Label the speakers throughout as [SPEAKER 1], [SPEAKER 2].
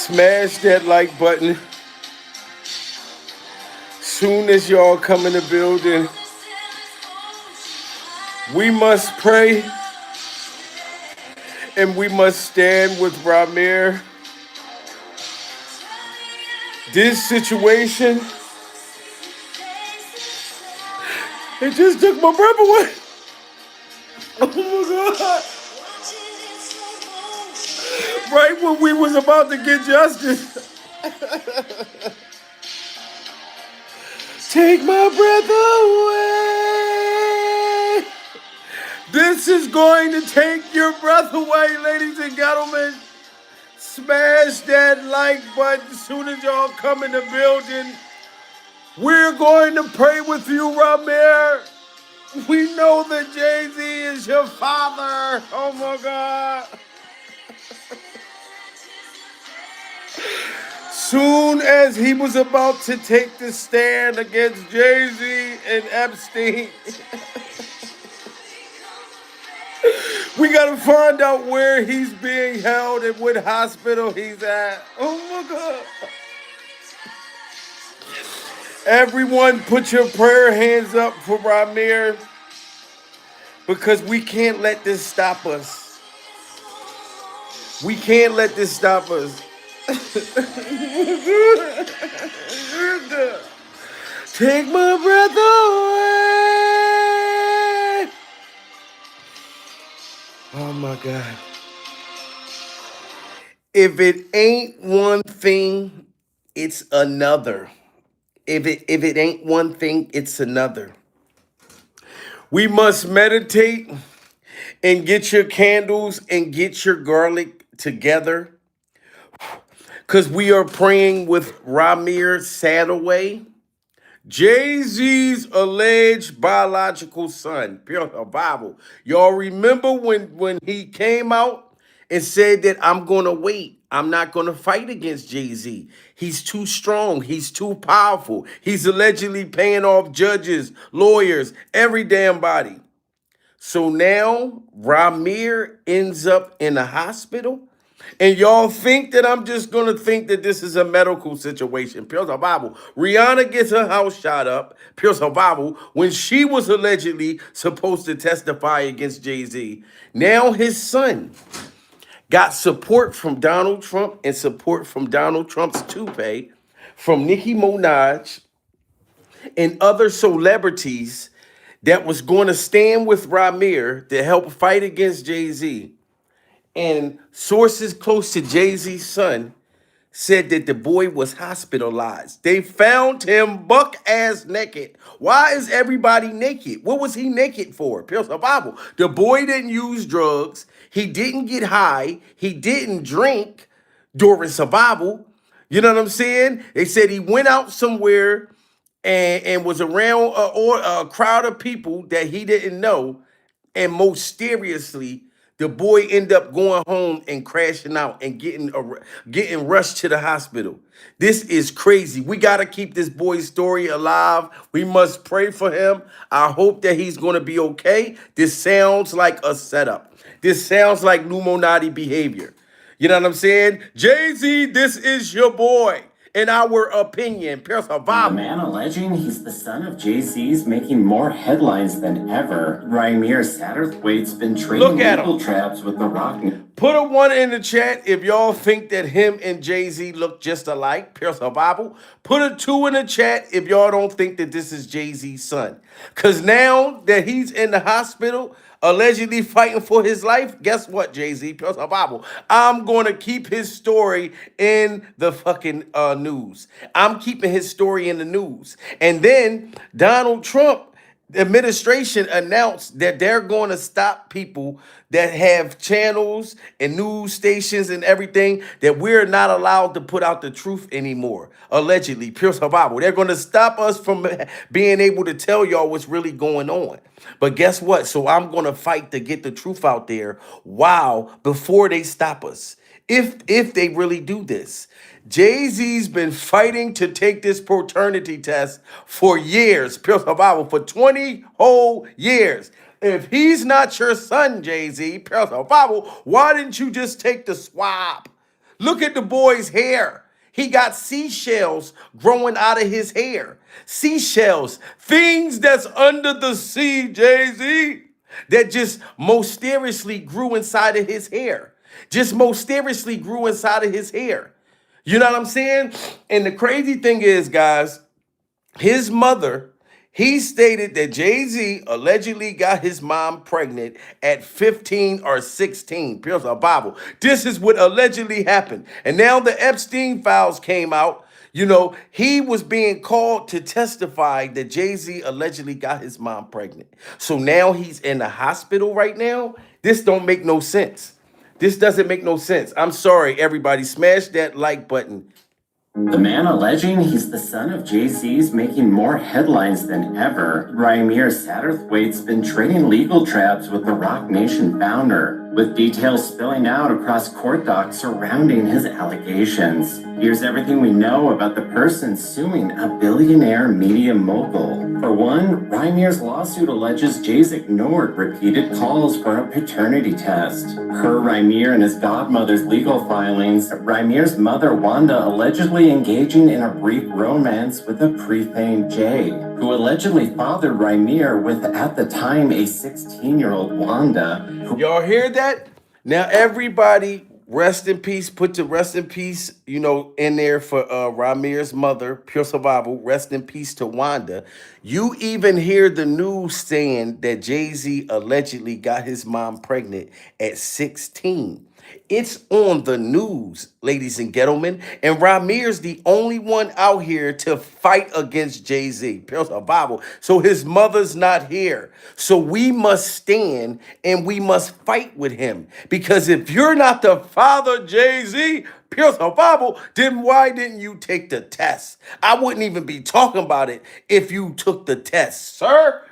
[SPEAKER 1] Smash that like button. Soon as y'all come in the building, we must pray and we must stand with Ramir. This situation, it just took my breath away. Oh my God. Right when we was about to get justice. Take my breath away. This is going to take your breath away, ladies and gentlemen. Smash that like button as soon as y'all come in the building. We're going to pray with you, Ramir. We know that Jay-Z is your father. Oh my God. Soon as he was about to take the stand against Jay-Z and Epstein, we gotta find out where he's being held and what hospital he's at. Oh my God. Everyone put your prayer hands up for Ramir because we can't let this stop us. We can't let this stop us. Take my breath away. Oh my God. If it ain't one thing, it's another. If it ain't one thing, it's another. We must meditate and get your candles and get your garlic together. Because we are praying with Ramir Sadaway, Jay-Z's alleged biological son. Pure Bible. Y'all remember when he came out and said that I'm going to wait. I'm not going to fight against Jay-Z. He's too strong. He's too powerful. He's allegedly paying off judges, lawyers, every damn body. So now Ramir ends up in a hospital. And y'all think that I'm just going to think that this is a medical situation. Pure Bible. Rihanna gets her house shot up. Pure Bible. When she was allegedly supposed to testify against Jay-Z. Now his son got support from Donald Trump and support from Donald Trump's toupee, from Nicki Minaj and other celebrities that was going to stand with Ramir to help fight against Jay-Z. And sources close to Jay-Z's son said that the boy was hospitalized. They found him buck ass naked. Why is everybody naked? What was he naked for? Pills of Bible. The boy didn't use drugs. He didn't get high. He didn't drink during survival. You know what I'm saying? They said he went out somewhere and was around a crowd of people that he didn't know. And mysteriously, the boy ended up going home and crashing out and getting rushed to the hospital. This is crazy. We got to keep this boy's story alive. We must pray for him. I hope that he's going to be okay. This sounds like a setup. This sounds like Illuminati behavior. You know what I'm saying? Jay-Z, this is your boy. In our opinion,
[SPEAKER 2] The man alleging he's the son of Jay-Z's making more headlines than ever. Ramir Satterthwaite's been trading legal traps with The Rock.
[SPEAKER 1] Put a 1 in the chat if y'all think that him and Jay-Z look just alike. Pierce her Bible. Put a 2 in the chat if y'all don't think that this is Jay-Z's son. Because now that he's in the hospital, allegedly fighting for his life, guess what, Jay-Z? Pierce her Bible. I'm going to keep his story in the fucking news. I'm keeping his story in the news. And then Donald Trump administration announced that they're going to stop people that have channels and news stations and everything, that we're not allowed to put out the truth anymore. Allegedly, pure survival. They're going to stop us from being able to tell y'all what's really going on. But guess what? So I'm going to fight to get the truth out there before they stop us. If they really do this. Jay-Z's been fighting to take this paternity test for years, pure survival, for 20 whole years. If he's not your son, Jay-Z, pure survival, why didn't you just take the swab? Look at the boy's hair. He got seashells growing out of his hair. Seashells, things that's under the sea, Jay-Z, that just mysteriously grew inside of his hair. Just mysteriously grew inside of his hair. You know what I'm saying? And the crazy thing is, guys, his mother, he stated that Jay-Z allegedly got his mom pregnant at 15 or 16. Here's a Bible. This is what allegedly happened. And now the Epstein files came out. You know, he was being called to testify that Jay-Z allegedly got his mom pregnant. So now he's in the hospital right now. This don't make no sense. This doesn't make no sense. I'm sorry, everybody. Smash that like button.
[SPEAKER 2] The man alleging he's the son of Jay-Z's making more headlines than ever. Raimir Satterthwaite's been trading legal traps with the Rock Nation founder, with details spilling out across court docs surrounding his allegations. Here's everything we know about the person suing a billionaire media mogul. For one, Raimir's lawsuit alleges Jay's ignored repeated calls for a paternity test. Per Raimir and his godmother's legal filings, Raimir's mother Wanda allegedly engaging in a brief romance with a pre-fame Jay, who allegedly fathered Raimir with, at the time, a 16-year-old Wanda.
[SPEAKER 1] Y'all hear that? Now everybody, rest in peace. Put the rest in peace, you know, in there for Raimir's mother, pure survival. Rest in peace to Wanda. You even hear the news saying that Jay-Z allegedly got his mom pregnant at 16. It's on the news, ladies and gentlemen. And Raimir's the only one out here to fight against Jay-Z. Pure survival. So his mother's not here. So we must stand and we must fight with him. Because if you're not the father, Jay-Z, pure survival, then why didn't you take the test? I wouldn't even be talking about it if you took the test, sir.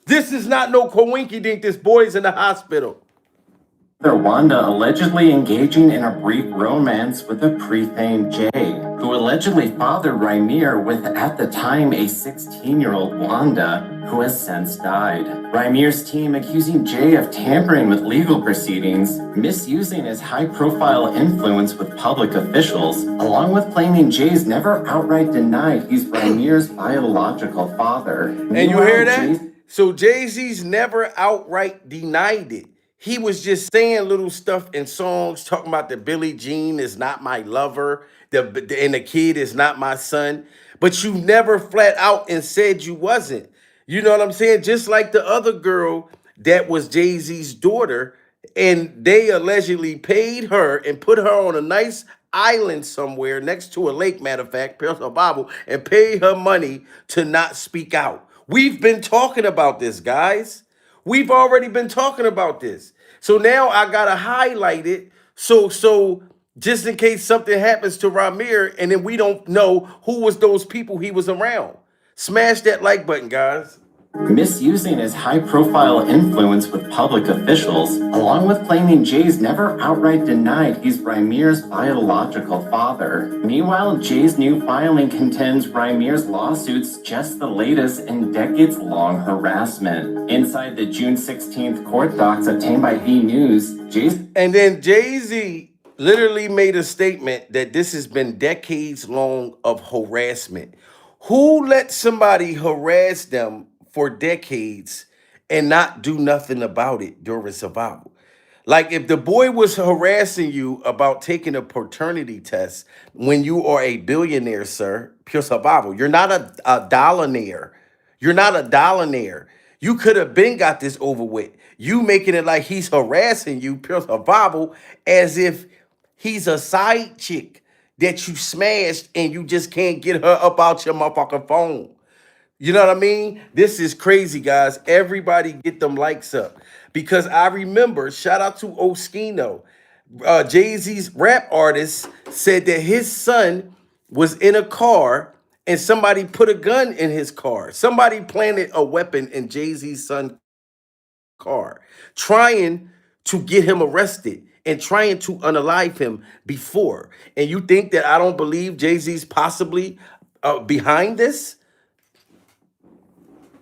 [SPEAKER 1] This is not no coinky-dink. This boy's in the hospital.
[SPEAKER 2] Wanda allegedly engaging in a brief romance with a pre-fame Jay, who allegedly fathered Raimir with, at the time, a 16-year-old Wanda, who has since died. Raimir's team accusing Jay of tampering with legal proceedings, misusing his high-profile influence with public officials, along with claiming Jay's never outright denied he's Raimir's biological father.
[SPEAKER 1] And you hear that? So Jay-Z's never outright denied it. He was just saying little stuff in songs, talking about the Billie Jean is not my lover, and the kid is not my son. But you never flat out and said you wasn't. You know what I'm saying? Just like the other girl that was Jay-Z's daughter, and they allegedly paid her and put her on a nice island somewhere next to a lake, matter of fact, Parallel Bible, and paid her money to not speak out. We've been talking about this, guys. We've already been talking about this. So now I gotta highlight it. So just in case something happens to Raimir and then we don't know who was those people he was around. Smash that like button, guys.
[SPEAKER 2] Misusing his high-profile influence with public officials, along with claiming Jay's never outright denied he's Raimir's biological father. Meanwhile, Jay's new filing contends Raimir's lawsuit's just the latest in decades-long harassment. Inside the June 16th court docs obtained by V News,
[SPEAKER 1] And then Jay-Z literally made a statement that this has been decades long of harassment. Who let somebody harass them for decades and not do nothing about it during survival? Like if the boy was harassing you about taking a paternity test when you are a billionaire, sir, pure survival. You're not a dollaraire. You're not a dollaraire. You could have been got this over with. You making it like he's harassing you, pure survival, as if he's a side chick that you smashed and you just can't get her up out your motherfucking phone. You know what I mean? This is crazy, guys. Everybody get them likes up. Because I remember, shout out to Oskino, Jay-Z's rap artist said that his son was in a car and somebody put a gun in his car. Somebody planted a weapon in Jay-Z's son's car, trying to get him arrested and trying to unalive him before. And you think that I don't believe Jay-Z's possibly behind this?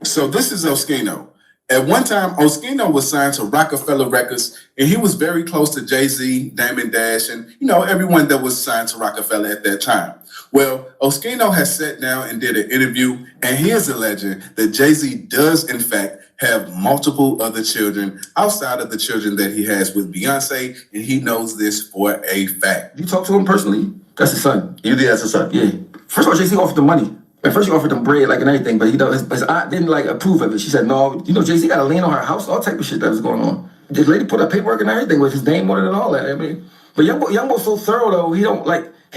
[SPEAKER 3] So this is Oskino. At one time, Oskino was signed to Rockefeller Records, and he was very close to Jay-Z, Damon Dash, and everyone that was signed to Rockefeller at that time. Well, Oskino has sat down and did an interview, and he is alleging that Jay-Z does, in fact, have multiple other children outside of the children that he has with Beyonce, and he knows this for a fact.
[SPEAKER 4] You talk to him personally? That's his son.
[SPEAKER 3] You did, that's his son?
[SPEAKER 4] Yeah. First of all, Jay-Z offered the money. At first, she offered him bread, like, and everything, but his aunt didn't, like, approve of it. She said, no, Jay-Z got a lien on her house, all type of shit that was going on. The lady put up paperwork and everything with his name on it and all that. I mean, but young boy's so thorough, though, he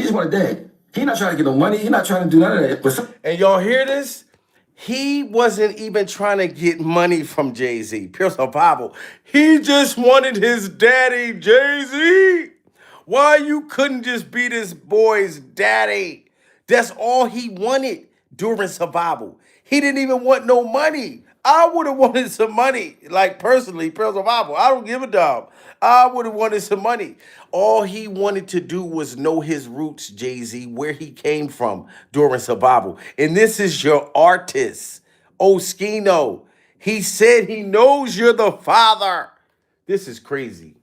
[SPEAKER 4] just want a dad. He not trying to get no money. He not trying to do none of that. But
[SPEAKER 1] And y'all hear this? He wasn't even trying to get money from Jay-Z. Pure survival. He just wanted his daddy, Jay-Z. Why you couldn't just be this boy's daddy? That's all he wanted during survival. He didn't even want no money. I would have wanted some money. Like personally, pure survival. I don't give a damn. I would have wanted some money. All he wanted to do was know his roots, Jay-Z, where he came from during survival. And this is your artist, Oskino. He said he knows you're the father. This is crazy.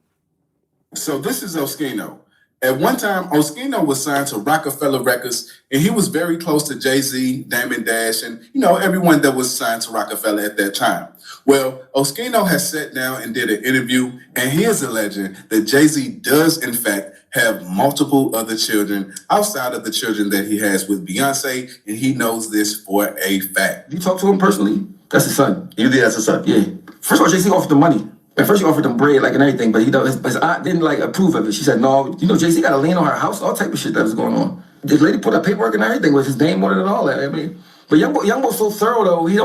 [SPEAKER 3] So this is Oskino. At one time, Oskino was signed to Rockefeller Records, and he was very close to Jay-Z, Damon Dash, and everyone that was signed to Rockefeller at that time. Well, Oskino has sat down and did an interview, and he is alleging that Jay-Z does, in fact, have multiple other children outside of the children that he has with Beyonce, and he knows this for a fact.
[SPEAKER 4] you talk to him personally? That's his son.
[SPEAKER 3] You did, that's his son?
[SPEAKER 4] Yeah. First of all, Jay-Z offered the money. At first, she offered him bread, like, and everything, but his aunt didn't, like, approve of it. She said, no, Jay-Z got a lien on her house, all type of shit that was going on. The lady put up paperwork and everything with his name on it and all that. I mean, but young boy's so thorough, though, he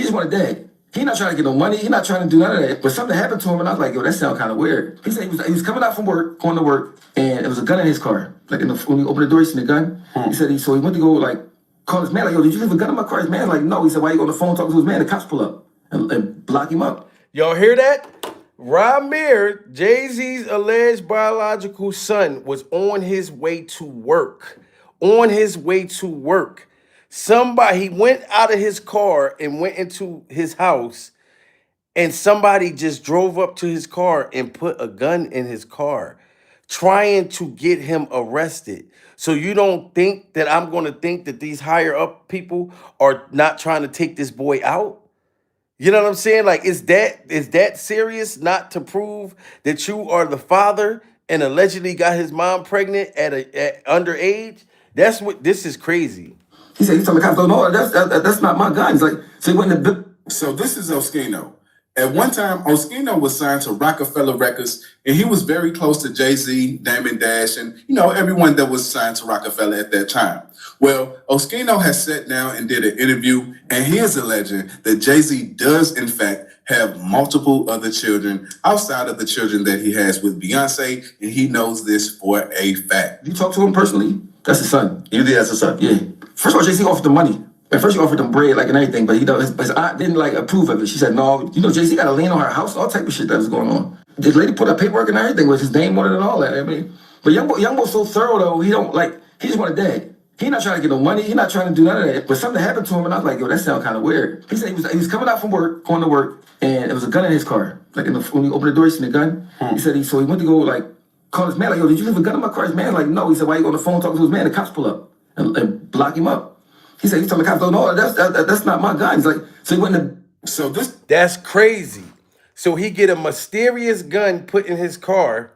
[SPEAKER 4] just want a dad. He not trying to get no money. He not trying to do none of that. But something happened to him, and I was like, yo, that sounds kind of weird. He said he was coming out from work, going to work, and there was a gun in his car. Like, when he opened the door, he seen the gun. He said, he went to go, like, call his man, like, yo, did you leave a gun in my car? His man's like, no. He said, why you go on the phone talking to his man? The cops pull up and block him up.
[SPEAKER 1] Y'all hear that? Ramir, Jay-Z's alleged biological son, was on his way to work. On his way to work. He went out of his car and went into his house, and somebody just drove up to his car and put a gun in his car, trying to get him arrested. So you don't think that I'm going to think that these higher up people are not trying to take this boy out? You know what I'm saying? Like, is that serious not to prove that you are the father and allegedly got his mom pregnant at underage? This is crazy.
[SPEAKER 4] He said, he told the cops, no, that's not my gun. He's like, so he went in the...
[SPEAKER 3] So this is Oskino. At one time, Oskino was signed to Rockefeller Records, and he was very close to Jay-Z, Damon Dash, and everyone that was signed to Rockefeller at that time. Well, Oskino has sat down and did an interview, and he is alleging that Jay-Z does, in fact, have multiple other children outside of the children that he has with Beyonce, and he knows this for a fact.
[SPEAKER 4] You talk to him personally? That's his son.
[SPEAKER 3] You did, that's his son?
[SPEAKER 4] Yeah. First of all, Jay-Z offered the money. At first, she offered him bread, like, and everything, but his aunt didn't, like, approve of it. She said, no, Jay-Z got a lien on her house, all type of shit that was going on. The lady put up paperwork and everything with his name on it and all that. I mean, but young boy's so thorough, though, he just want a dad. He not trying to get no money. He not trying to do none of that. But something happened to him, and I was like, yo, that sounds kind of weird. He said he was coming out from work, going to work, and there was a gun in his car. Like, when he opened the door, he seen the gun. He said he went to go, like, call his man, like, yo, did you leave a gun in my car? His man's like, no. He said, why you go on the phone talking to his man? The cops pull up and block him up. He said, he told the cops, no, that's not my gun. He's like, so he went in the...
[SPEAKER 1] That's crazy. So he get a mysterious gun put in his car.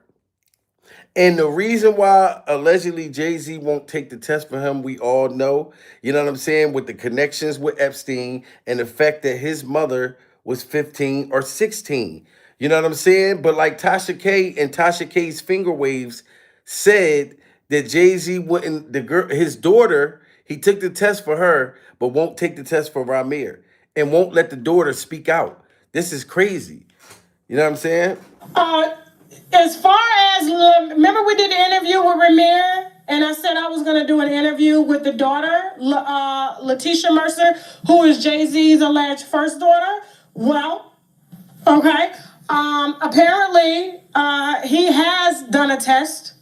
[SPEAKER 1] And the reason why allegedly Jay-Z won't take the test for him, we all know, you know what I'm saying, with the connections with Epstein and the fact that his mother was 15 or 16. You know what I'm saying? But like Tasha K and Tasha K's finger waves said that Jay-Z wouldn't, his daughter, he took the test for her, but won't take the test for Ramir and won't let the daughter speak out. This is crazy. You know what I'm saying?
[SPEAKER 5] As far as, remember we did the interview with Ramir, and I said I was going to do an interview with the daughter, Letitia Mercer, who is Jay-Z's alleged first daughter. Well, okay. Apparently, he has done a test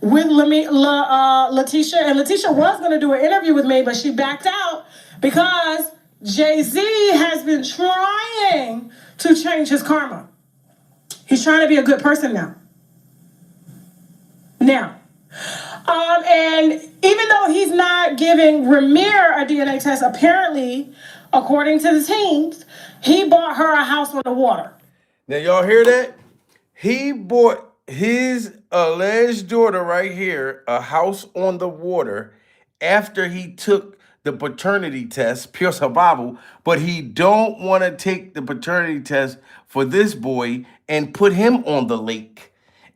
[SPEAKER 5] with Letitia, and Letitia was going to do an interview with me, but she backed out because Jay-Z has been trying to change his karma. He's trying to be a good person now. And even though he's not giving Ramir a DNA test, apparently, according to the teams, he bought her a house on the water.
[SPEAKER 1] Now, y'all hear that? He bought his alleged daughter right here a house on the water after he took the paternity test, pure survival, but he don't want to take the paternity test for this boy and put him on the lake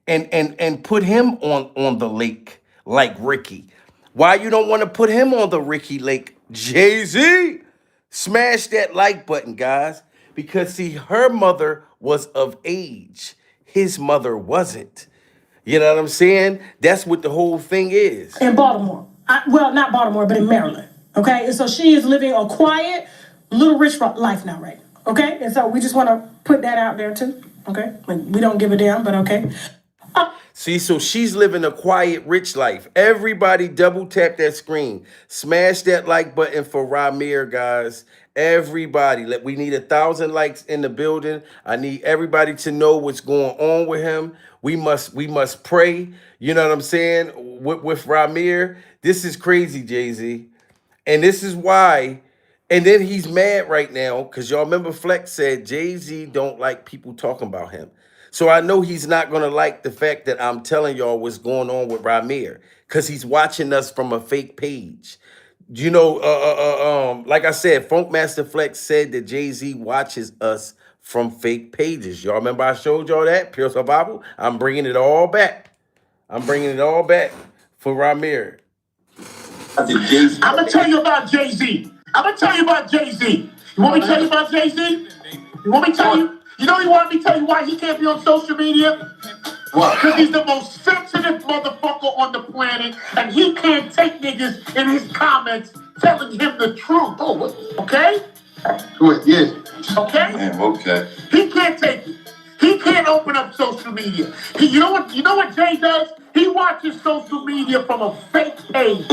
[SPEAKER 1] and put him on the lake like Ricky. Why you don't want to put him on the Ricky Lake? Jay-Z, smash that like button, guys, because see, her mother was of age. His mother wasn't. You know what I'm saying? That's what the whole thing is.
[SPEAKER 5] In Baltimore. Well, not Baltimore, but in Maryland. Okay? And so she is living a quiet, little rich life now, right? Okay? And so we just want to put that out there too. Okay? Like, we don't give a damn, but okay.
[SPEAKER 1] See, so she's living a quiet, rich life. Everybody double tap that screen. Smash that like button for Ramir, guys. Everybody. We need 1,000 likes in the building. I need everybody to know what's going on with him. We must pray. You know what I'm saying? With Ramir. This is crazy, Jay-Z. And this is why. And then he's mad right now because y'all remember Flex said Jay-Z don't like people talking about him. So I know he's not going to like the fact that I'm telling y'all what's going on with Ramir because he's watching us from a fake page. You know, like I said, Funkmaster Flex said that Jay-Z watches us from fake pages. Y'all remember I showed y'all that? Pure Survival? I'm bringing it all back. I'm bringing it all back for Ramir.
[SPEAKER 6] I'm going to tell you about Jay-Z. I'm going to tell you about Jay-Z. You want me to tell you about Jay-Z? You want me to tell you? You know you want me to tell you why he can't be on social media? What? Because he's the most sensitive motherfucker on the planet, and he can't take niggas in his comments telling him the truth. Oh, what? Okay? Wait, yeah. Okay? Man, okay. He can't take it. He can't open up social media. You know what Jay does? He watches social media from a fake page.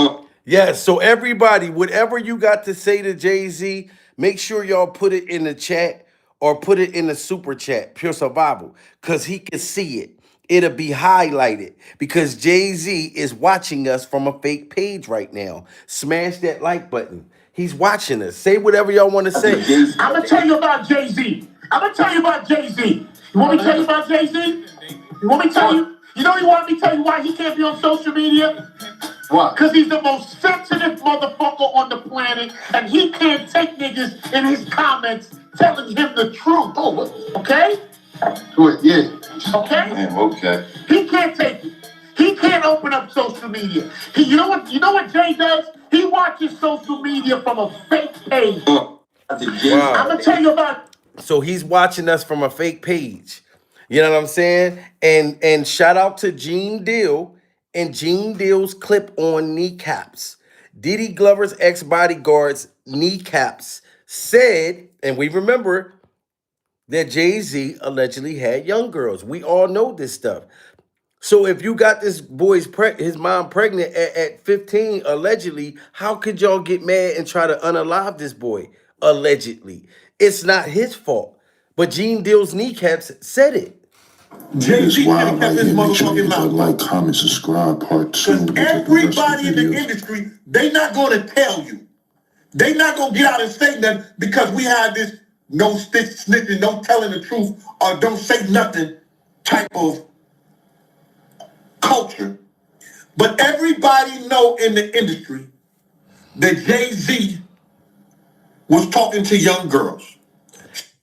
[SPEAKER 1] Yes, so everybody, whatever you got to say to Jay-Z, make sure y'all put it in the chat or put it in the super chat, Pure Survival, because he can see it. It'll be highlighted because Jay-Z is watching us from a fake page right now. Smash that like button. He's watching us. Say whatever y'all want to say.
[SPEAKER 6] I'm going to tell you about Jay-Z. I'm going to tell you about Jay-Z. You want me to tell you about Jay-Z? You want me to tell you? You know you want me to tell you why he can't be on social media? What? Because he's the most sensitive motherfucker on the planet, and he can't take niggas in his comments telling him the truth. Oh, what? Okay? Wait, yeah. Okay? Man, okay. He can't take it. He can't open up social media. You know what Jay does? He watches social media from a fake page.
[SPEAKER 1] Wow.
[SPEAKER 6] I'm gonna tell you about.
[SPEAKER 1] So he's watching us from a fake page. You know what I'm saying? And shout out to Gene Deal and Gene Deal's clip on kneecaps. Diddy Glover's ex-bodyguard's kneecaps said, and we remember that Jay-Z allegedly had young girls. We all know this stuff. So if you got this boy's his mom pregnant at 15, allegedly, how could y'all get mad and try to unalive this boy? Allegedly. It's not his fault. But Gene Deal's kneecaps said it.
[SPEAKER 7] Jay-Z had kept his motherfucking mouth. Like, comment, subscribe, part 2. Because everybody in the industry, they not going to tell you. They not going to get out and say that because we had this no snitching, no telling the truth, or don't say nothing type of culture. But everybody know in the industry that Jay-Z was talking to young girls.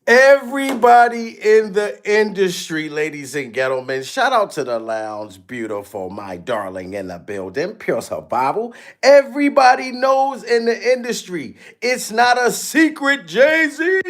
[SPEAKER 1] Everybody in the industry, ladies and gentlemen, shout out to the lounge, beautiful, my darling in the building, Pure Survival. Everybody knows in the industry, it's not a secret, Jay-Z.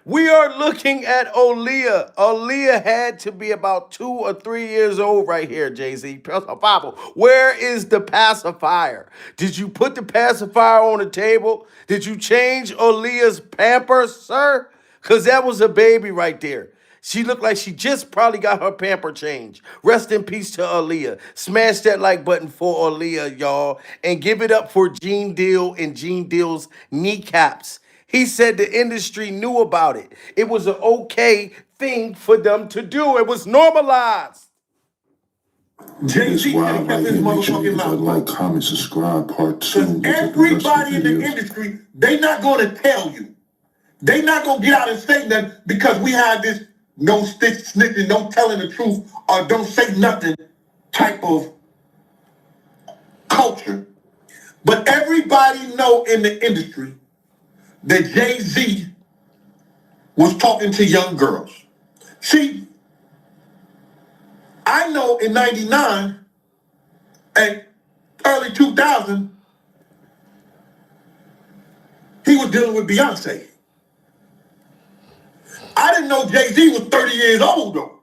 [SPEAKER 1] We are looking at Aaliyah. Aaliyah had to be about 2 or 3 years old right here, Jay-Z. Pure Survival. Where is the pacifier? Did you put the pacifier on the table? Did you change Aaliyah's pampers, sir? Because that was a baby right there. She looked like she just probably got her pamper changed. Rest in peace to Aaliyah. Smash that like button for Aaliyah, y'all. And give it up for Gene Deal and Gene Deal's kneecaps. He said the industry knew about it. It was an okay thing for them to do. It was normalized.
[SPEAKER 7] Jay-Z could have kept his motherfucking mouth. Like, comment, subscribe, part 2. Because everybody in the industry, they not going to tell you. They not going to get out and say that because we have this no stick snitching, no telling the truth, or don't say nothing type of culture. But everybody know in the industry that Jay-Z was talking to young girls. See, I know in 99 and early 2000, he was dealing with Beyonce. I didn't know Jay-Z was 30 years old though.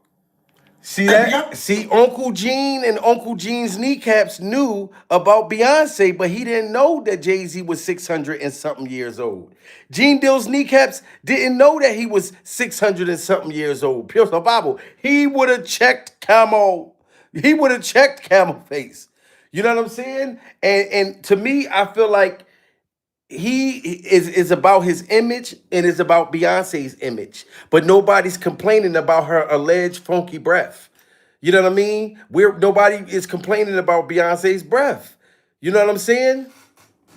[SPEAKER 1] See that? See, Uncle Gene and Uncle Gene's kneecaps knew about Beyonce, but he didn't know that Jay-Z was 600 and something years old. Gene Dill's kneecaps didn't know that he was 600 and something years old. Pure Bible. He would have checked Camo. He would have checked Camel Face. You know what I'm saying? And to me, I feel like he is about his image and is about Beyonce's image, but nobody's complaining about her alleged funky breath. You know what I mean? Nobody is complaining about Beyonce's breath. You know what I'm saying?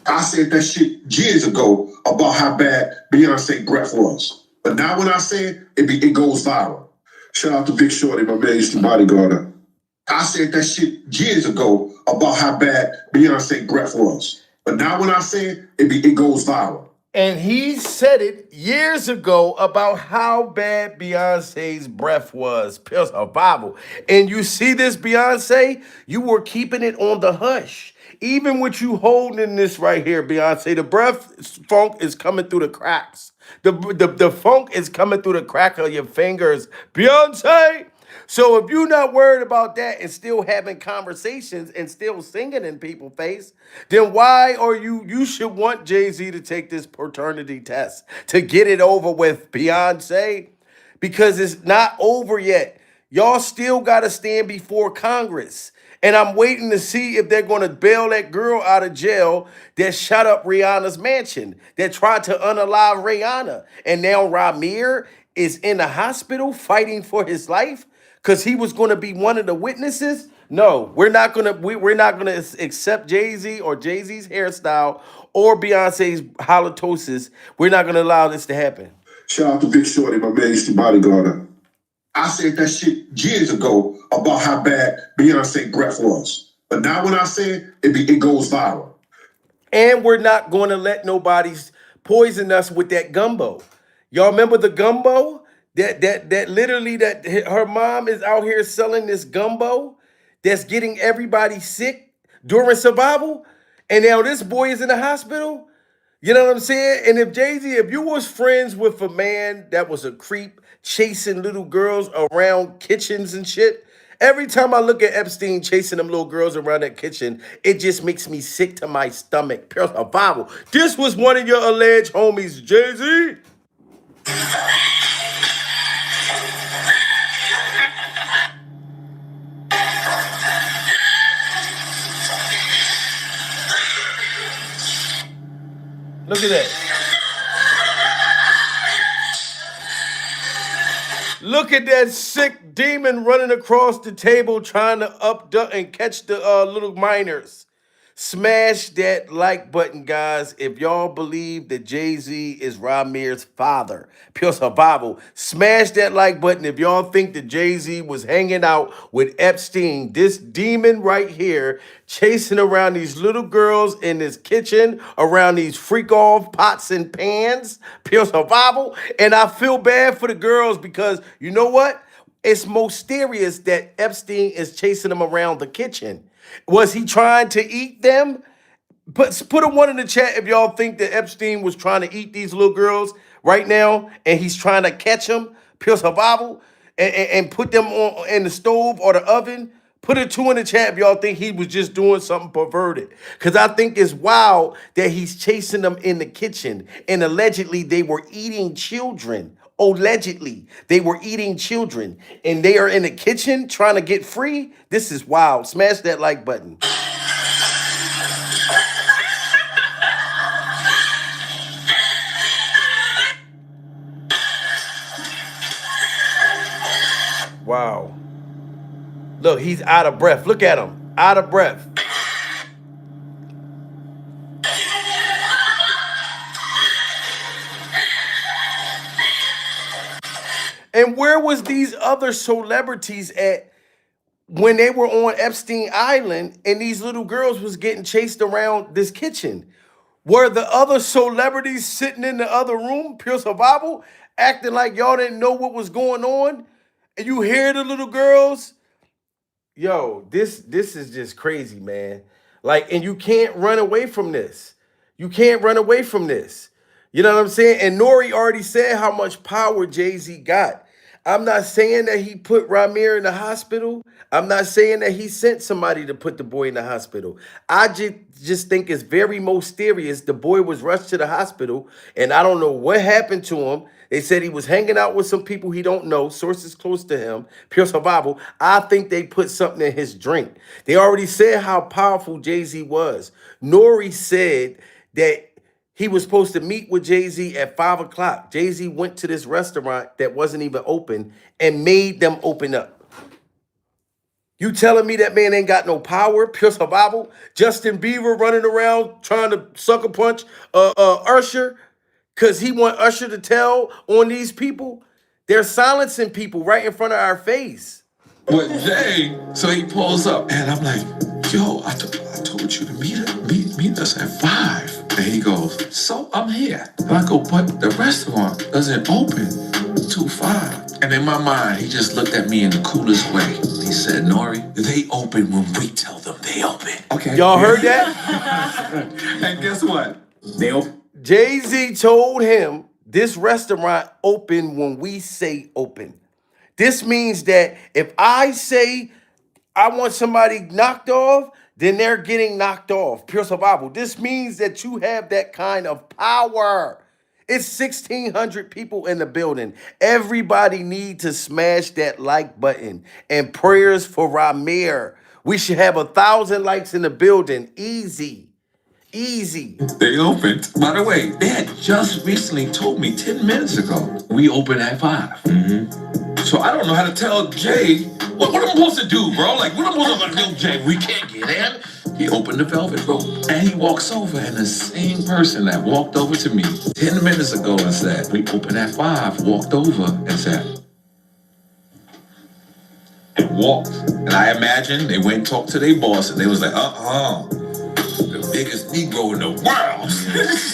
[SPEAKER 7] I said that shit years ago about how bad Beyonce breath was, but now when I say it goes viral. Shout out to Big Shorty, my man, used to bodyguard her. I said that shit years ago about how bad Beyonce breath was. But now when I say it goes viral.
[SPEAKER 1] And he said it years ago about how bad Beyonce's breath was. Pure survival. And you see this, Beyonce, you were keeping it on the hush. Even with you holding this right here, Beyonce, the breath funk is coming through the cracks. The funk is coming through the crack of your fingers. Beyonce! So if you're not worried about that and still having conversations and still singing in people's face, then why are you should want Jay-Z to take this paternity test to get it over with, Beyonce, because it's not over yet. Y'all still got to stand before Congress. And I'm waiting to see if they're going to bail that girl out of jail that shot up Rihanna's mansion, that tried to unalive Rihanna. And now Ramir is in the hospital fighting for his life because he was going to be one of the witnesses. No, we're not gonna accept Jay-Z or Jay-Z's hairstyle or Beyonce's halitosis. We're not gonna allow this to happen.
[SPEAKER 7] Shout out to Big Shorty, my man, used to bodyguard her. I said that shit years ago about how bad Beyonce breath was. But now when I say it goes viral.
[SPEAKER 1] And we're not going to let nobody poison us with that gumbo. Y'all remember the gumbo? That literally that her mom is out here selling this gumbo that's getting everybody sick during survival. And now this boy is in the hospital. You know what I'm saying? And if Jay-Z, if you was friends with a man that was a creep chasing little girls around kitchens and shit, every time I look at Epstein chasing them little girls around that kitchen, it just makes me sick to my stomach. Pure survival. This was one of your alleged homies, Jay-Z. Look at that. Look at that sick demon running across the table trying to abduct and catch the little minors. Smash that like button, guys, if y'all believe that Jay-Z is Ramir's father. Pure survival. Smash that like button if y'all think that Jay-Z was hanging out with Epstein, this demon right here, chasing around these little girls in this kitchen, around these freak-off pots and pans. Pure survival. And I feel bad for the girls because, you know what? It's mysterious that Epstein is chasing them around the kitchen. Was he trying to eat them? Put a one in the chat if y'all think that Epstein was trying to eat these little girls right now and he's trying to catch them, pure survival, and put them on in the stove or the oven. Put a 2 in the chat if y'all think he was just doing something perverted. Because I think it's wild that he's chasing them in the kitchen and allegedly they were eating children. Allegedly, they were eating children and they are in the kitchen trying to get free. This is wild. Smash that like button. Look, he's out of breath. Look at him, out of breath. And where was these other celebrities at when they were on Epstein Island and these little girls was getting chased around this kitchen? Were the other celebrities sitting in the other room, Pure Survival, acting like y'all didn't know what was going on? And you hear the little girls? Yo, this is just crazy, man. Like, and you can't run away from this. You can't run away from this. You know what I'm saying? And Nori already said how much power Jay-Z got. I'm not saying that he put Ramir in the hospital. I'm not saying that he sent somebody to put the boy in the hospital. I just think it's very mysterious. The boy was rushed to the hospital, and I don't know what happened to him. They said he was hanging out with some people he don't know, sources close to him, Pure Survival. I think they put something in his drink. They already said how powerful Jay-Z was. Nori said that he was supposed to meet with Jay-Z at 5 o'clock. Jay-Z went to this restaurant that wasn't even open and made them open up. You telling me that man ain't got no power? Pure Survival? Justin Bieber running around trying to sucker punch Usher because he want Usher to tell on these people? They're silencing people right in front of our face.
[SPEAKER 8] But Jay, so he pulls up, and I'm like, yo, I told you to meet us at 5. And he goes, so I'm here. And I go, but the restaurant doesn't open till 5. And in my mind, he just looked at me in the coolest way. He said, Nori, they open when we tell them they open. Okay.
[SPEAKER 1] Y'all heard that?
[SPEAKER 8] And guess what? They open.
[SPEAKER 1] Jay-Z told him this restaurant open when we say open. This means that if I say I want somebody knocked off, then they're getting knocked off. Pure Survival. This means that you have that kind of power. It's 1,600 people in the building. Everybody need to smash that like button. And prayers for Ramir. We should have 1,000 likes in the building. Easy. Easy.
[SPEAKER 8] They opened. By the way, they had just recently told me 10 minutes ago, we open at 5. Mm-hmm. So I don't know how to tell Jay, what am I supposed to do, bro? Like, what am I supposed to tell Jay? We can't get in. He opened the velvet rope, and he walks over, and the same person that walked over to me 10 minutes ago and said, we open at 5, walked over and said, and walked. And I imagine they went and talked to their boss, and they was like, the biggest Negro in the world.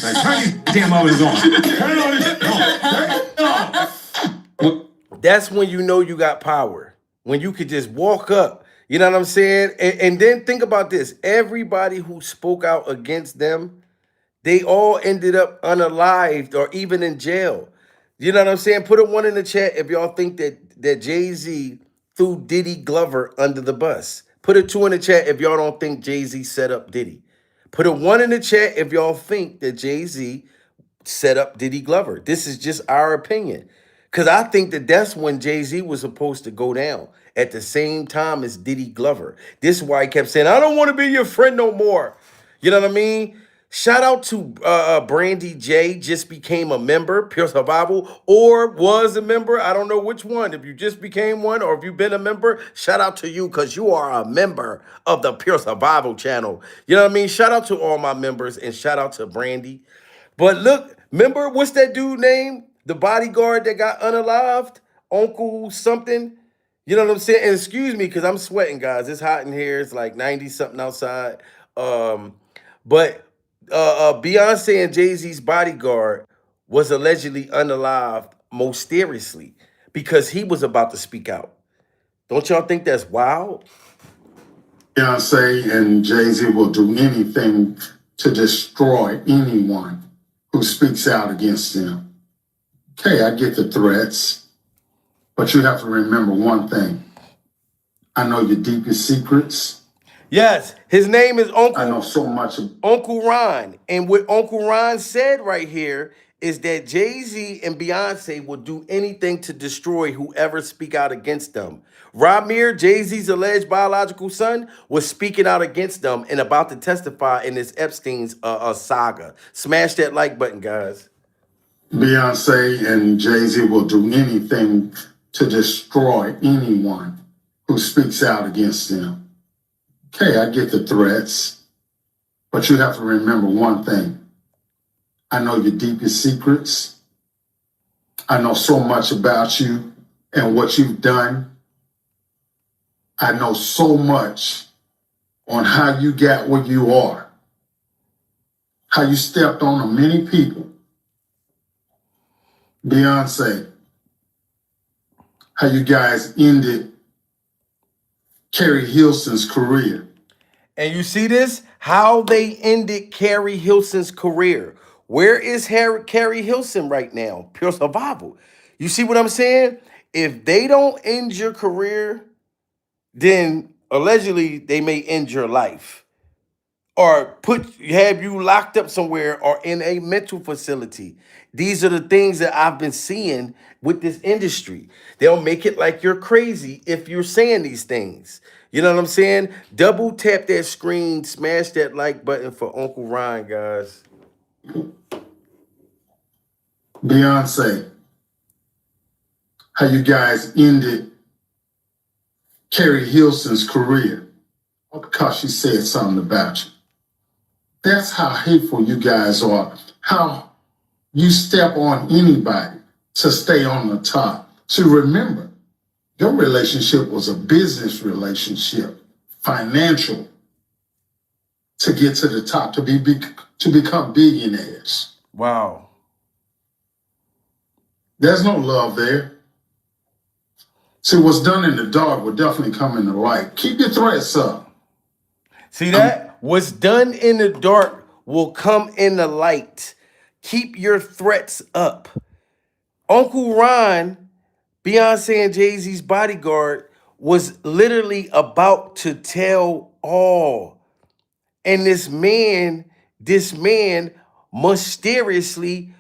[SPEAKER 8] Like, turn these damn ovens on. Turn on this. Turn it on.
[SPEAKER 1] That's when you know you got power. When you could just walk up. You know what I'm saying? And then think about this. Everybody who spoke out against them, they all ended up unalived or even in jail. You know what I'm saying? Put a 1 in the chat if y'all think that Jay-Z threw Diddy Glover under the bus. Put a 2 in the chat if y'all don't think Jay-Z set up Diddy. Put a 1 in the chat if y'all think that Jay-Z set up Diddy Glover. This is just our opinion. Because I think that that's when Jay-Z was supposed to go down at the same time as Diddy Glover. This is why he kept saying, I don't want to be your friend no more. You know what I mean? Shout out to Brandy J, just became a member, Pure Survival, or was a member. I don't know which one. If you just became one or if you've been a member, shout out to you because you are a member of the Pure Survival channel. You know what I mean? Shout out to all my members and shout out to Brandy. But look, remember, what's that dude name? The bodyguard that got unalived? Uncle something? You know what I'm saying? And excuse me, because I'm sweating, guys. It's hot in here. It's like 90-something outside. But Beyonce and Jay-Z's bodyguard was allegedly unalived mysteriously because he was about to speak out. Don't y'all think that's wild?
[SPEAKER 9] Beyonce and Jay-Z will do anything to destroy anyone who speaks out against them. Okay, I get the threats, but you have to remember one thing. I know your deepest secrets.
[SPEAKER 1] Yes, his name is Uncle.
[SPEAKER 9] I know so much.
[SPEAKER 1] Uncle Ron. And what Uncle Ron said right here is that Jay-Z and Beyonce will do anything to destroy whoever speak out against them. Ramir, Jay-Z's alleged biological son, was speaking out against them and about to testify in this Epstein's saga. Smash that like button, guys.
[SPEAKER 9] Beyonce and Jay-Z will do anything to destroy anyone who speaks out against them. Okay, I get the threats, but you have to remember one thing. I know your deepest secrets. I know so much about you and what you've done. I know so much on how you got where you are, how you stepped on many people. Beyonce, how you guys ended Carrie Hilson's career.
[SPEAKER 1] And you see this? How they ended Carrie Hilson's career. Where is Carrie Hilson right now? Pure survival. You see what I'm saying? If they don't end your career, then allegedly they may end your life. Or have you locked up somewhere or in a mental facility. These are the things that I've been seeing with this industry. They'll make it like you're crazy if you're saying these things. You know what I'm saying? Double tap that screen, smash that like button for Uncle Ryan, guys.
[SPEAKER 9] Beyonce, how you guys ended Carrie Hilson's career because she said something about you. That's how hateful you guys are. How you step on anybody to stay on the top. So remember, your relationship was a business relationship, financial, to get to the top, to become billionaires.
[SPEAKER 1] Wow.
[SPEAKER 9] There's no love there. See, what's done in the dark will definitely come in the light. Keep your threats up.
[SPEAKER 1] See that? What's done in the dark will come in the light. Keep your threats up. Uncle Ron, Beyonce and Jay-Z's bodyguard, was literally about to tell all. And this man mysteriously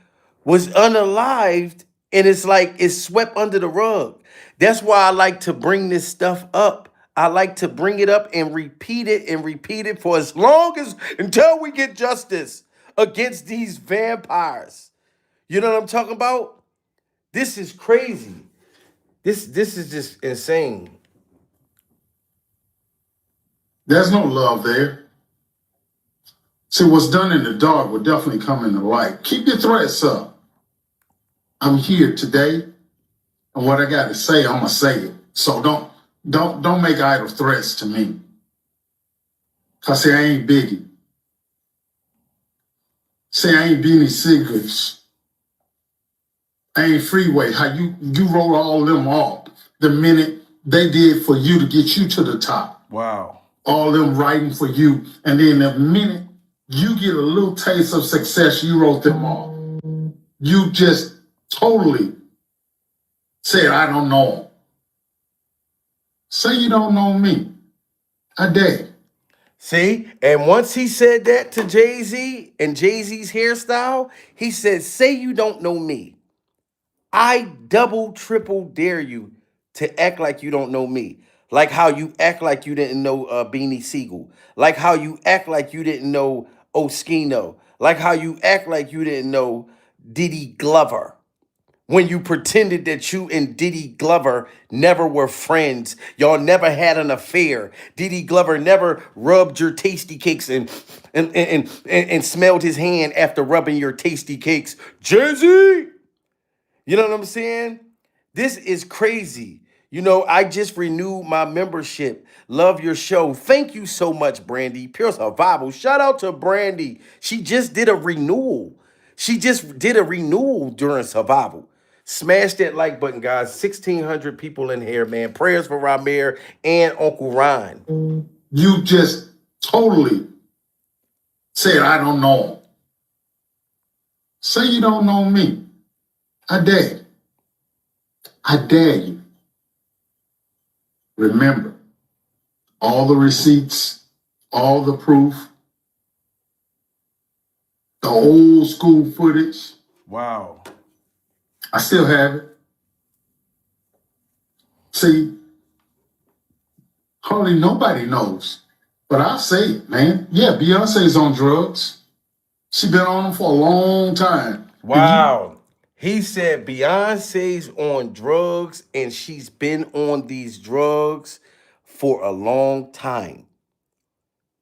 [SPEAKER 1] was unalived, and it's like it's swept under the rug. That's why I like to bring this stuff up. I like to bring it up and repeat it for as long as until we get justice against these vampires. You know what I'm talking about? This is crazy. This is just insane.
[SPEAKER 9] There's no love there. See, what's done in the dark will definitely come in the light. Keep your threats up. I'm here today, and what I got to say, I'm gonna say it. So don't make idle threats to me. Cause see, I ain't Biggie. See, I ain't Beanie Sigels. I ain't Freeway. How you wrote all them off the minute they did for you to get you to the top.
[SPEAKER 1] Wow.
[SPEAKER 9] All them writing for you, and then the minute you get a little taste of success, you wrote them off. You just totally said, I don't know him. Say you don't know me. I dare you.
[SPEAKER 1] See? And once he said that to Jay-Z and Jay-Z's hairstyle, he said, say you don't know me. I double, triple dare you to act like you don't know me. Like how you act like you didn't know Beanie Siegel. Like how you act like you didn't know Oskino. Like how you act like you didn't know Diddy Glover. When you pretended that you and Diddy Glover never were friends. Y'all never had an affair. Diddy Glover never rubbed your tasty cakes and smelled his hand after rubbing your tasty cakes. Jay-Z! You know what I'm saying? This is crazy. You know, I just renewed my membership. Love your show. Thank you so much, Brandy. Pure Survival. Shout out to Brandy. She just did a renewal. She just did a renewal during Survival. Smash that like button, guys. 1,600 people in here, man. Prayers for Ramir and Uncle Ryan.
[SPEAKER 9] You just totally said, I don't know him. Say you don't know me. I dare you. I dare you. Remember, all the receipts, all the proof, the old school footage.
[SPEAKER 1] Wow.
[SPEAKER 9] I still have it. See, hardly nobody knows, but I'll say it, man. Yeah, Beyonce's on drugs. She been on them for a long time.
[SPEAKER 1] Wow. He said Beyonce's on drugs and she's been on these drugs for a long time.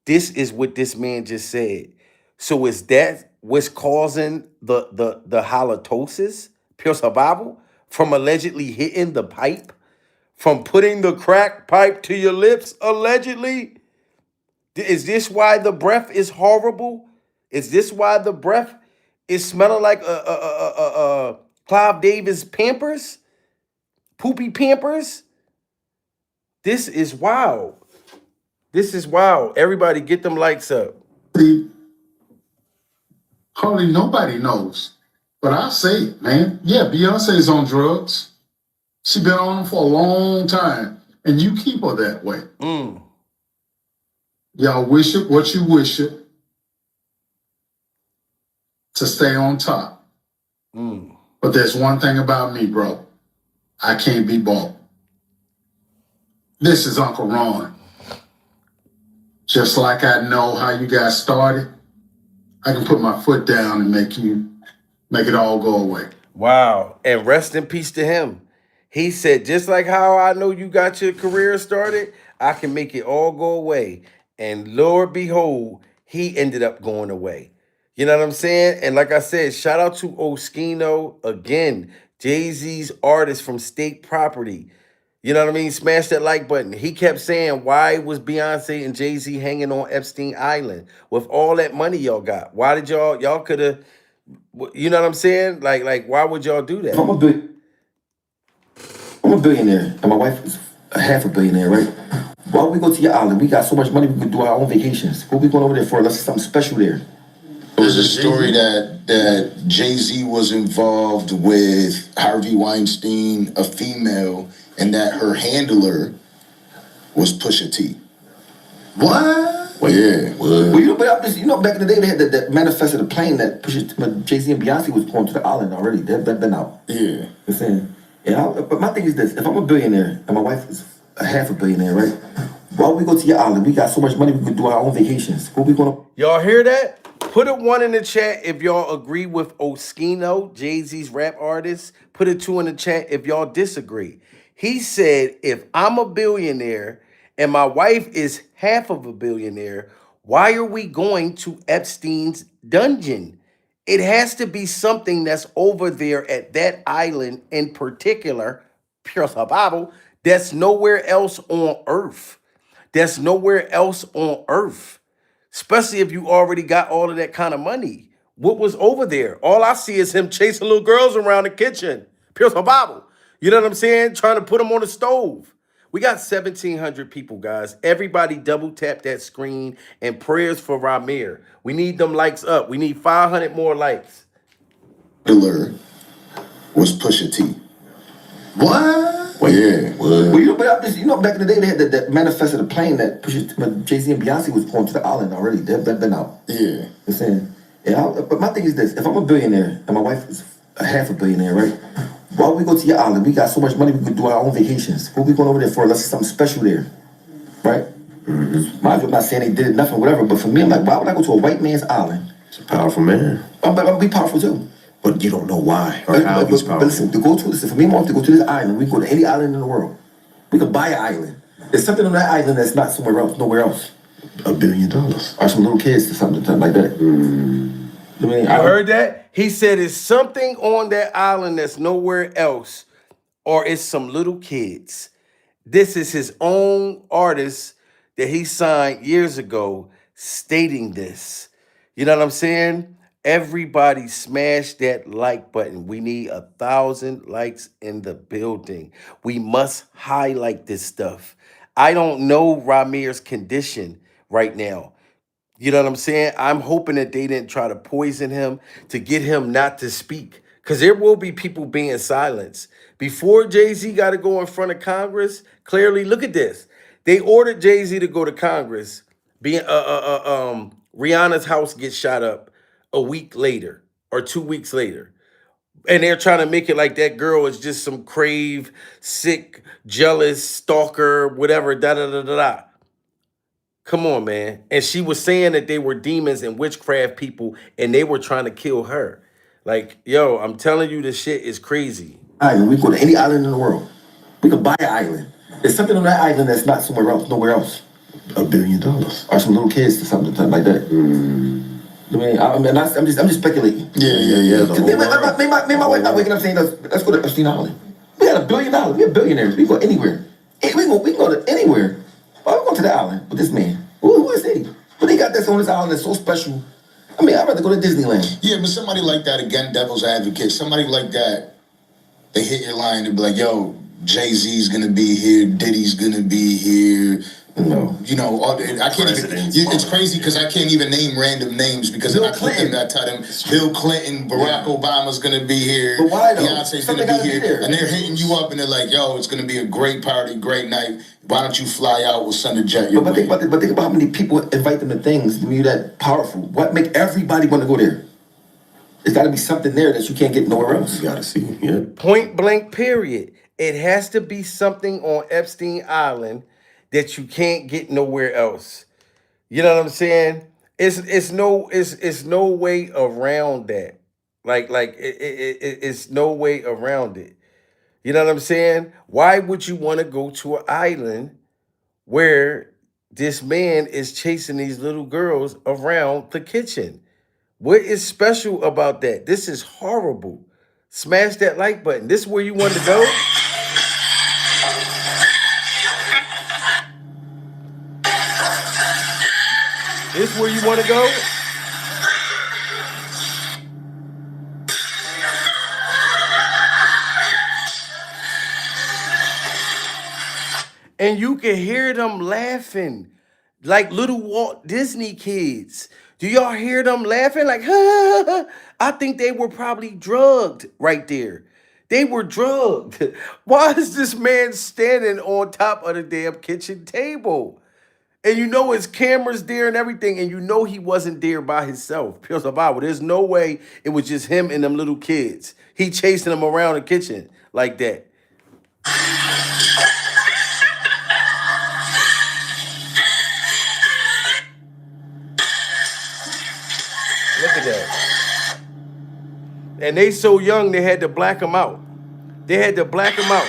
[SPEAKER 1] This is what this man just said. So is that what's causing the halitosis, pure survival, from allegedly hitting the pipe, from putting the crack pipe to your lips, allegedly? Is this why the breath is horrible? Is this why the breath is smelling like Clive Davis Pampers, poopy Pampers? This is wild. This is wild. Everybody get them likes up.
[SPEAKER 9] See, hardly nobody knows. But I say it, man. Yeah, Beyonce's on drugs. She been on them for a long time. And you keep her that way. Y'all wish it what you wish it to stay on top. But there's one thing about me, bro. I can't be bought. This is Uncle Ron. Just like I know how you guys started, I can put my foot down and make it all go away.
[SPEAKER 1] Wow. And rest in peace to him. He said, just like how I know you got your career started, I can make it all go away. And Lord behold, he ended up going away. You know what I'm saying? And like I said, shout out to Oskino again, Jay-Z's artist from State Property. You know what I mean? Smash that like button. He kept saying, why was Beyonce and Jay-Z hanging on Epstein Island with all that money y'all got? Why did y'all could have, you know what I'm saying? Like, why would y'all do that?
[SPEAKER 4] I'm a billionaire, and my wife is a half a billionaire, right? Why would we go to your island? We got so much money, we could do our own vacations. What we going over there for? Let's do something special there.
[SPEAKER 10] There's a story that Jay-Z was involved with Harvey Weinstein, a female, and that her handler was Pusha T.
[SPEAKER 9] What?
[SPEAKER 4] Wait,
[SPEAKER 10] Yeah.
[SPEAKER 4] Well, you know, back in the day, they had that manifested a plane that Jay-Z and Beyonce was going to the island already. They've been out.
[SPEAKER 10] Yeah.
[SPEAKER 4] You know what I'm saying? But my thing is this. If I'm a billionaire, and my wife is a half a billionaire, right? Why would we go to your island? We got so much money, we could do our own vacations. What we going to...
[SPEAKER 1] Y'all hear that? Put a 1 in the chat if y'all agree with Oskino, Jay-Z's rap artist. Put a 2 in the chat if y'all disagree. He said, if I'm a billionaire and my wife is half of a billionaire, why are we going to Epstein's dungeon? It has to be something that's over there at that island in particular, pure survival, that's nowhere else on earth. That's nowhere else on earth. Especially if you already got all of that kind of money. What was over there? All I see is him chasing little girls around the kitchen. Pure survival. You know what I'm saying? Trying to put them on the stove. We got 1,700 people, guys. Everybody double tap that screen and prayers for Ramir. We need them likes up. We need 500 more likes.
[SPEAKER 10] Handler was Pusha T.
[SPEAKER 9] What?
[SPEAKER 4] Wait,
[SPEAKER 10] Yeah.
[SPEAKER 4] Well, you know, back in the day, they had that manifested a plane that Jay-Z and Beyonce was going to the island already. They've been out.
[SPEAKER 10] Yeah.
[SPEAKER 4] You know what I'm saying? But my thing is this. If I'm a billionaire, and my wife is a half a billionaire, right? Why would we go to your island? We got so much money, we could do our own vacations. What we going over there for? Let's do something special there, right? I'm not saying they did nothing, whatever, but for me, I'm like, why would I go to a white man's island?
[SPEAKER 11] It's a powerful man.
[SPEAKER 4] I'll be powerful too.
[SPEAKER 11] But you don't know why or how he's powerful.
[SPEAKER 4] But listen, for me, to go to this island, we can go to any island in the world. We could buy an island. There's something on that island that's not somewhere else, nowhere else.
[SPEAKER 11] $1 billion.
[SPEAKER 4] Or some little kids or something like that. I mean,
[SPEAKER 1] You heard that? He said it's something on that island that's nowhere else, or it's some little kids. This is his own artist that he signed years ago stating this. You know what I'm saying? Everybody smash that like button. We need 1,000 likes in the building. We must highlight this stuff. I don't know Ramir's condition right now. You know what I'm saying? I'm hoping that they didn't try to poison him to get him not to speak. Because there will be people being silenced. Before Jay-Z got to go in front of Congress, clearly, look at this. They ordered Jay-Z to go to Congress. Rihanna's house gets shot up a week later or 2 weeks later. And they're trying to make it like that girl is just some crave, sick, jealous, stalker, whatever, da-da-da-da-da. Come on, man. And she was saying that they were demons and witchcraft people and they were trying to kill her. Like, I'm telling you, this shit is crazy.
[SPEAKER 4] Island. We go to any island in the world. We could buy an island. There's something on that island that's not somewhere else, nowhere else.
[SPEAKER 11] $1 billion.
[SPEAKER 4] Or some little kids or something like that. I mean, I'm just speculating.
[SPEAKER 10] Yeah.
[SPEAKER 4] Me my wife not waking up saying, let's go to Epstein Island. We had $1 billion. We're billionaires. We can go anywhere. We can go to anywhere. Why we go to the island with this man? Who is he? But he got this on this island that's so special. I mean, I'd rather go to Disneyland.
[SPEAKER 10] Yeah, but somebody like that, again, devil's advocate, somebody like that, they hit your line and be like, yo, Jay-Z's gonna be here, Diddy's gonna be here.
[SPEAKER 4] No.
[SPEAKER 10] You know, I can't even, it's crazy because I can't even name random names because
[SPEAKER 4] Bill
[SPEAKER 10] if I click them, I tell them Bill Clinton, Barack Obama's gonna be here,
[SPEAKER 4] But why though?
[SPEAKER 10] Beyonce's gonna be here, and they're hitting you up and they're like, yo, it's gonna be a great party, great night. Why don't you fly out with Sunday Jet?
[SPEAKER 4] But think about how many people invite them to things to be that powerful. What make everybody want to go there? There's got to be something there that you can't get nowhere else.
[SPEAKER 11] You gotta see, yeah.
[SPEAKER 1] Point blank, period. It has to be something on Epstein Island that you can't get nowhere else. You know what I'm saying? It's no way around that. It's no way around it. You know what I'm saying? Why would you want to go to an island where this man is chasing these little girls around the kitchen? What is special about that? This is horrible. Smash that like button. This is where you want to go? This is where you want to go? And you can hear them laughing like little Walt Disney kids. Do y'all hear them laughing? Like, ha, ha, ha. I think they were probably drugged right there. They were drugged. Why is this man standing on top of the damn kitchen table? And you know his camera's there and everything, and you know he wasn't there by himself. Pure survival. There's no way it was just him and them little kids. He chasing them around the kitchen like that. Look at that. And they so young, they had to black them out. They had to black them out.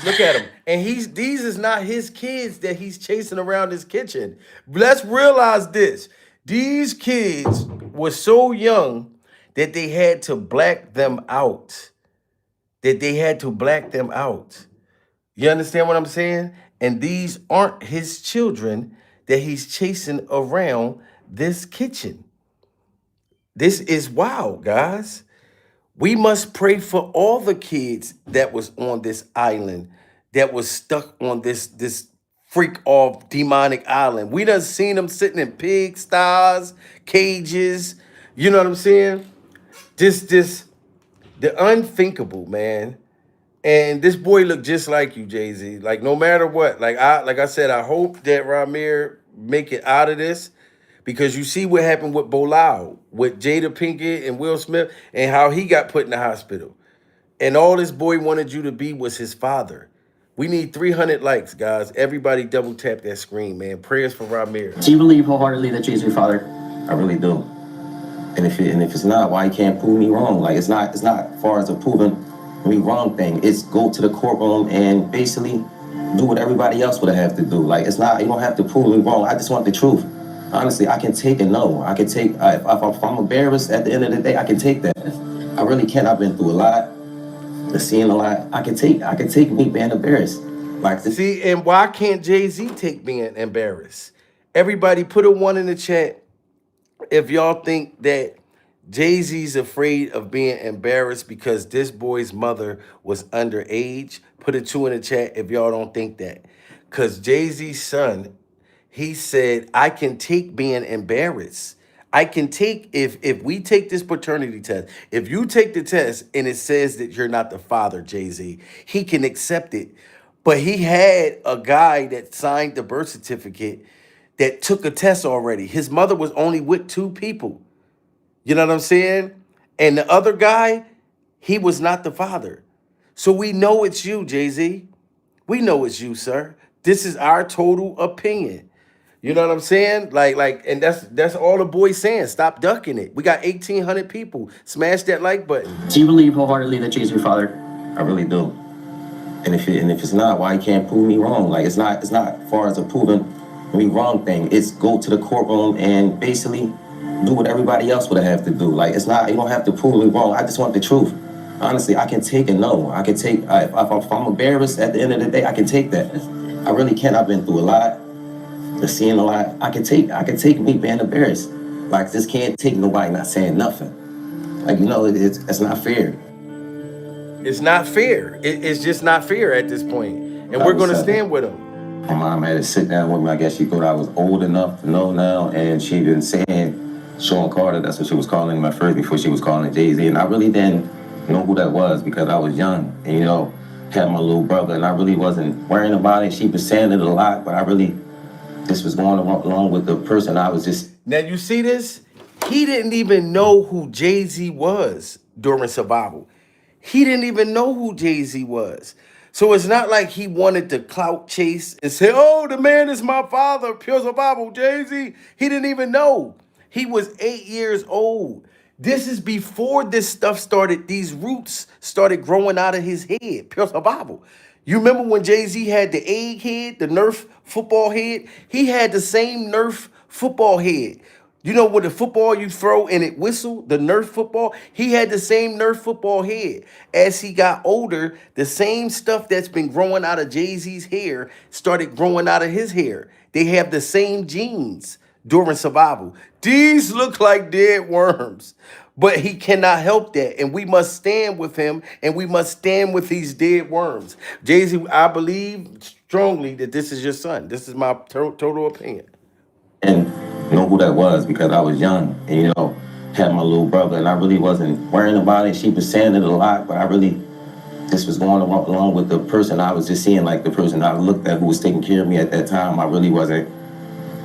[SPEAKER 1] Look at him. And these is not his kids that he's chasing around his kitchen. Let's realize this. These kids were so young that they had to black them out. You understand what I'm saying? And these aren't his children that he's chasing around this kitchen. This is wild, guys. We must pray for all the kids that was on this island, that was stuck on this freak off demonic island. We done seen them sitting in pigsties, cages. You know what I'm saying? The unthinkable, man. And this boy looked just like you, Jay-Z. Like, no matter what, like I said, I hope that Ramir make it out of this, because you see what happened with Bilal, with Jada Pinkett and Will Smith, and how he got put in the hospital. And all this boy wanted you to be was his father. We need 300 likes, guys. Everybody double tap that screen, man. Prayers for Ramir.
[SPEAKER 2] Do you believe wholeheartedly that Jay's your father?
[SPEAKER 4] I really do. And if it's not, why you can't prove me wrong? Like, it's not as far as a proving me wrong thing. It's go to the courtroom and basically do what everybody else would have to do. Like, it's not, you don't have to prove me wrong. I just want the truth. Honestly, I can take a no. I can take, if I'm embarrassed at the end of the day, I can take that. I really can. I've been through a lot, seeing a lot. I can take me being embarrassed. Like,
[SPEAKER 1] see, and why can't Jay-Z take being embarrassed? Everybody put a 1 in the chat if y'all think that Jay-Z's afraid of being embarrassed because this boy's mother was underage. Put a 2 in the chat if y'all don't think that. Because Jay-Z's son, he said, I can take being embarrassed. I can take, if we take this paternity test, if you take the test and it says that you're not the father, Jay-Z, he can accept it. But he had a guy that signed the birth certificate that took a test already. His mother was only with 2 people. You know what I'm saying? And the other guy, he was not the father. So we know it's you, Jay-Z. We know it's you, sir. This is our total opinion. You know what I'm saying? And that's all the boys saying. Stop ducking it. We got 1,800 people. Smash that like button.
[SPEAKER 2] Do you believe wholeheartedly that Jay's your father? I really do. And if it's not, why you can't prove me wrong? Like it's not far as a proving me wrong thing. It's go to the courtroom and basically do what everybody else would have to do. Like it's not, you don't have to prove me wrong. I just want the truth. Honestly, I can take a no. I can take if I'm embarrassed at the end of the day, I can take that. I really can. I've been through a lot, seeing a lot. I can take me being embarrassed. Like just can't take nobody not saying nothing. Like it's not fair.
[SPEAKER 1] It's not fair. It's just not fair at this point. And we're going to stand with him.
[SPEAKER 2] My mom had to sit down with me. I guess she thought I was old enough to know now. And she been saying Sean Carter. That's what she was calling him at first before she was calling Jay-Z. And I really didn't know who that was because I was young. And, had my little brother. And I really wasn't worrying about it. She was saying it a lot. But I really just was going along with the person I was just...
[SPEAKER 1] Now, you see this? He didn't even know who Jay-Z was during Survival. He didn't even know who Jay-Z was. So it's not like he wanted to clout chase and say, oh, the man is my father, pure Survival, Jay-Z. He didn't even know. He was 8 years old. This is before this stuff started, these roots started growing out of his head, pure Survival. You remember when Jay-Z had the egg head, the Nerf football head? He had the same Nerf football head. You know, with the football you throw and it whistle, the Nerf football, he had the same Nerf football head. As he got older, the same stuff that's been growing out of Jay-Z's hair started growing out of his hair. They have the same genes during Survival. These look like dead worms, but he cannot help that. And we must stand with him, and we must stand with these dead worms. Jay-Z, I believe strongly that this is your son. This is my total opinion.
[SPEAKER 2] And know who that was because I was young and, had my little brother and I really wasn't worrying about it. She was saying it a lot, but I really just was going along with the person I was just seeing, like the person I looked at who was taking care of me at that time. I really wasn't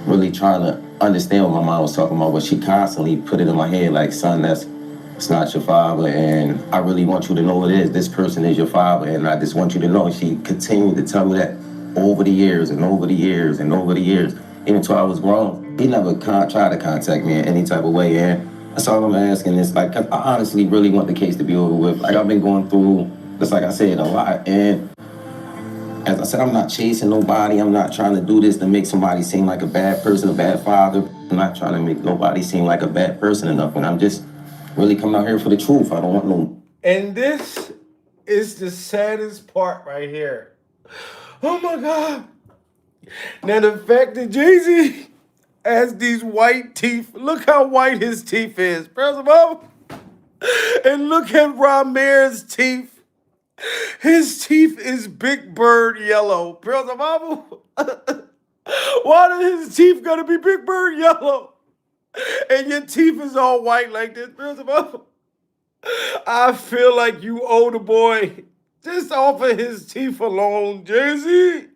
[SPEAKER 2] really trying to understand what my mom was talking about, but she constantly put it in my head like, son, it's not your father, and I really want you to know it is. This person is your father, and I just want you to know. And she continued to tell me that over the years and over the years and over the years. Even until I was grown, he never tried to contact me in any type of way. And that's all I'm asking is, like, I honestly really want the case to be over with. Like, I've been going through, just like I said, a lot. And as I said, I'm not chasing nobody. I'm not trying to do this to make somebody seem like a bad person, a bad father. I'm not trying to make nobody seem like a bad person enough. And I'm just really coming out here for the truth. I don't want no...
[SPEAKER 1] And this is the saddest part right here. Oh, my God. Now, the fact that Jay-Z has these white teeth, look how white his teeth is, first of all. And look at Ramir's teeth. His teeth is Big Bird yellow, first of all. Why do his teeth gotta be Big Bird yellow? And your teeth is all white like this, first of all. I feel like you owe the boy just off of his teeth alone, Jay-Z.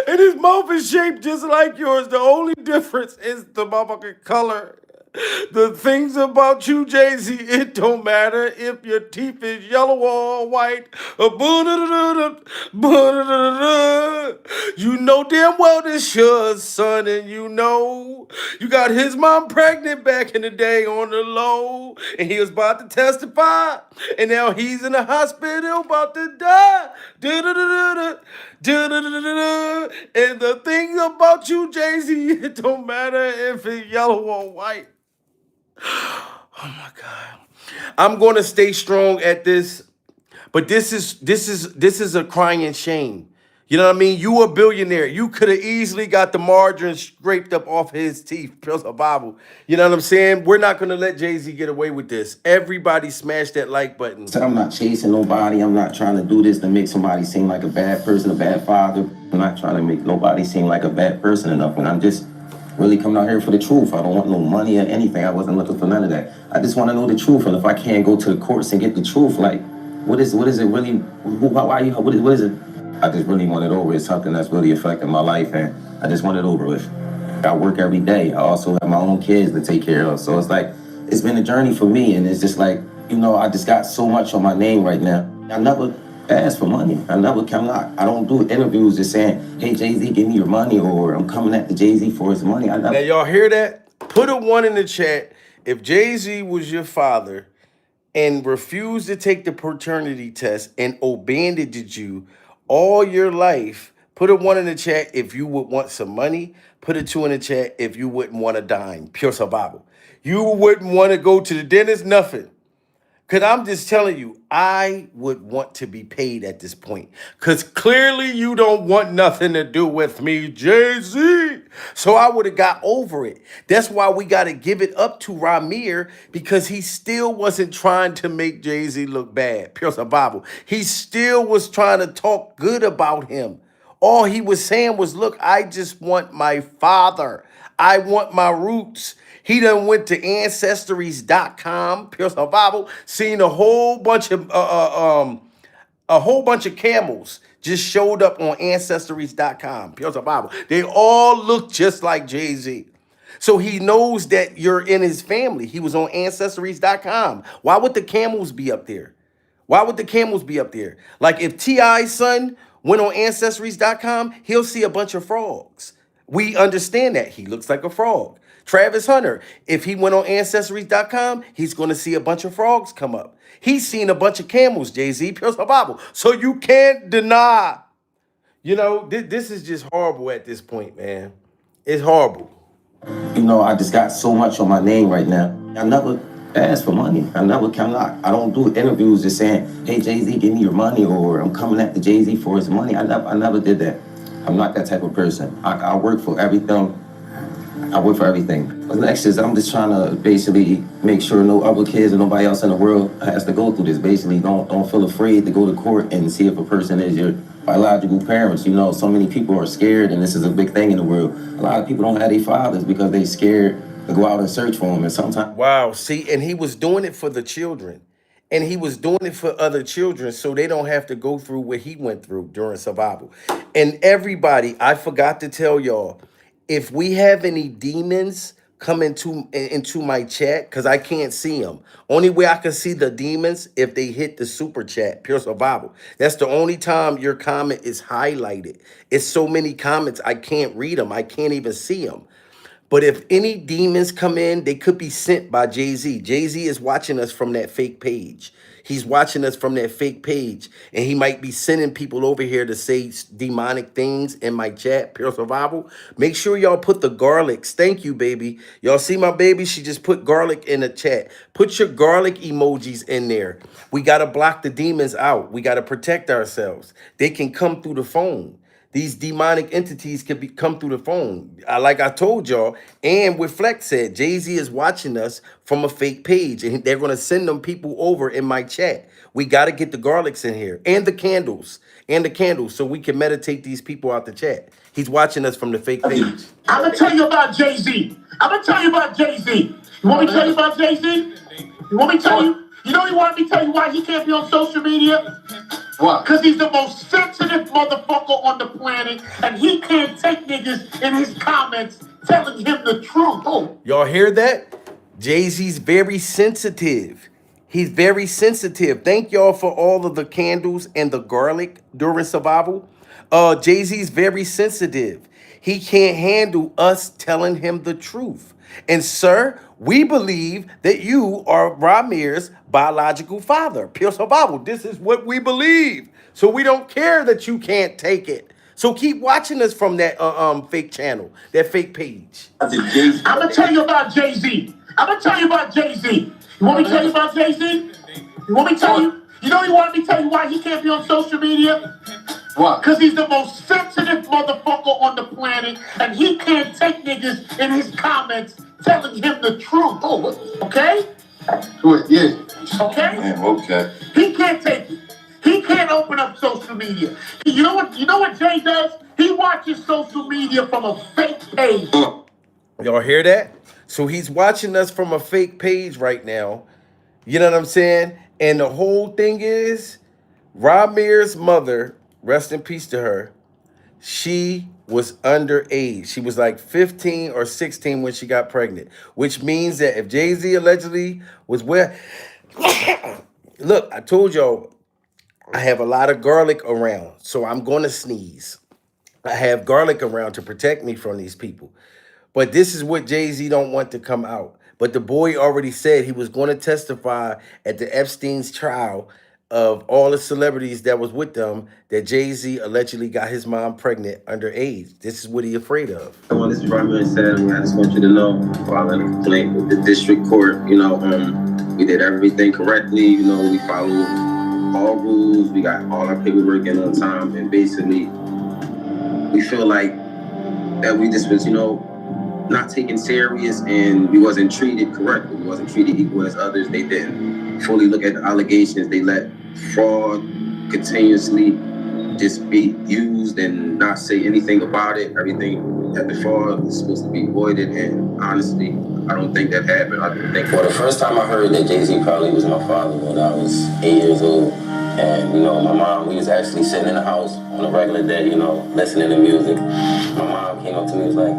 [SPEAKER 1] And his mouth is shaped just like yours. The only difference is the motherfucking color. The things about you, Jay-Z, it don't matter if your teeth is yellow or white. You know damn well this your son, and you know you got his mom pregnant back in the day on the low, and he was about to testify, and now he's in the hospital about to die. And the thing about you, Jay-Z, it don't matter if it's yellow or white. Oh my God. I'm going to stay strong at this, but this is a crying shame. You know what I mean? You a billionaire. You could have easily got the margarine scraped up off his teeth. Pure Survival. You know what I'm saying? We're not going to let Jay-Z get away with this. Everybody smash that like button.
[SPEAKER 2] I'm not chasing nobody. I'm not trying to do this to make somebody seem like a bad person, a bad father. I'm not trying to make nobody seem like a bad person enough. And I'm just really coming out here for the truth. I don't want no money or anything. I wasn't looking for none of that. I just want to know the truth. And if I can't go to the courts and get the truth, like, what is it really? What is it? I just really want it over. It's something that's really affecting my life, and I just want it over with. I work every day. I also have my own kids to take care of. So it's like, it's been a journey for me, and it's just like, I just got so much on my name right now. I never
[SPEAKER 4] ask for money. I never come out. I don't do interviews just saying, hey, Jay-Z, give me your money, or I'm coming at the Jay-Z for his money. I
[SPEAKER 1] Now,
[SPEAKER 4] never.
[SPEAKER 1] y'all hear that? Put a 1 in the chat. If Jay-Z was your father and refused to take the paternity test and abandoned you all your life, put a 1 in the chat if you would want some money. Put a 2 in the chat if you wouldn't want a dime. Pure survival. You wouldn't want to go to the dentist, nothing. Because I'm just telling you, I would want to be paid at this point. Because clearly you don't want nothing to do with me, Jay-Z. So I would have got over it. That's why we got to give it up to Ramir, because he still wasn't trying to make Jay-Z look bad. Pure survival. He still was trying to talk good about him. All he was saying was, look, I just want my father. I want my roots. He done went to ancestries.com, pure survival, seen a whole bunch of camels just showed up on ancestries.com, pure survival. They all look just like Jay-Z. So he knows that you're in his family. He was on ancestries.com. Why would the camels be up there? Why would the camels be up there? Like if T.I.'s son went on ancestries.com, he'll see a bunch of frogs. We understand that. He looks like a frog. Travis Hunter, if he went on ancestries.com, he's going to see a bunch of frogs come up. He's seen a bunch of camels, Jay-Z, pure survival. So you can't deny. You know, this is just horrible at this point, man. It's horrible.
[SPEAKER 4] You know, I just got so much on my name right now. I never ask for money. I never come out. I don't do interviews just saying, hey, Jay-Z, give me your money, or I'm coming at the Jay-Z for his money. I never did that. I'm not that type of person. I work for everything. I work for everything. The next is I'm just trying to basically make sure no other kids or nobody else in the world has to go through this. Basically, don't feel afraid to go to court and see if a person is your biological parents. You know, so many people are scared, and this is a big thing in the world. A lot of people don't have their fathers because they scared to go out and search for them. And sometimes,
[SPEAKER 1] wow, see, and he was doing it for the children. And he was doing it for other children so they don't have to go through what he went through during survival. And everybody, I forgot to tell y'all, if we have any demons come into my chat, because I can't see them. Only way I can see the demons if they hit the super chat, pure survival. That's the only time your comment is highlighted. It's so many comments, I can't read them. I can't even see them. But if any demons come in, they could be sent by Jay-Z. Jay-Z is watching us from that fake page. He's watching us from that fake page. And he might be sending people over here to say demonic things in my chat, Pure Survival. Make sure y'all put the garlics. Thank you, baby. Y'all see my baby? She just put garlic in the chat. Put your garlic emojis in there. We got to block the demons out. We got to protect ourselves. They can come through the phone. These demonic entities can come through the phone. Like I told y'all, and what Flex said, Jay-Z is watching us from a fake page, and they're going to send them people over in my chat. We got to get the garlics in here, and the candles, so we can meditate these people out the chat. He's watching us from the fake page.
[SPEAKER 6] I'm going to tell you about Jay-Z. You want me to tell you about Jay-Z? You want me to tell you? You know he wanted me to tell you why he can't be on social media? Why? Because he's the most sensitive motherfucker on the planet, and he can't take niggas in his comments telling him the truth. Oh.
[SPEAKER 1] Y'all hear that? Jay-Z's very sensitive. He's very sensitive. Thank y'all for all of the candles and the garlic during survival. Jay-Z's very sensitive. He can't handle us telling him the truth. And sir, we believe that you are Ramir's biological father. Pure survival. This is what we believe. So we don't care that you can't take it. So keep watching us from that fake channel, that fake page.
[SPEAKER 6] I'm gonna tell you about Jay-Z. You want me to tell you about Jay-Z? You want me to tell you? You know he wanted me to tell you why he can't be on social media? Why? Because he's the most sensitive motherfucker on the planet, and he can't take niggas in his comments telling him the truth. Oh, okay?
[SPEAKER 10] Wait, yeah.
[SPEAKER 6] Okay?
[SPEAKER 10] Man, okay.
[SPEAKER 6] He can't take it. He can't open up social media. You know what Jay does? He watches social media from a fake page.
[SPEAKER 1] Y'all hear that? So he's watching us from a fake page right now. You know what I'm saying? And the whole thing is, Ramir's mother, rest in peace to her, she was underage. She was like 15 or 16 when she got pregnant, which means that if Jay-Z allegedly was where... Look, I told y'all, I have a lot of garlic around, so I'm going to sneeze. I have garlic around to protect me from these people. But this is what Jay-Z don't want to come out. But the boy already said he was going to testify at the Epstein's trial of all the celebrities that was with them that Jay-Z allegedly got his mom pregnant underage. This is what he afraid of.
[SPEAKER 12] Well, this is Robert said, I just want you to know, filing a complaint with the district court, we did everything correctly, we followed all rules, we got all our paperwork in on time, and basically, we feel like that we just was, not taken serious and we wasn't treated correctly. We wasn't treated equal as others. They didn't fully look at the allegations. They let fraud continuously just be used and not say anything about it. Everything that the fraud was supposed to be avoided, and honestly, I don't think that happened. I don't think.
[SPEAKER 2] Well, the first time I heard that Jay-Z probably was my father when I was 8 years old. And, my mom, we was actually sitting in the house on a regular day, listening to music. My mom came up to me and was like,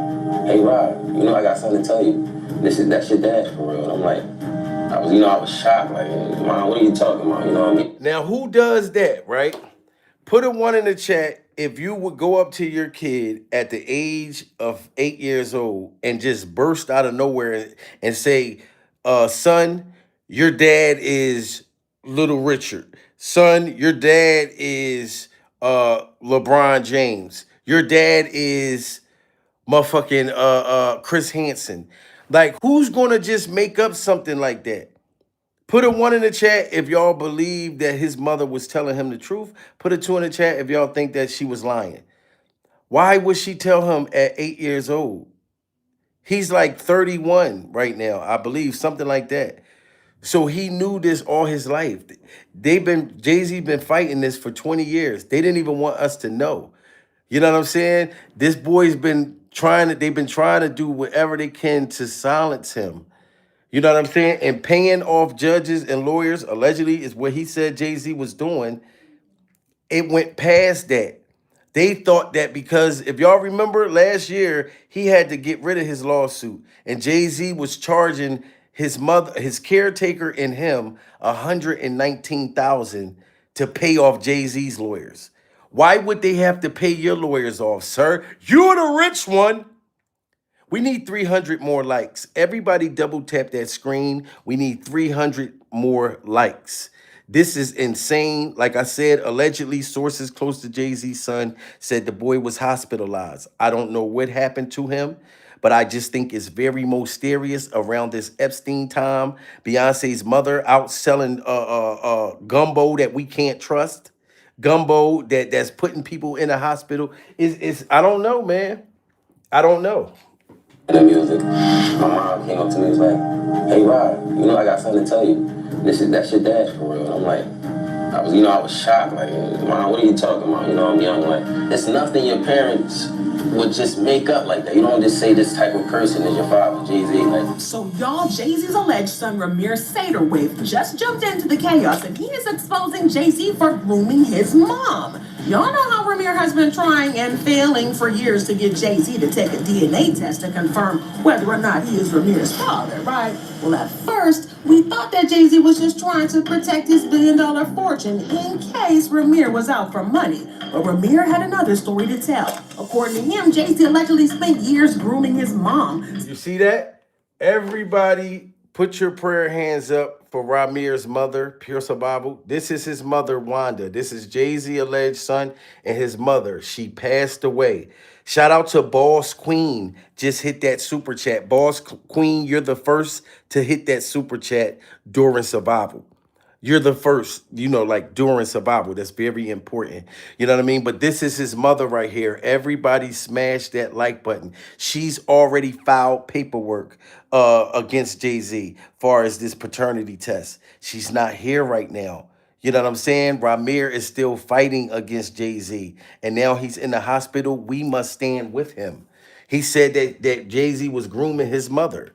[SPEAKER 2] "Hey, Rob, I got something to tell you. That's your dad for real." And I'm like, I was shocked. Like, Mom, what are you talking about? You know what I mean?
[SPEAKER 1] Now, who does that, right? Put a 1 in the chat if you would go up to your kid at the age of 8 years old and just burst out of nowhere and say, son, your dad is Little Richard. Son, your dad is LeBron James. Your dad is motherfucking Chris Hansen. Like, who's gonna just make up something like that? Put a 1 in the chat if y'all believe that his mother was telling him the truth. Put a 2 in the chat if y'all think that she was lying. Why would she tell him at 8 years old? He's like 31 right now, I believe, something like that. So he knew this all his life. Jay-Z been fighting this for 20 years. They didn't even want us to know. You know what I'm saying? This boy's been they've been trying to do whatever they can to silence him. You know what I'm saying? And paying off judges and lawyers, allegedly, is what he said Jay-Z was doing. It went past that. They thought that because, if y'all remember last year, he had to get rid of his lawsuit. And Jay-Z was charging his mother, his caretaker and him, $119,000 to pay off Jay-Z's lawyers. Why would they have to pay your lawyers off, sir? You're the rich one. We need 300 more likes. Everybody double tap that screen. We need 300 more likes. This is insane. Like I said, allegedly, sources close to Jay-Z's son said the boy was hospitalized. I don't know what happened to him, but I just think it's very mysterious around this Epstein time. Beyonce's mother out selling gumbo that we can't trust. Gumbo that's putting people in a hospital. I don't know, man. I don't know.
[SPEAKER 2] The music. My mom came up to me and was like, "Hey, Rob, I got something to tell you. That's your dad for real." And I'm like, I was shocked. Like, Mom, what are you talking about? I'm young. Like, it's nothing your parents would just make up like that. You don't just say this type of person is your father, Jay-Z. Like,
[SPEAKER 13] so y'all, Jay-Z's alleged son Ramir Saterwave just jumped into the chaos and he is exposing Jay-Z for grooming his mom. Y'all know how Ramir has been trying and failing for years to get Jay-Z to take a DNA test to confirm whether or not he is Ramir's father, right? Well, at first, we thought that Jay-Z was just trying to protect his billion-dollar fortune in case Ramir was out for money. But Ramir had another story to tell. According to him, Jay-Z allegedly spent years grooming his mom.
[SPEAKER 1] You see that? Everybody put your prayer hands up for Ramir's mother, Pure Survival. This is his mother, Wanda. This is Jay-Z alleged son and his mother. She passed away. Shout out to Boss Queen. Just hit that super chat. Boss Queen, you're the first to hit that super chat during survival. You're the first, like during survival. That's very important. You know what I mean? But this is his mother right here. Everybody smash that like button. She's already filed paperwork against Jay-Z far as this paternity test. She's not here right now. You know what I'm saying? Ramir is still fighting against Jay-Z. And now he's in the hospital. We must stand with him. He said that Jay-Z was grooming his mother.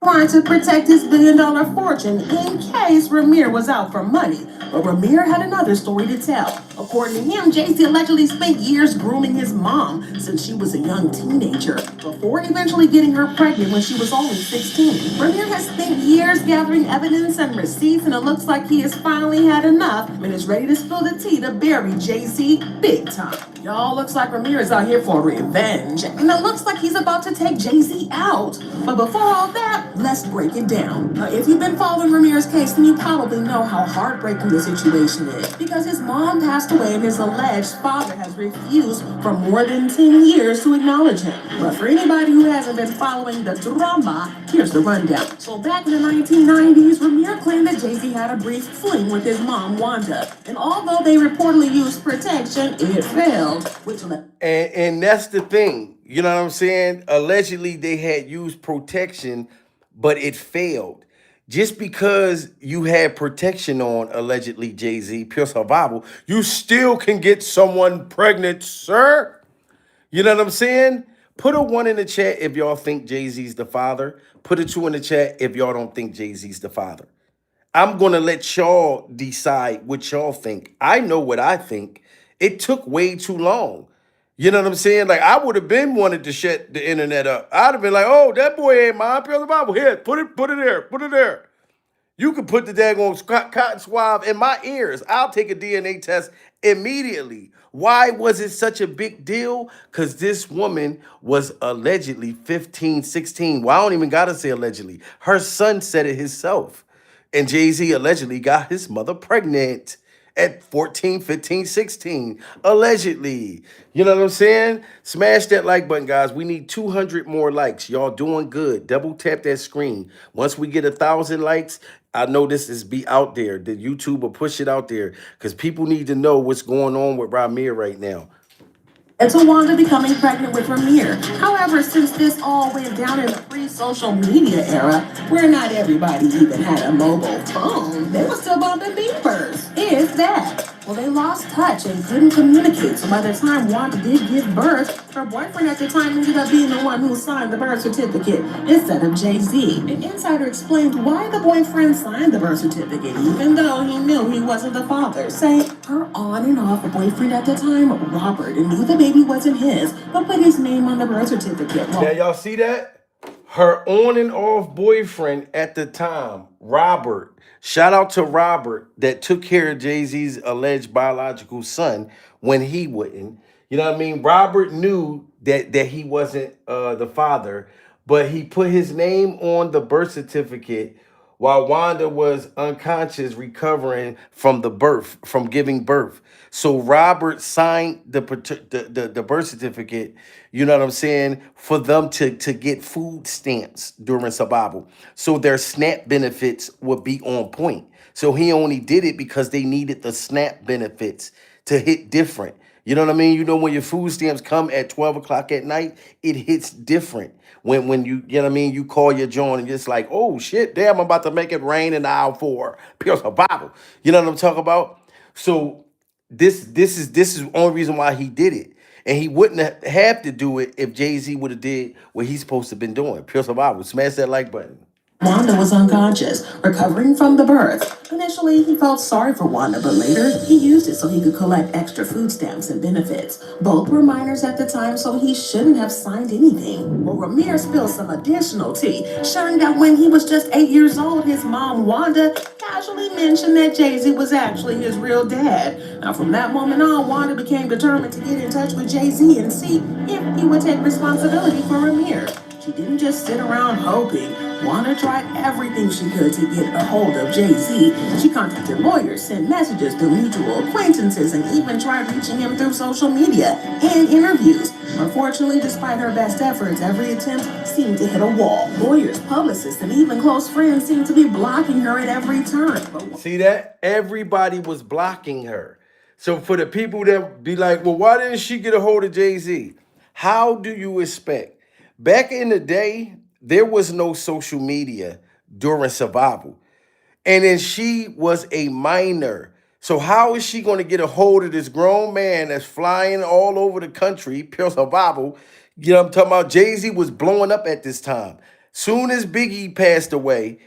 [SPEAKER 13] trying to protect his billion-dollar fortune in case Ramir was out for money. But Ramir had another story to tell. According to him, Jay-Z allegedly spent years grooming his mom since she was a young teenager, before eventually getting her pregnant when she was only 16. Ramir has spent years gathering evidence and receipts, and it looks like he has finally had enough and is ready to spill the tea to bury Jay-Z big time. Y'all, looks like Ramir is out here for revenge, and it looks like he's about to take Jay-Z out. But before all that, let's break it down. Now, if you've been following Ramir's case, then you probably know how heartbreaking the situation is, because his mom passed away and his alleged father has refused for more than 10 years to acknowledge him. But for anybody who hasn't been following the drama, here's the rundown. So back in the 1990s, Ramir claimed that Jay-Z had a brief fling with his mom, Wanda. And although they reportedly used protection, it failed.
[SPEAKER 1] And that's the thing. You know what I'm saying? Allegedly, they had used protection, but it failed. Just because you had protection on, allegedly, Jay-Z, pure survival, you still can get someone pregnant, sir. You know what I'm saying? Put a 1 in the chat if y'all think Jay-Z's the father. Put a 2 in the chat if y'all don't think Jay-Z's the father. I'm going to let y'all decide what y'all think. I know what I think. It took way too long. You know what I'm saying? Like, I would have been wanted to shut the internet up. I'd have been like, oh, that boy ain't mine. Pure the Bible. Here, put it there. Put it there. You can put the daggone cotton swab in my ears. I'll take a DNA test immediately. Why was it such a big deal? Because this woman was allegedly 15, 16. Well, I don't even got to say allegedly. Her son said it himself. And Jay-Z allegedly got his mother pregnant at 14, 15, 16, allegedly. You know what I'm saying? Smash that like button, guys. We need 200 more likes. Y'all doing good. Double tap that screen. Once we get 1,000 likes, I know this is be out there. The YouTube will push it out there because people need to know what's going on with Ramir right now.
[SPEAKER 13] And to Wanda becoming pregnant with Ramir. However, since this all went down in the pre-social media era, where not everybody even had a mobile phone, they were still bumping beepers, if that. Well, they lost touch and couldn't communicate, so by the time Wanda did give birth, her boyfriend at the time ended up being the one who signed the birth certificate instead of Jay-Z. An insider explained why the boyfriend signed the birth certificate, even though he knew he wasn't the father, saying her on and off boyfriend at the time, Robert, knew the baby wasn't his, but put his name on the birth certificate.
[SPEAKER 1] Now, y'all see that? Her on and off boyfriend at the time, Robert. Shout out to Robert that took care of Jay-Z's alleged biological son when he wouldn't. You know what I mean? Robert knew that he wasn't the father, but he put his name on the birth certificate while Wanda was unconscious, recovering from the birth, from giving birth. So Robert signed the birth certificate, you know what I'm saying, for them to get food stamps during survival. So their SNAP benefits would be on point. So he only did it because they needed the SNAP benefits to hit different. You know what I mean? You know, when your food stamps come at 12 o'clock at night, it hits different. When you know what I mean, you call your joint and it's like, oh shit, damn, I'm about to make it rain in aisle 4. Pure survival. You know what I'm talking about? So this is the only reason why he did it. And he wouldn't have to do it if Jay-Z would have did what he's supposed to have been doing. Pure survival. Smash that like button.
[SPEAKER 13] Wanda was unconscious, recovering from the birth. Initially, he felt sorry for Wanda, but later, he used it so he could collect extra food stamps and benefits. Both were minors at the time, so he shouldn't have signed anything. Well, Ramir spilled some additional tea, sharing that when he was just 8 years old, his mom, Wanda, casually mentioned that Jay-Z was actually his real dad. Now, from that moment on, Wanda became determined to get in touch with Jay-Z and see if he would take responsibility for Ramir. She didn't just sit around hoping. Wanda tried everything she could to get a hold of Jay-Z. She contacted lawyers, sent messages to mutual acquaintances, and even tried reaching him through social media and interviews. Unfortunately, despite her best efforts, every attempt seemed to hit a wall. Lawyers, publicists, and even close friends seemed to be blocking her at every turn.
[SPEAKER 1] See that? Everybody was blocking her. So for the people that be like, well, why didn't she get a hold of Jay-Z? How do you expect? Back in the day, there was no social media during survival. And then she was a minor. So how is she going to get a hold of this grown man that's flying all over the country, pure survival? You know what I'm talking about? Jay-Z was blowing up at this time. Soon as Biggie passed away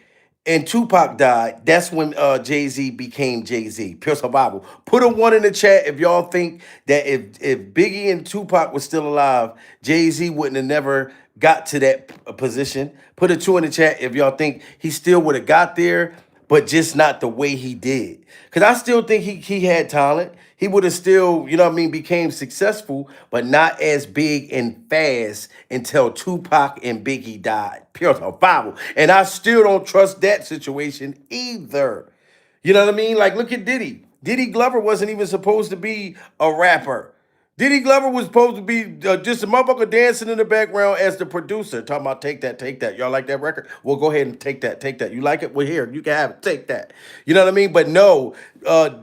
[SPEAKER 1] and Tupac died, that's when Jay-Z became Jay-Z. Pure survival. Put a 1 in the chat if y'all think that if Biggie and Tupac was still alive, Jay-Z wouldn't have never got to that position. Put a 2 in the chat if y'all think he still would have got there, but just not the way he did. Because I still think he had talent. He would have still, you know what I mean, became successful, but not as big and fast until Tupac and Biggie died. Pure survival. And I still don't trust that situation either. You know what I mean? Like, look at Diddy. Diddy Glover wasn't even supposed to be a rapper. Diddy Glover was supposed to be just a motherfucker dancing in the background as the producer, talking about take that, take that. Y'all like that record? Well, go ahead and take that, take that. You like it? Well, here, you can have it. Take that. You know what I mean? But no,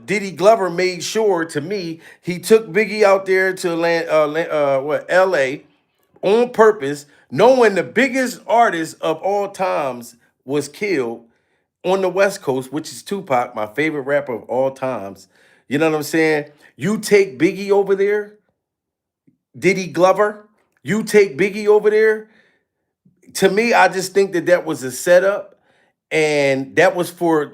[SPEAKER 1] Diddy Glover made sure, to me, he took Biggie out there to L.A. on purpose, knowing the biggest artist of all times was killed on the West Coast, which is Tupac, my favorite rapper of all times. You know what I'm saying? You take Biggie over there, Diddy Glover, you take Biggie over there. To me, I just think that that was a setup, and that was for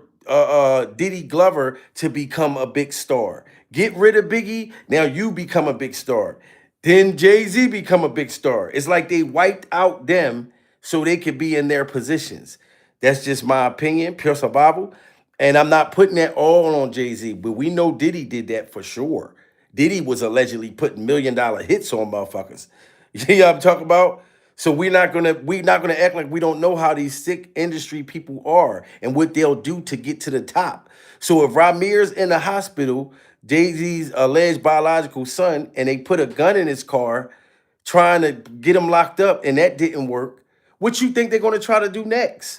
[SPEAKER 1] Diddy Glover to become a big star. Get rid of Biggie, now you become a big star. Then Jay-Z become a big star. It's like they wiped out them so they could be in their positions. That's just my opinion, pure survival. And I'm not putting that all on Jay-Z, but we know Diddy did that for sure. Diddy was allegedly putting $1 million hits on motherfuckers. You know what I'm talking about? So we're not gonna act like we don't know how these sick industry people are and what they'll do to get to the top. So if Ramir's in the hospital, Jay-Z's alleged biological son, and they put a gun in his car trying to get him locked up, and that didn't work, what you think they're gonna try to do next?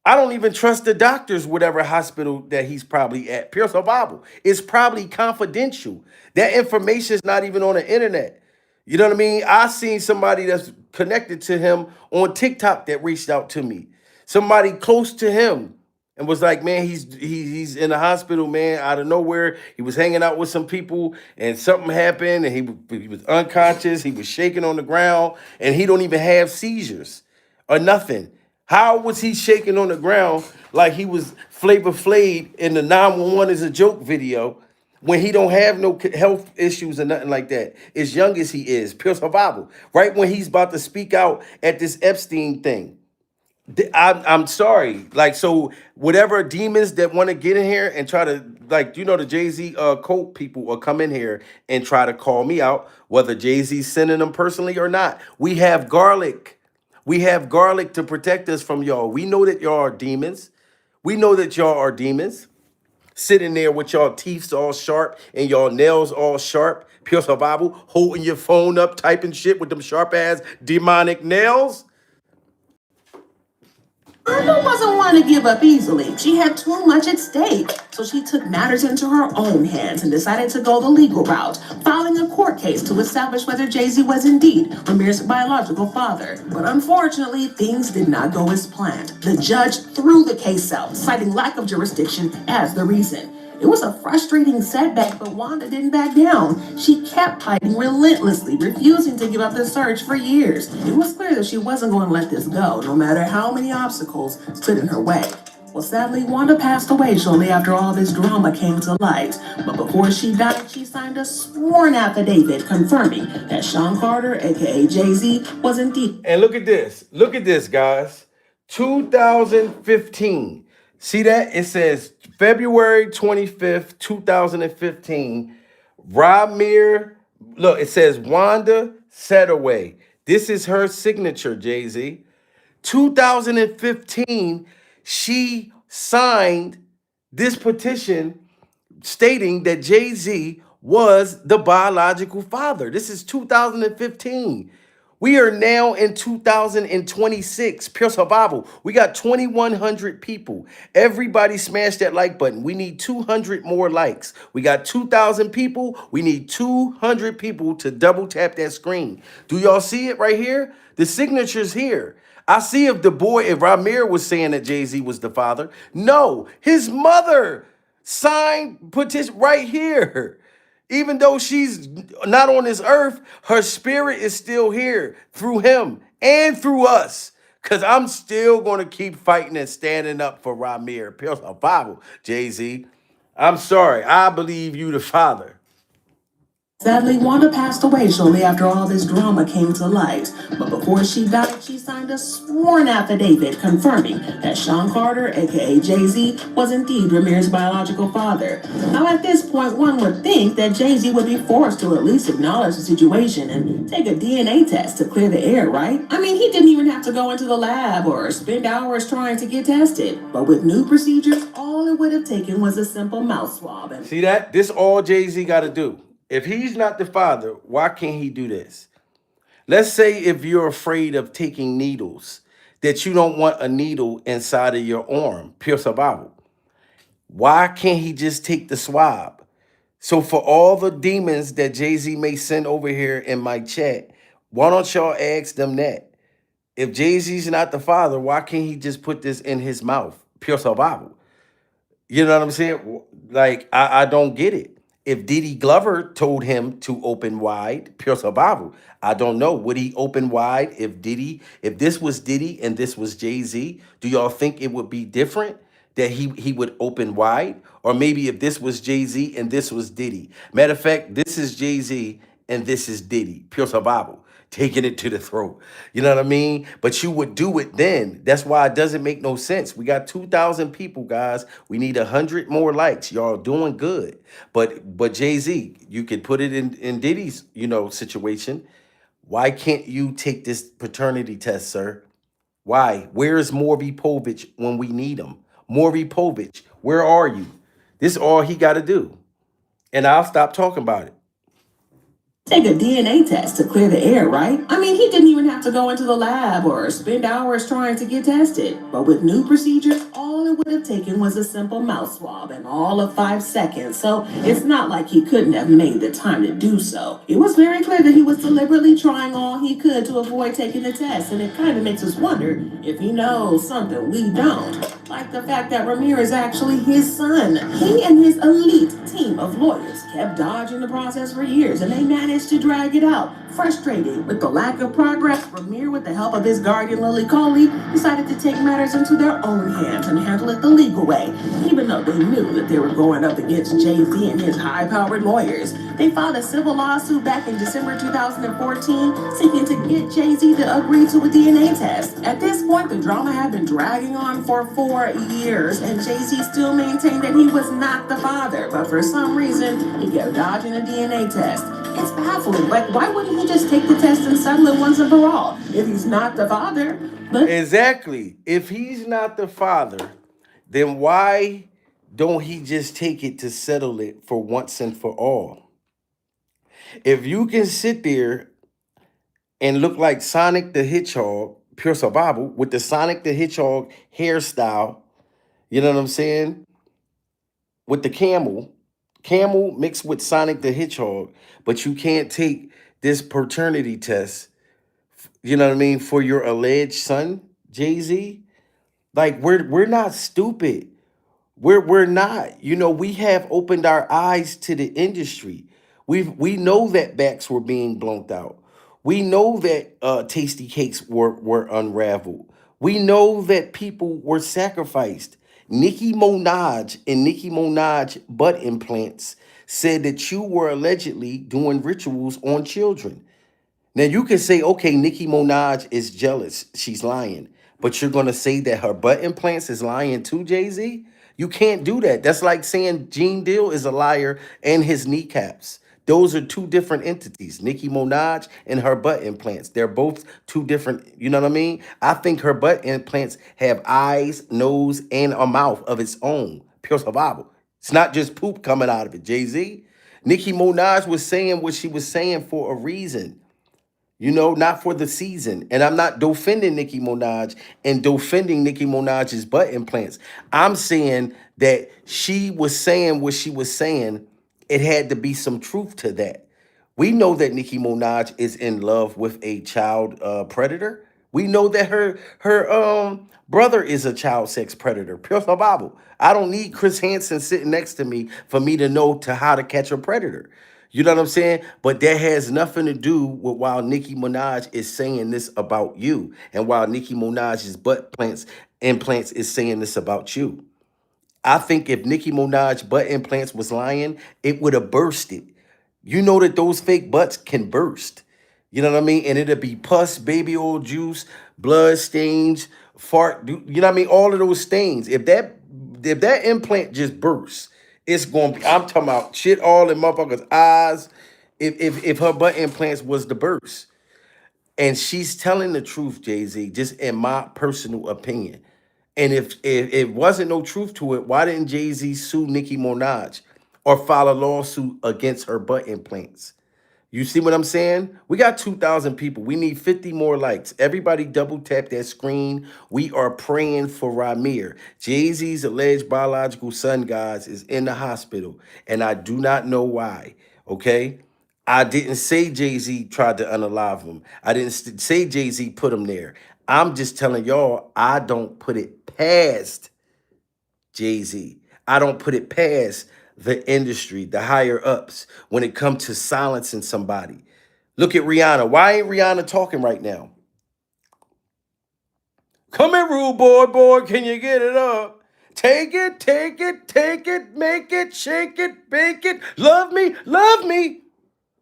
[SPEAKER 1] I don't even trust the doctors, whatever hospital that he's probably at. Pure survival. It's probably confidential. That information is not even on the internet. You know what I mean? I seen somebody that's connected to him on TikTok that reached out to me. Somebody close to him and was like, man, he's in the hospital, man, out of nowhere. He was hanging out with some people and something happened and he was unconscious. He was shaking on the ground and he don't even have seizures or nothing. How was he shaking on the ground like he was Flavor Flav in the 911 is a joke video when he don't have no health issues or nothing like that? As young as he is, pure survival. Right when he's about to speak out at this Epstein thing. I'm sorry. Like, so whatever demons that want to get in here and try to, like, you know, the Jay-Z cult people will come in here and try to call me out, whether Jay-Z's sending them personally or not. We have garlic. We have garlic to protect us from y'all. We know that y'all are demons. We know that y'all are demons. Sitting there with y'all teeth all sharp and y'all nails all sharp. Pure survival. Holding your phone up, typing shit with them sharp ass demonic nails.
[SPEAKER 13] Brenda wasn't one to give up easily. She had too much at stake, so she took matters into her own hands and decided to go the legal route, filing a court case to establish whether Jay-Z was indeed Ramir's biological father. But unfortunately, things did not go as planned. The judge threw the case out, citing lack of jurisdiction as the reason. It was a frustrating setback, but Wanda didn't back down. She kept fighting relentlessly, refusing to give up the search for years. It was clear that she wasn't going to let this go, no matter how many obstacles stood in her way. Well, sadly, Wanda passed away shortly after all this drama came to light. But before she died, she signed a sworn affidavit confirming that Sean Carter, aka Jay-Z, was indeed.
[SPEAKER 1] And look at this. Look at this, guys. 2015. See that? It says February 25th, 2015. Ramir. Look, it says Wanda Setaway. This is her signature, Jay-Z. 2015, she signed this petition stating that Jay-Z was the biological father. This is 2015. We are now in 2026, pure survival. We got 2,100 people. Everybody smash that like button. We need 200 more likes. We got 2,000 people. We need 200 people to double tap that screen. Do y'all see it right here? The signature's here. I see if Ramir was saying that Jay-Z was the father. No, his mother signed petition right here. Even though she's not on this earth, her spirit is still here through him and through us. Because I'm still going to keep fighting and standing up for Ramir. Pure survival, Jay-Z. I'm sorry. I believe you the father.
[SPEAKER 13] Sadly, Wanda passed away shortly after all this drama came to light. But before she died, she signed a sworn affidavit confirming that Sean Carter, aka Jay-Z, was indeed Ramir's biological father. Now, at this point, one would think that Jay-Z would be forced to at least acknowledge the situation and take a DNA test to clear the air, right? I mean, he didn't even have to go into the lab or spend hours trying to get tested. But with new procedures, all it would have taken was a simple mouth swab. And
[SPEAKER 1] see that? This all Jay-Z got to do. If he's not the father, why can't he do this? Let's say if you're afraid of taking needles, that you don't want a needle inside of your arm, pure survival. Why can't he just take the swab? So for all the demons that Jay-Z may send over here in my chat, why don't y'all ask them that? If Jay-Z's not the father, why can't he just put this in his mouth? Pure survival. You know what I'm saying? Like, I don't get it. If Diddy Glover told him to open wide, pure survival. I don't know. Would he open wide if this was Diddy and this was Jay-Z? Do y'all think it would be different that he would open wide? Or maybe if this was Jay-Z and this was Diddy. Matter of fact, this is Jay-Z and this is Diddy. Pure survival. Taking it to the throat. You know what I mean? But you would do it then. That's why it doesn't make no sense. We got 2,000 people, guys. We need 100 more likes. Y'all doing good. But Jay-Z, you could put it in Diddy's, situation. Why can't you take this paternity test, sir? Why? Where is Morby Povich when we need him? Morby Povich, where are you? This is all he got to do. And I'll stop talking about it.
[SPEAKER 13] Take a DNA test to clear the air, right? I mean, he didn't even have to go into the lab or spend hours trying to get tested. But with new procedures, all it would have taken was a simple mouth swab in all of 5 seconds. So it's not like he couldn't have made the time to do so. It was very clear that he was deliberately trying all he could to avoid taking the test. And it kind of makes us wonder if he knows something we don't. Like the fact that Ramir is actually his son. He and his elite team of lawyers kept dodging the process for years, and they managed to drag it out. Frustrated with the lack of progress, Ramir, with the help of his guardian Lily Coley, decided to take matters into their own hands and handle it the legal way. Even though they knew that they were going up against Jay-Z and his high-powered lawyers, they filed a civil lawsuit back in December 2014, seeking to get Jay-Z to agree to a DNA test. At this point, the drama had been dragging on for 4 years, and Jay-Z still maintained that he was not the father, but for some reason, he kept dodging a DNA test. It's baffling. Like, why wouldn't he just take the test and settle it once and for all? If he's not the father. But
[SPEAKER 1] exactly. If he's not the father, then why don't he just take it to settle it for once and for all? If you can sit there and look like Sonic the Hedgehog, pure survival, with the Sonic the Hedgehog hairstyle, you know what I'm saying? With the camel mixed with Sonic the Hedgehog, but you can't take this paternity test, you know what I mean, for your alleged son, Jay-Z. Like, we're not stupid. We're not. We have opened our eyes to the industry. We know that backs were being blown out. We know that tasty cakes were unraveled. We know that people were sacrificed. Nicki Minaj and Nicki Minaj butt implants said that you were allegedly doing rituals on children. Now you can say, okay, Nicki Minaj is jealous. She's lying. But you're going to say that her butt implants is lying too, Jay-Z? You can't do that. That's like saying Gene Deal is a liar and his kneecaps. Those are two different entities, Nicki Minaj and her butt implants. They're both two different, you know what I mean? I think her butt implants have eyes, nose, and a mouth of its own. Pure survival. It's not just poop coming out of it, Jay-Z. Nicki Minaj was saying what she was saying for a reason. Not for the season. And I'm not defending Nicki Minaj and defending Nicki Minaj's butt implants. I'm saying that she was saying what she was saying. It had to be some truth to that. We know that Nicki Minaj is in love with a child predator. We know that her brother is a child sex predator. Pure survival. I don't need Chris Hansen sitting next to me for me to know how to catch a predator. You know what I'm saying? But that has nothing to do with while Nicki Minaj is saying this about you, and while Nicki Minaj's implants is saying this about you. I think if Nicki Minaj butt implants was lying, it would have bursted. You know that those fake butts can burst. You know what I mean? And it'll be pus, baby oil juice, blood stains, you know what I mean? All of those stains. If that implant just bursts, it's gonna be, I'm talking about shit all in motherfuckers' eyes. If her butt implants was the burst. And she's telling the truth, Jay-Z, just in my personal opinion. And if it wasn't no truth to it, why didn't Jay-Z sue Nicki Minaj or file a lawsuit against her butt implants? You see what I'm saying? We got 2,000 people. We need 50 more likes. Everybody double tap that screen. We are praying for Ramir. Jay-Z's alleged biological son, guys, is in the hospital. And I do not know why, okay? I didn't say Jay-Z tried to unalive him. I didn't say Jay-Z put him there. I'm just telling y'all, I don't put it past Jay-Z. I don't put it past the industry, the higher ups, when it comes to silencing somebody. Look at Rihanna. Why ain't Rihanna talking right now? Come here, rude boy, can you get it up? Take it, take it, take it, make it, shake it, bake it, love me, love me.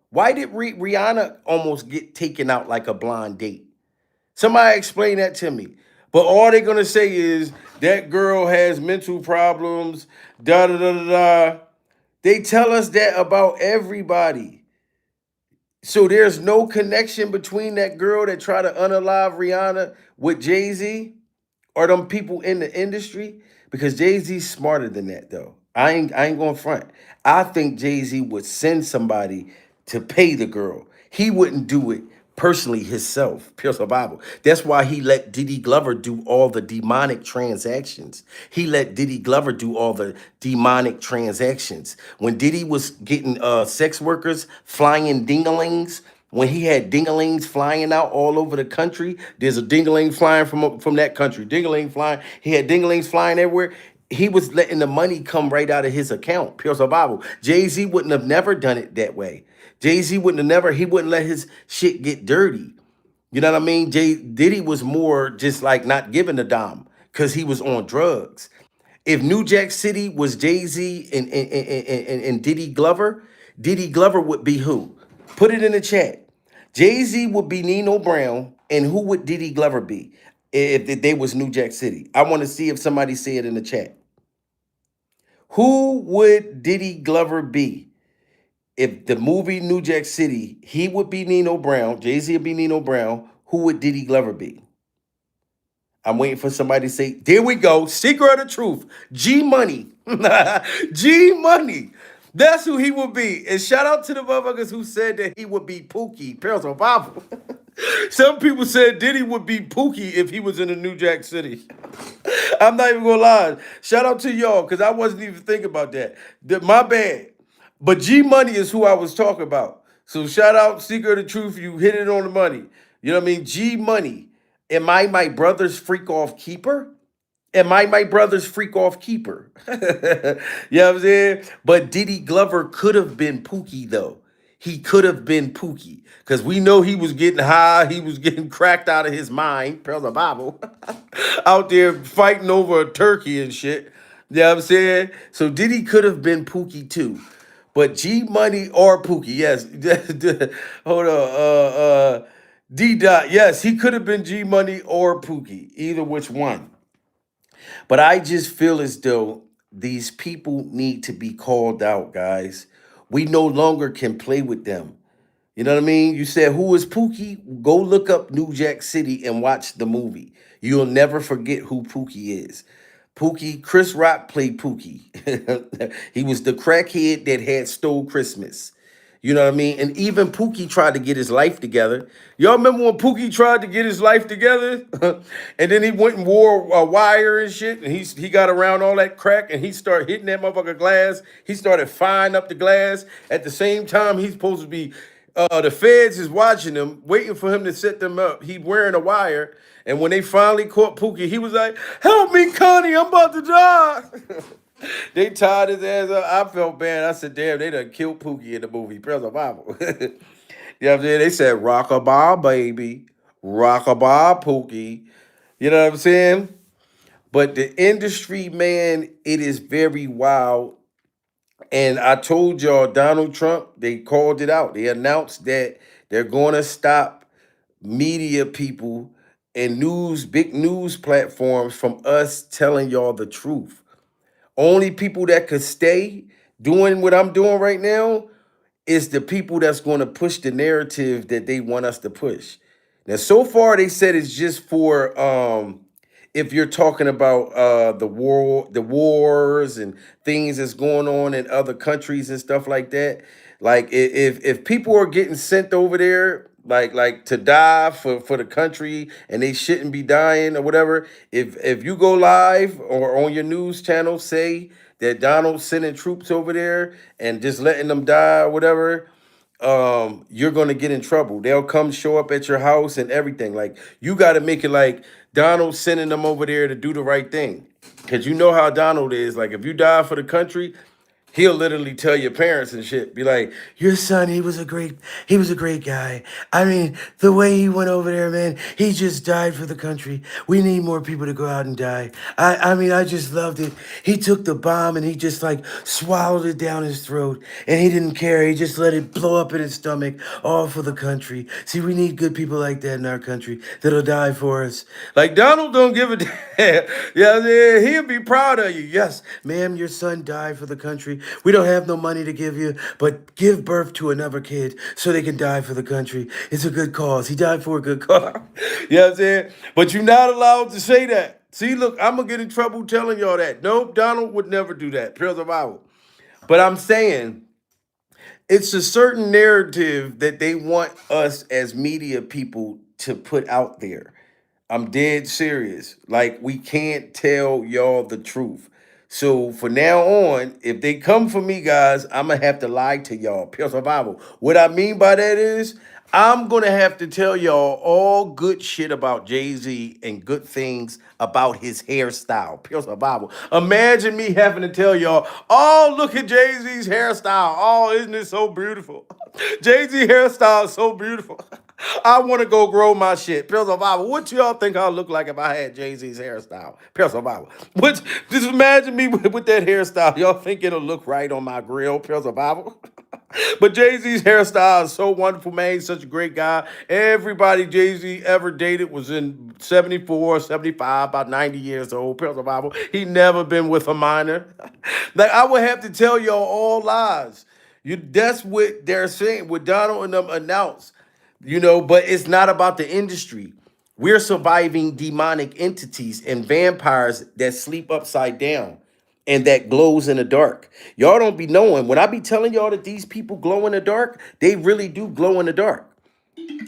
[SPEAKER 1] Why did Rihanna almost get taken out like a blind date? Somebody explain that to me. But all they're going to say is that girl has mental problems, da-da-da-da-da. They tell us that about everybody. So there's no connection between that girl that tried to unalive Rihanna with Jay-Z or them people in the industry, because Jay-Z's smarter than that, though. I ain't going front. I think Jay-Z would send somebody to pay the girl. He wouldn't do it personally himself. Pure survival. That's why he let Diddy Glover do all the demonic transactions. He let Diddy Glover do all the demonic transactions. When Diddy was getting sex workers flying dingalings, when he had dingalings flying out all over the country, there's a dingaling flying from that country. Dingaling flying. He had dingalings flying everywhere. He was letting the money come right out of his account. Pure survival. Jay-Z wouldn't have never done it that way. Jay-Z he wouldn't let his shit get dirty. You know what I mean? Diddy was more just like not giving a dime because he was on drugs. If New Jack City was Jay-Z and Diddy Glover would be who? Put it in the chat. Jay-Z would be Nino Brown, and who would Diddy Glover be if they was New Jack City? I want to see if somebody say it in the chat. Who would Diddy Glover be? If the movie New Jack City, he would be Nino Brown, Jay-Z would be Nino Brown, who would Diddy Glover be? I'm waiting for somebody to say, there we go, secret of the truth, G Money. G Money. That's who he would be. And shout out to the motherfuckers who said that he would be Pookie. Parents of Bible. Some people said Diddy would be Pookie if he was in a New Jack City. I'm not even gonna lie. Shout out to y'all, because I wasn't even thinking about that. My bad. But G Money is who I was talking about. So shout out, Secret of the Truth. You hit it on the money. You know what I mean? G Money. Am I my brother's freak off keeper? Am I my brother's freak off keeper? You know what I'm saying? But Diddy Glover could have been Pookie, though. He could have been Pookie. Because we know he was getting high. He was getting cracked out of his mind. Pearls of Bible. Out there fighting over a turkey and shit. You know what I'm saying? So Diddy could have been Pookie, too. But G Money or Pookie, yes. Hold on. D Dot, yes, he could have been G Money or Pookie, either which one. But I just feel as though these people need to be called out, guys. We no longer can play with them. You know what I mean? You said, who is Pookie? Go look up New Jack City and watch the movie. You'll never forget who Pookie is. Pookie, Chris Rock played Pookie. He was the crackhead that had stole Christmas. You know what I mean? And even Pookie tried to get his life together. Y'all remember when Pookie tried to get his life together? And then he went and wore a wire and shit. And he got around all that crack and he started hitting that motherfucker glass. He started firing up the glass. At the same time, he's supposed to be, the feds is watching him, waiting for him to set them up. He wearing a wire. And when they finally caught Pookie, he was like, help me, Connie, I'm about to die. They tied his ass up. I felt bad. I said, damn, they done killed Pookie in the movie. Praise the Bible. You know what I'm saying? They said, rockabye, baby. Rockabye, Pookie. You know what I'm saying? But the industry, man, it is very wild. And I told y'all, Donald Trump, they called it out. They announced that they're going to stop media people and big news platforms from us telling y'all the truth. Only people that could stay doing what I'm doing right now is the people that's going to push the narrative that they want us to push. Now, so far they said it's just for if you're talking about the wars and things that's going on in other countries and stuff like that. Like if people are getting sent over there like to die for the country and they shouldn't be dying or whatever, if you go live or on your news channel say that Donald's sending troops over there and just letting them die or whatever, you're gonna get in trouble. They'll come show up at your house and everything. Like you got to make it like Donald sending them over there to do the right thing, because you know how Donald is. Like if you die for the country, he'll literally tell your parents and shit. Be like, your son, he was a great guy. I mean, the way he went over there, man, he just died for the country. We need more people to go out and die. I mean, I just loved it. He took the bomb and he just like swallowed it down his throat and he didn't care. He just let it blow up in his stomach, all for the country. See, we need good people like that in our country that'll die for us. Like Donald don't give a damn. Yeah, he'll be proud of you. Yes, ma'am, your son died for the country. We don't have no money to give you, but give birth to another kid so they can die for the country. It's a good cause. He died for a good cause. You know what I'm saying? But you're not allowed to say that. See, look, I'm going to get in trouble telling y'all that. Nope, Donald would never do that. Pure survival. But I'm saying it's a certain narrative that they want us as media people to put out there. I'm dead serious. Like, we can't tell y'all the truth. So for now on, if they come for me, guys, I'm gonna have to lie to y'all. Pure survival. What I mean by that is I'm gonna have to tell y'all all good shit about Jay-Z and good things about his hairstyle. Pure survival. Imagine me having to tell y'all, oh, look at Jay-Z's hairstyle. Oh, isn't it so beautiful? Jay-Z hairstyle is so beautiful. I want to go grow my shit. Pure survival. What y'all think I'll look like if I had Jay-Z's hairstyle? Pure survival. Just imagine me with that hairstyle. Y'all think it'll look right on my grill? Pure survival. But Jay-Z's hairstyle is so wonderful, man. He's such a great guy. Everybody Jay-Z ever dated was in 74, 75, about 90 years old. Pure survival. He never been with a minor. Like, I would have to tell y'all all lies. That's what they're saying, what Donald and them announced. But it's not about the industry. We're surviving demonic entities and vampires that sleep upside down and that glows in the dark. Y'all don't be knowing. When I be telling y'all that these people glow in the dark, they really do glow in the dark.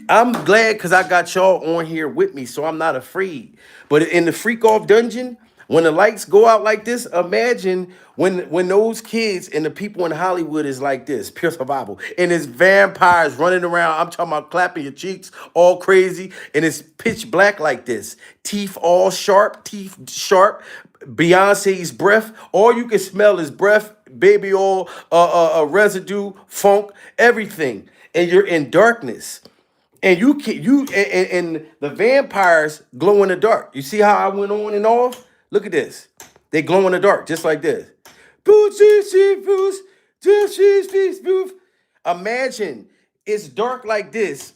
[SPEAKER 1] I'm glad because I got y'all on here with me, so I'm not afraid. But in the freak off dungeon, when the lights go out like this, imagine when those kids and the people in Hollywood is like this, pure survival, and it's vampires running around. I'm talking about clapping your cheeks all crazy, and it's pitch black like this. Teeth all sharp, Beyonce's breath. All you can smell is breath, baby oil, residue, funk, everything. And you're in darkness. And and the vampires glow in the dark. You see how I went on and off? Look at this. They glow in the dark, just like this. Imagine it's dark like this,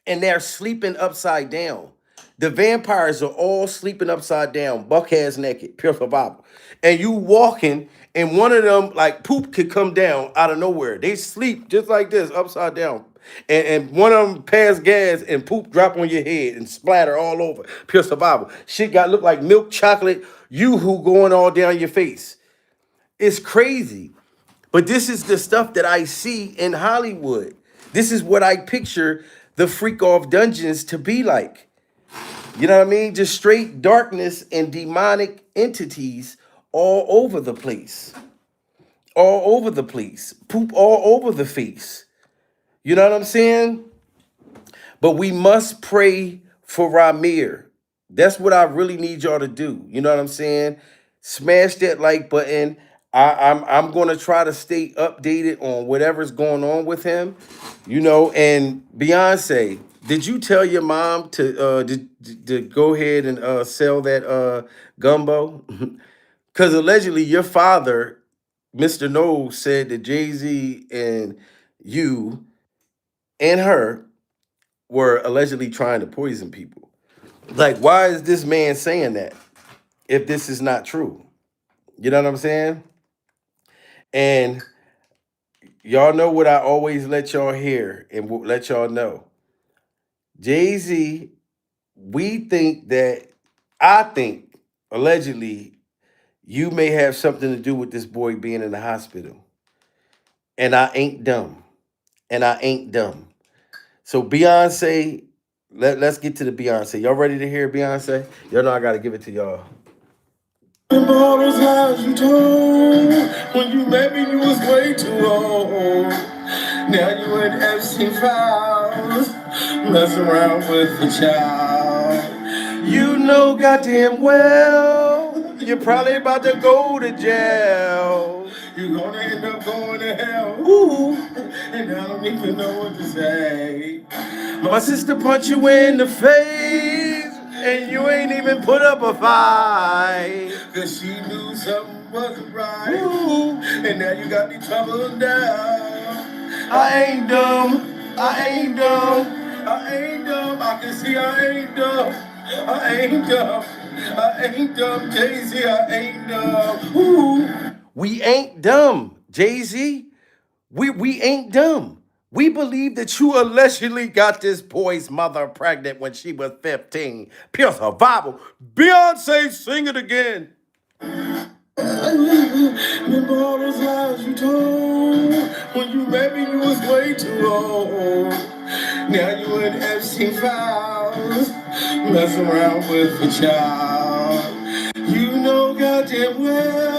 [SPEAKER 1] and they're sleeping upside down. The vampires are all sleeping upside down, buck ass naked, pure survival. And you walking, and one of them, like poop, could come down out of nowhere. They sleep just like this, upside down. And one of them pass gas and poop drop on your head and splatter all over. Pure survival. Shit got look like milk chocolate, yoo-hoo going all down your face. It's crazy. But this is the stuff that I see in Hollywood. This is what I picture the freak off dungeons to be like. You know what I mean? Just straight darkness and demonic entities all over the place. All over the place. Poop all over the face. You know what I'm saying? But we must pray for Ramir. That's what I really need y'all to do. You know what I'm saying? Smash that like button. I'm gonna try to stay updated on whatever's going on with him, And Beyonce, did you tell your mom to go ahead and sell that gumbo? Because allegedly your father, Mr. Knowles, said that Jay-Z and you and her were allegedly trying to poison people. Like, why is this man saying that if this is not true? You know what I'm saying? And y'all know what I always let y'all hear and let y'all know. Jay-Z, I think, allegedly, you may have something to do with this boy being in the hospital. And I ain't dumb. And I ain't dumb. So Beyonce, let's get to the Beyonce. Y'all ready to hear Beyonce? Y'all know I gotta give it to y'all.
[SPEAKER 6] Remember all those lies you told when you met me, you was way too old. Now you in Epstein files, mess around with the child.
[SPEAKER 1] You know goddamn well you're probably about to go to jail.
[SPEAKER 6] You're gonna end up going to hell.
[SPEAKER 1] Ooh.
[SPEAKER 6] And I don't even know what to say.
[SPEAKER 1] My sister punched you in the face, and you ain't even put up a fight.
[SPEAKER 6] Cause she knew something wasn't right.
[SPEAKER 1] Ooh.
[SPEAKER 6] And now you got me troubled down.
[SPEAKER 1] I ain't dumb. I ain't dumb.
[SPEAKER 6] I ain't dumb. I can see I ain't dumb. I ain't dumb. I ain't dumb. Jay-Z, I ain't dumb.
[SPEAKER 1] Ooh. We ain't dumb, Jay-Z. We ain't dumb. We believe that you allegedly got this boy's mother pregnant when she was 15. Pure survival. Beyonce, sing it again.
[SPEAKER 6] Remember all those lies you told when you met me, you was way too old. Now you in Epstein files, mess around with the child. You know goddamn well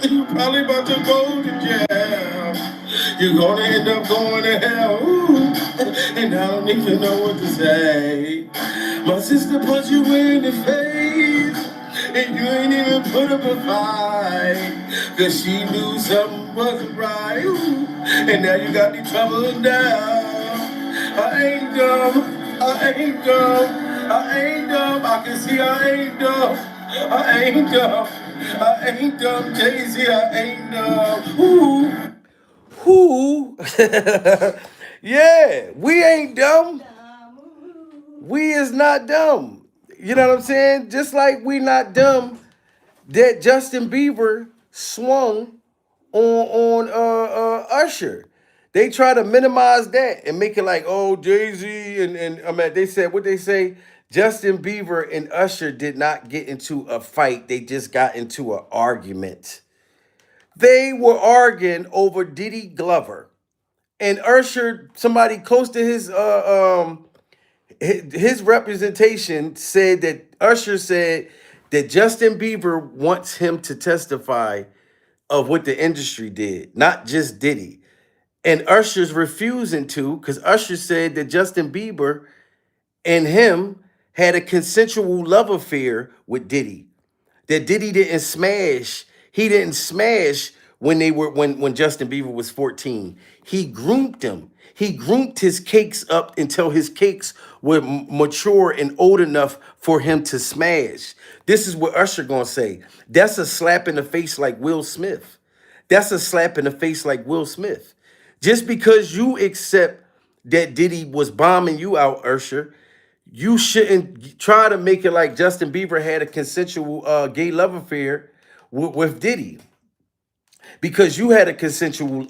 [SPEAKER 6] you probably about to go to jail. You're gonna end up going to hell. Ooh. And I don't even know what to say. My sister punched you in the face, and you ain't even put up a fight. Cause she knew something wasn't right. Ooh. And now you got me troubled down. I ain't dumb. I ain't dumb. I ain't dumb. I can see I ain't dumb. I ain't dumb. I ain't dumb. Jay-Z, I ain't dumb. Ooh.
[SPEAKER 1] Who? Yeah, we ain't dumb. We is not dumb. You know what I'm saying? Just like we not dumb that Justin Bieber swung on Usher. They try to minimize that and make it like, oh, Jay-Z and I mean, they said what they say. Justin Bieber and Usher did not get into a fight. They just got into an argument. They were arguing over Diddy Glover. And Usher, somebody close to his representation said that Usher said that Justin Bieber wants him to testify of what the industry did, not just Diddy. And Usher's refusing to because Usher said that Justin Bieber and him had a consensual love affair with Diddy. That Diddy didn't smash. He didn't smash when Justin Bieber was 14. He groomed him. He groomed his cakes up until his cakes were mature and old enough for him to smash. This is what Usher gonna say. That's a slap in the face like Will Smith. That's a slap in the face like Will Smith. Just because you accept that Diddy was bombing you out, Usher, you shouldn't try to make it like Justin Bieber had a consensual gay love affair with Diddy, because you had a consensual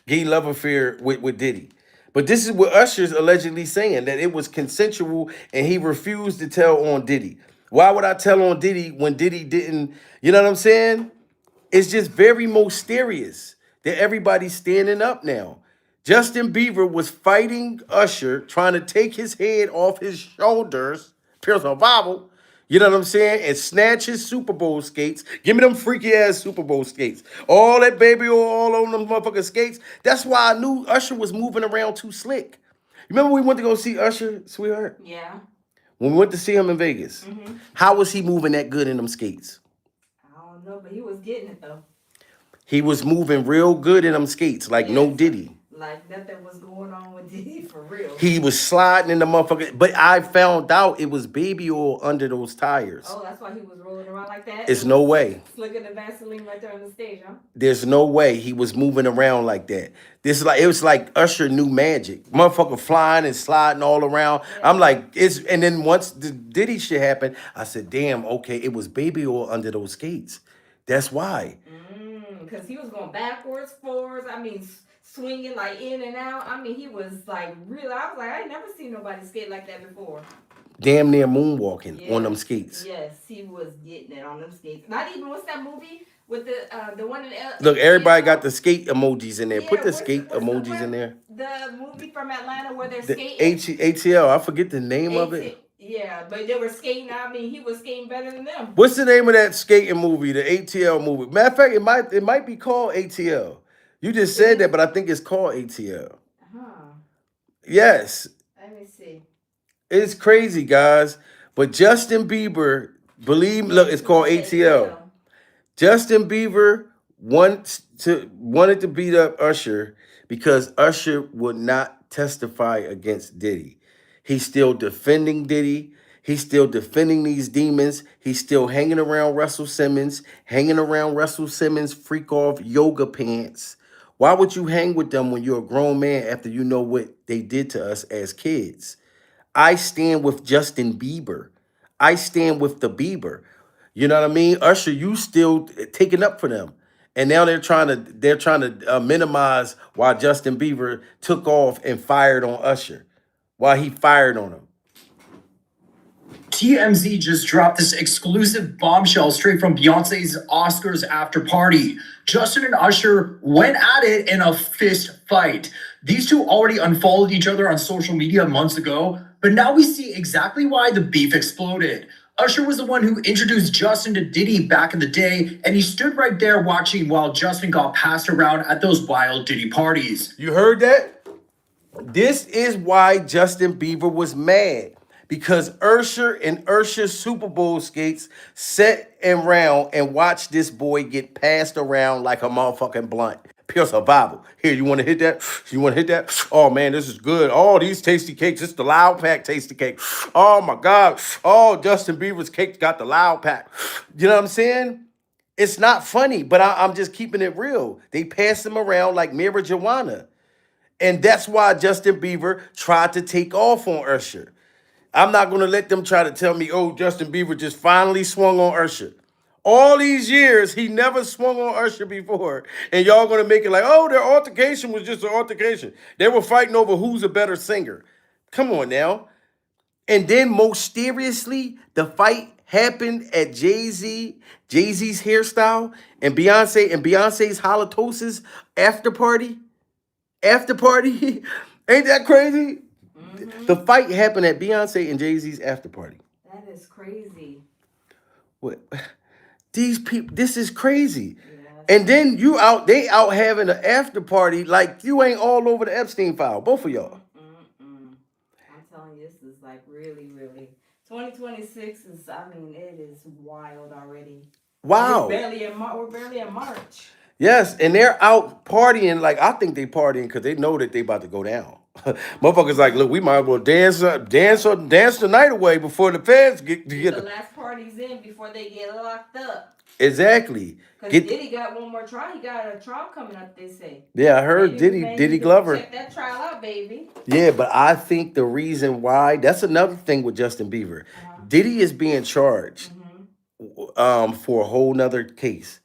[SPEAKER 1] gay love affair with Diddy. But this is what Usher's allegedly saying, that it was consensual and he refused to tell on Diddy. Why would I tell on Diddy when Diddy didn't? You know what I'm saying? It's just very mysterious that everybody's standing up now. Justin Bieber was fighting Usher, trying to take his head off his shoulders, pure survival, you know what I'm saying, and snatch his Super Bowl skates. Give me them freaky ass Super Bowl skates. All that baby oil all on them motherfucking skates. That's why I knew Usher was moving around too slick. Remember we went to go see Usher, sweetheart?
[SPEAKER 14] Yeah.
[SPEAKER 1] When we went to see him in Vegas, how was he moving that good in them skates?
[SPEAKER 14] though, but he was getting it though.
[SPEAKER 1] He was moving real good in them skates, like no Diddy.
[SPEAKER 14] Like nothing was going on with Diddy for real.
[SPEAKER 1] He was sliding in the motherfucker. But I found out it was baby oil under those tires.
[SPEAKER 14] Oh, that's why he was rolling around like that?
[SPEAKER 1] It's no way.
[SPEAKER 14] Slicking the Vaseline right there on the stage, huh?
[SPEAKER 1] There's no way he was moving around like that. This is like it was like Usher knew magic. Motherfucker flying and sliding all around. Yeah. I'm like, and then once the Diddy shit happened, I said, damn, okay, it was baby oil under those skates. That's why.
[SPEAKER 14] Because he was going backwards, forwards. I mean, swinging like in and out. I mean, he was like really. I was like, I ain't never seen nobody skate like that before.
[SPEAKER 1] Damn near moonwalking on them skates.
[SPEAKER 14] Yes, he was getting it on them skates. Not even what's that movie with the one in
[SPEAKER 1] Look, everybody got the skate emojis in there. Yeah, put the skate emojis in there.
[SPEAKER 14] The movie from Atlanta where they're skating.
[SPEAKER 1] ATL. I forget the name of it.
[SPEAKER 14] Yeah, but they were skating. I mean, he was skating better than them.
[SPEAKER 1] What's the name of that skating movie? The ATL movie. Matter of fact, it might be called ATL. You just said that, but I think it's called ATL. Yes.
[SPEAKER 14] Let me see.
[SPEAKER 1] It's crazy, guys. But Justin Bieber, look, it's called ATL. Justin Bieber wanted to beat up Usher because Usher would not testify against Diddy. He's still defending Diddy. He's still defending these demons. He's still hanging around Russell Simmons, freak off yoga pants. Why would you hang with them when you're a grown man after you know what they did to us as kids? I stand with Justin Bieber. I stand with the Bieber. You know what I mean? Usher, you still taking up for them. And now they're trying to minimize why Justin Bieber took off and fired on Usher. Why he fired on him.
[SPEAKER 15] TMZ just dropped this exclusive bombshell straight from Beyonce's Oscars after party. Justin and Usher went at it in a fist fight. These two already unfollowed each other on social media months ago, but now we see exactly why the beef exploded. Usher was the one who introduced Justin to Diddy back in the day, and he stood right there watching while Justin got passed around at those wild Diddy parties.
[SPEAKER 1] You heard that? This is why Justin Bieber was mad. Because Usher and Usher's Super Bowl skates sat around and watched this boy get passed around like a motherfucking blunt. Pure survival. Here, you want to hit that? You want to hit that? Oh, man, this is good. All these tasty cakes. It's the Loud Pack tasty cake. Oh, my God. Oh, Justin Bieber's cake got the Loud Pack. You know what I'm saying? It's not funny, but I'm just keeping it real. They pass him around like marijuana. And that's why Justin Bieber tried to take off on Usher. I'm not going to let them try to tell me, oh, Justin Bieber just finally swung on Usher. All these years, he never swung on Usher before. And y'all going to make it like, oh, their altercation was just an altercation. They were fighting over who's a better singer. Come on now. And then most seriously, the fight happened at Jayz's hairstyle and Beyonce's halitosis after party. After party. Ain't that crazy? The fight happened at Beyonce and Jay-Z's after party.
[SPEAKER 14] That is crazy.
[SPEAKER 1] What? These people, this is crazy. Yeah, and then they out having an after party like you ain't all over the Epstein file, both of y'all.
[SPEAKER 14] I'm telling you, this is like really, really. 2026 is, I mean, it is wild already.
[SPEAKER 1] Wow.
[SPEAKER 14] We're barely in March.
[SPEAKER 1] Yes, and they're out partying like I think they partying because they know that they about to go down. Motherfuckers like, look, we might as well dance the night away before the feds get
[SPEAKER 14] the last party's in before they get locked up.
[SPEAKER 1] Exactly.
[SPEAKER 14] Because Diddy got one more trial. He got a trial coming up, they say.
[SPEAKER 1] Yeah, I heard Diddy Glover.
[SPEAKER 14] Check that trial out, baby.
[SPEAKER 1] Yeah, but I think the reason why, that's another thing with Justin Bieber. Diddy is being charged for a whole nother case.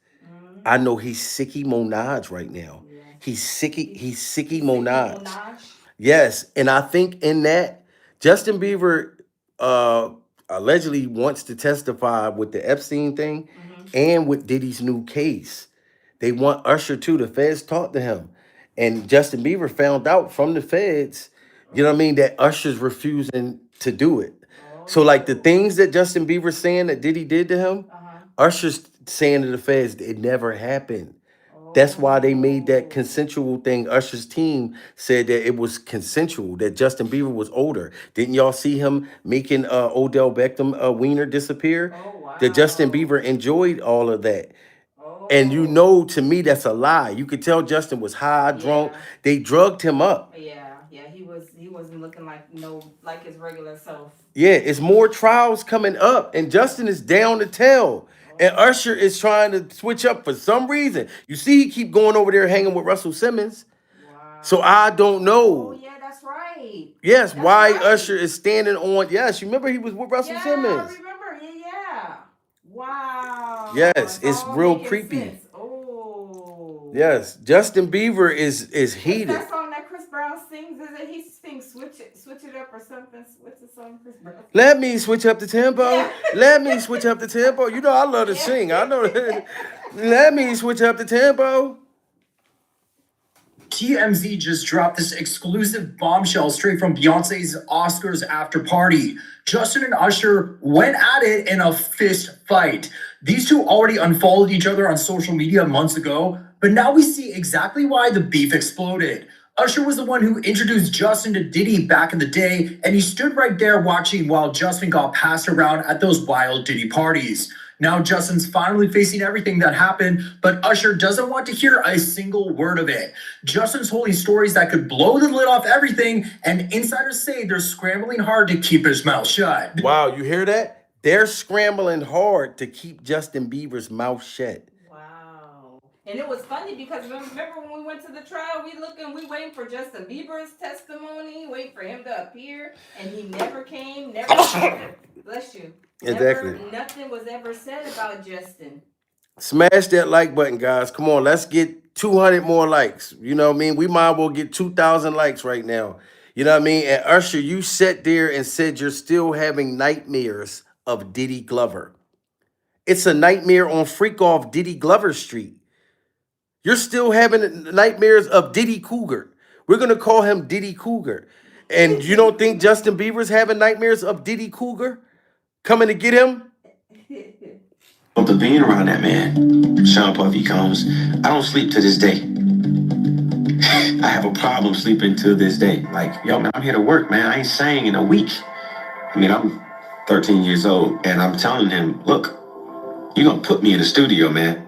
[SPEAKER 1] I know he's Sicky Monaj right now. Yeah. He's Sicky Monaj. Yes, and I think in that, Justin Bieber allegedly wants to testify with the Epstein thing and with Diddy's new case. They want Usher too. The feds talked to him. And Justin Bieber found out from the feds, you know what I mean, that Usher's refusing to do it. So like the things that Justin Bieber's saying that Diddy did to him, Usher's saying to the feds, it never happened. That's why they made that consensual thing. Usher's team said that it was consensual, that Justin Bieber was older. Didn't y'all see him making Odell Beckham wiener disappear? Oh, wow. That Justin Bieber enjoyed all of that. And you know, to me, that's a lie. You could tell Justin was high, drunk.
[SPEAKER 14] Yeah.
[SPEAKER 1] They drugged him up.
[SPEAKER 14] Yeah, he wasn't looking like his regular self.
[SPEAKER 1] Yeah, it's more trials coming up, and Justin is down to tell. And Usher is trying to switch up for some reason. You see, he keep going over there hanging with Russell Simmons.
[SPEAKER 14] Wow.
[SPEAKER 1] So I don't know.
[SPEAKER 14] Oh yeah, that's right.
[SPEAKER 1] Yes,
[SPEAKER 14] That's
[SPEAKER 1] why
[SPEAKER 14] right.
[SPEAKER 1] Usher is standing on. Yes, you remember he was with Russell
[SPEAKER 14] Yeah, I
[SPEAKER 1] Simmons.
[SPEAKER 14] remember. Yeah. Wow.
[SPEAKER 1] Yes, it's
[SPEAKER 14] all
[SPEAKER 1] real
[SPEAKER 14] making
[SPEAKER 1] creepy.
[SPEAKER 14] sense. Oh.
[SPEAKER 1] Yes, Justin Bieber is
[SPEAKER 14] What's
[SPEAKER 1] heated.
[SPEAKER 14] that song that Chris Brown sings? Is it he sings switch it up or something? What's the song Chris Brown?
[SPEAKER 1] Let me switch up the tempo.
[SPEAKER 14] Yeah.
[SPEAKER 1] Let me switch up the tempo. You know I love to sing. I know. Let me switch up the tempo.
[SPEAKER 15] TMZ just dropped this exclusive bombshell straight from Beyonce's Oscars after party. Justin and Usher went at it in a fist fight. These two already unfollowed each other on social media months ago, but now we see exactly why the beef exploded. Usher was the one who introduced Justin to Diddy back in the day, and he stood right there watching while Justin got passed around at those wild Diddy parties. Now Justin's finally facing everything that happened, but Usher doesn't want to hear a single word of it. Justin's holding stories that could blow the lid off everything, and insiders say they're scrambling hard to keep his mouth shut.
[SPEAKER 1] Wow, you hear that? They're scrambling hard to keep Justin Bieber's mouth shut.
[SPEAKER 14] Wow. And it was funny because remember when we went to the trial, we waiting for Justin Bieber's testimony, waiting for him to appear, and he never came, never bless you.
[SPEAKER 1] Exactly.
[SPEAKER 14] Nothing was ever said about Justin.
[SPEAKER 1] Smash that like button, guys. Come on, let's get 200 more likes. You know what I mean? We might well get 2,000 likes right now. You know what I mean? And Usher, you sat there and said you're still having nightmares of Diddy Glover. It's a nightmare on Freak Off Diddy Glover Street. You're still having nightmares of Diddy Cougar. We're going to call him Diddy Cougar. And you don't think Justin Bieber's having nightmares of Diddy Cougar coming to get him?
[SPEAKER 11] After being around that man, Sean Puffy Combs, I don't sleep to this day. I have a problem sleeping to this day. Like, yo, man, I'm here to work, man. I ain't sang in a week. I mean, I'm 13 years old, and I'm telling him, look, you're going to put me in the studio, man.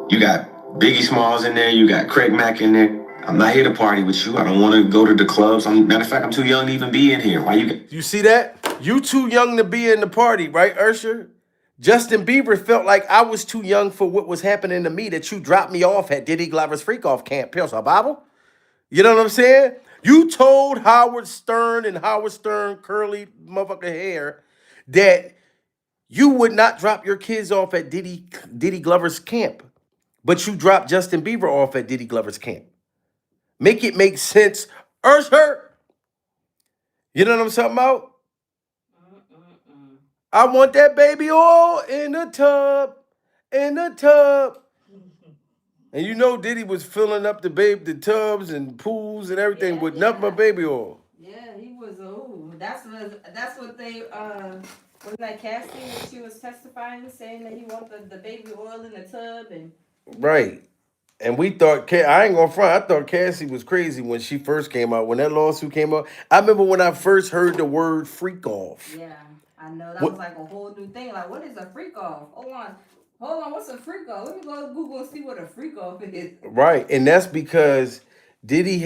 [SPEAKER 11] You got Biggie Smalls in there. You got Craig Mack in there. I'm not here to party with you. I don't want to go to the clubs. Matter of fact, I'm too young to even be in here. Why
[SPEAKER 1] You see that? You too young to be in the party, right, Usher? Justin Bieber felt like I was too young for what was happening to me, that you dropped me off at Diddy Glover's Freak Off camp. Pills or Bible? You know what I'm saying? You told Howard Stern and Howard Stern curly motherfucker hair that you would not drop your kids off at Diddy Glover's camp, but you dropped Justin Bieber off at Diddy Glover's camp. Make it make sense, Usher. You know what I'm talking about? I want that baby oil in the tub, in the tub. And you know Diddy was filling up the tubs and pools and everything with nothing but baby oil.
[SPEAKER 14] Yeah, he was. Oh, that's what they wasn't that Cassie when she was testifying, saying that he wanted the baby oil in the tub and.
[SPEAKER 1] Right. And we thought, I ain't gonna front, I thought Cassie was crazy when she first came out. When that lawsuit came out, I remember when I first heard the word freak off.
[SPEAKER 14] Yeah, I know. That was like a whole new thing. Like, what is a freak off? Hold on, what's a freak off? Let me go to Google and see what a freak off is.
[SPEAKER 1] Right, and that's because Diddy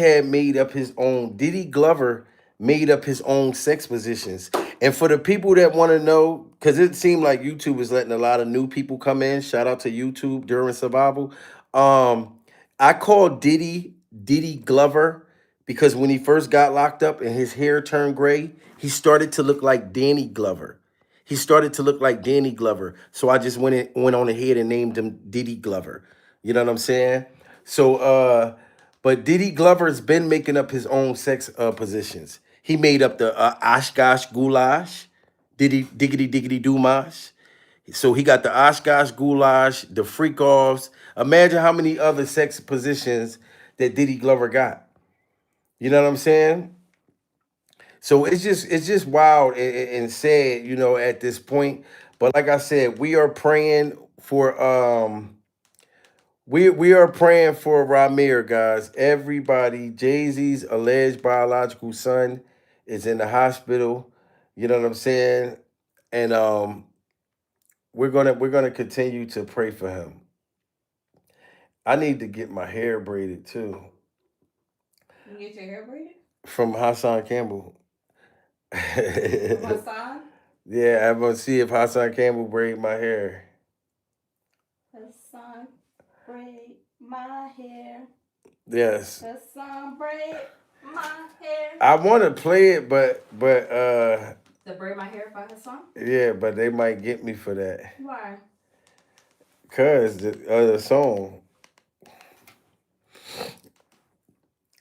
[SPEAKER 1] Glover made up his own sex positions. And for the people that want to know, because it seemed like YouTube is letting a lot of new people come in, shout out to YouTube during survival. I called Diddy Glover because when he first got locked up and his hair turned gray, he started to look like Danny Glover. So I just went on ahead and named him Diddy Glover. You know what I'm saying? So, but Diddy Glover's been making up his own sex positions. He made up the Oshkosh Goulash, Diggity Diggity Doomash. So he got the Oshkosh Goulash, the Freak Offs. Imagine how many other sex positions that Diddy Glover got. You know what I'm saying? So it's just wild and sad, you know, at this point. But like I said, we are praying for we are praying for Ramir, guys. Everybody, Jay-Z's alleged biological son is in the hospital. You know what I'm saying? And we're gonna continue to pray for him. I need to get my hair braided too.
[SPEAKER 14] You get your hair braided?
[SPEAKER 1] From Hassan Campbell.
[SPEAKER 14] From Hassan?
[SPEAKER 1] Yeah, I'm gonna see if Hassan Campbell braid my hair.
[SPEAKER 14] Hassan, braid my hair.
[SPEAKER 1] Yes.
[SPEAKER 14] Hassan, braid my hair.
[SPEAKER 1] I want to play it, but
[SPEAKER 14] The braid my hair by Hassan?
[SPEAKER 1] yeah, but they might get me for that.
[SPEAKER 14] Why?
[SPEAKER 1] Cause the other song.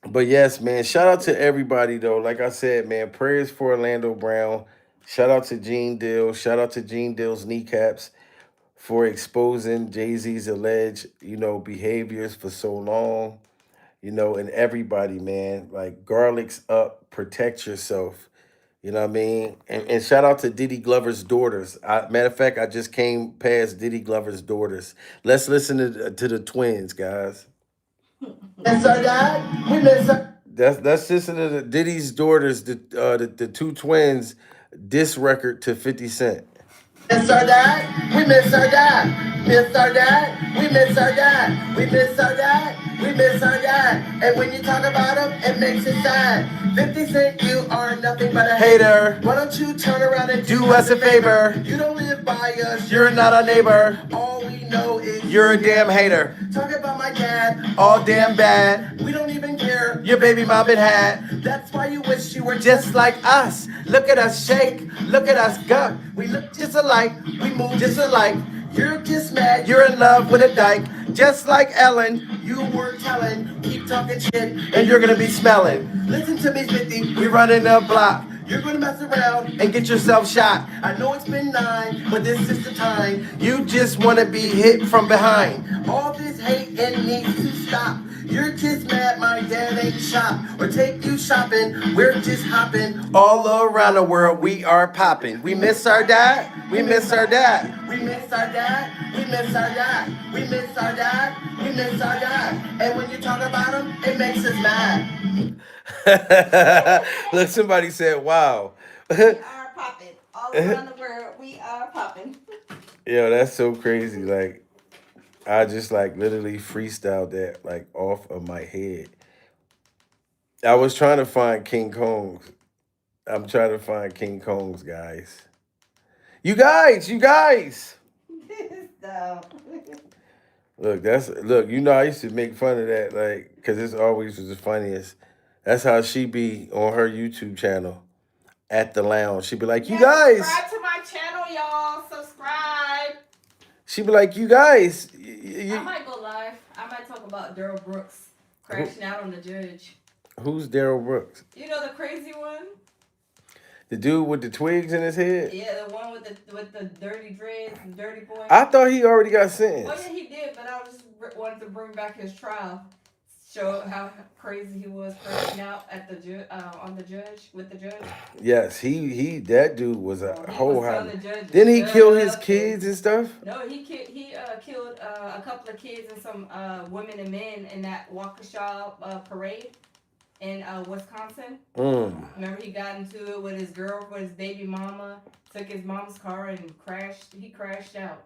[SPEAKER 1] But yes, man, shout out to everybody though. Like I said, man, prayers for Orlando Brown. Shout out to Gene Dill. Shout out to Gene Dill's kneecaps for exposing Jay-Z's alleged, behaviors for so long. And everybody, man, like garlic's up, protect yourself. You know what I mean? And shout out to Diddy Glover's daughters. Matter of fact, I just came past Diddy Glover's daughters. Let's listen to the twins, guys.
[SPEAKER 16] Miss our dad. We miss her.
[SPEAKER 1] That's listen to the Diddy's daughters, the two twins, diss record to 50 Cent.
[SPEAKER 16] Miss our dad. We miss our dad. Miss our dad. We miss our dad. We miss our dad. We miss our dad. And when you talk about him, it makes it sad. 50 Cent, you are nothing but a hater. Why don't you turn around and do us a favor? You don't live by us.
[SPEAKER 1] You're not a neighbor.
[SPEAKER 16] All we know is
[SPEAKER 1] You're a damn hater.
[SPEAKER 16] talk about my dad.
[SPEAKER 1] All damn bad.
[SPEAKER 16] We don't even care.
[SPEAKER 1] Your baby mom been had.
[SPEAKER 16] That's why you wish you were
[SPEAKER 1] Just like us. Look at us shake. Look at us guck.
[SPEAKER 16] We look
[SPEAKER 1] Just alike.
[SPEAKER 16] we move
[SPEAKER 1] Just alike.
[SPEAKER 16] You're just mad.
[SPEAKER 1] You're in love with a dyke. Just like Ellen.
[SPEAKER 16] You were telling. Keep talking shit.
[SPEAKER 1] And you're gonna be smelling.
[SPEAKER 16] Listen to me, 50.
[SPEAKER 1] We running the block.
[SPEAKER 16] You're gonna mess around.
[SPEAKER 1] And get yourself shot.
[SPEAKER 16] I know it's been 9, but this is the time.
[SPEAKER 1] You just wanna be hit from behind.
[SPEAKER 16] All this hating needs to stop. You're just mad my dad ain't shop or take you shopping. We're just hopping.
[SPEAKER 1] All around the world, we are popping. We miss our dad. We miss our dad.
[SPEAKER 16] We miss our dad. We miss our dad. We miss our dad. We miss our dad. And when you talk about him, it makes us mad.
[SPEAKER 1] Look, somebody said, wow.
[SPEAKER 14] We are popping. All around the world, we are popping.
[SPEAKER 1] Yo, that's so crazy. Like, I just like literally freestyled that like off of my head. I was trying to find King Kong's. I'm trying to find King Kong's, guys. You guys.
[SPEAKER 14] Stop.
[SPEAKER 1] Look, I used to make fun of that, like, because it's always was the funniest. That's how she be on her YouTube channel at the lounge. She'd be like, you guys.
[SPEAKER 14] Subscribe to my channel, y'all. Subscribe.
[SPEAKER 1] She'd be like, you guys.
[SPEAKER 14] I might go live. I might talk about Daryl Brooks crashing out on the judge.
[SPEAKER 1] Who's Daryl Brooks?
[SPEAKER 14] You know the crazy one?
[SPEAKER 1] The dude with the twigs in his head?
[SPEAKER 14] Yeah, the one with the dirty dreads, the dirty boy.
[SPEAKER 1] I thought he already got
[SPEAKER 14] Oh
[SPEAKER 1] sentenced.
[SPEAKER 14] yeah, he did, but I just wanted to bring back his trial, show how crazy he was crashing out at the on the judge with the judge.
[SPEAKER 1] Yes, he that dude was a
[SPEAKER 14] He
[SPEAKER 1] whole
[SPEAKER 14] was telling
[SPEAKER 1] hot.
[SPEAKER 14] the judge to
[SPEAKER 1] Didn't he
[SPEAKER 14] shut
[SPEAKER 1] kill his
[SPEAKER 14] up
[SPEAKER 1] kids and stuff?
[SPEAKER 14] No, he killed a couple of kids and some women and men in that Waukesha parade in Wisconsin. Remember he got into it with his girlfriend, his baby mama, took his mom's car and crashed. He crashed out.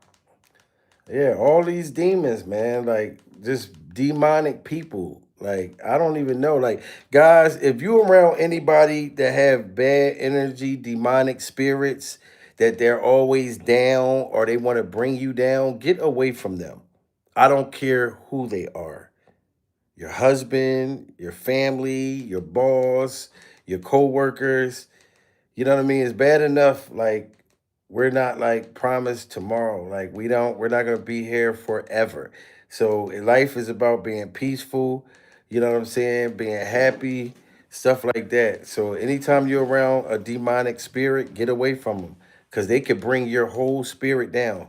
[SPEAKER 1] Yeah, all these demons, man, like just demonic people. Like, I don't even know. Like, guys, if you're around anybody that have bad energy, demonic spirits, that they're always down or they want to bring you down, get away from them. I don't care who they are. Your husband, your family, your boss, your co-workers. You know what I mean? It's bad enough, like, we're not like promised tomorrow. Like we're not gonna be here forever. So life is about being peaceful, you know what I'm saying? Being happy, stuff like that. So anytime you're around a demonic spirit, get away from them. Cause they could bring your whole spirit down.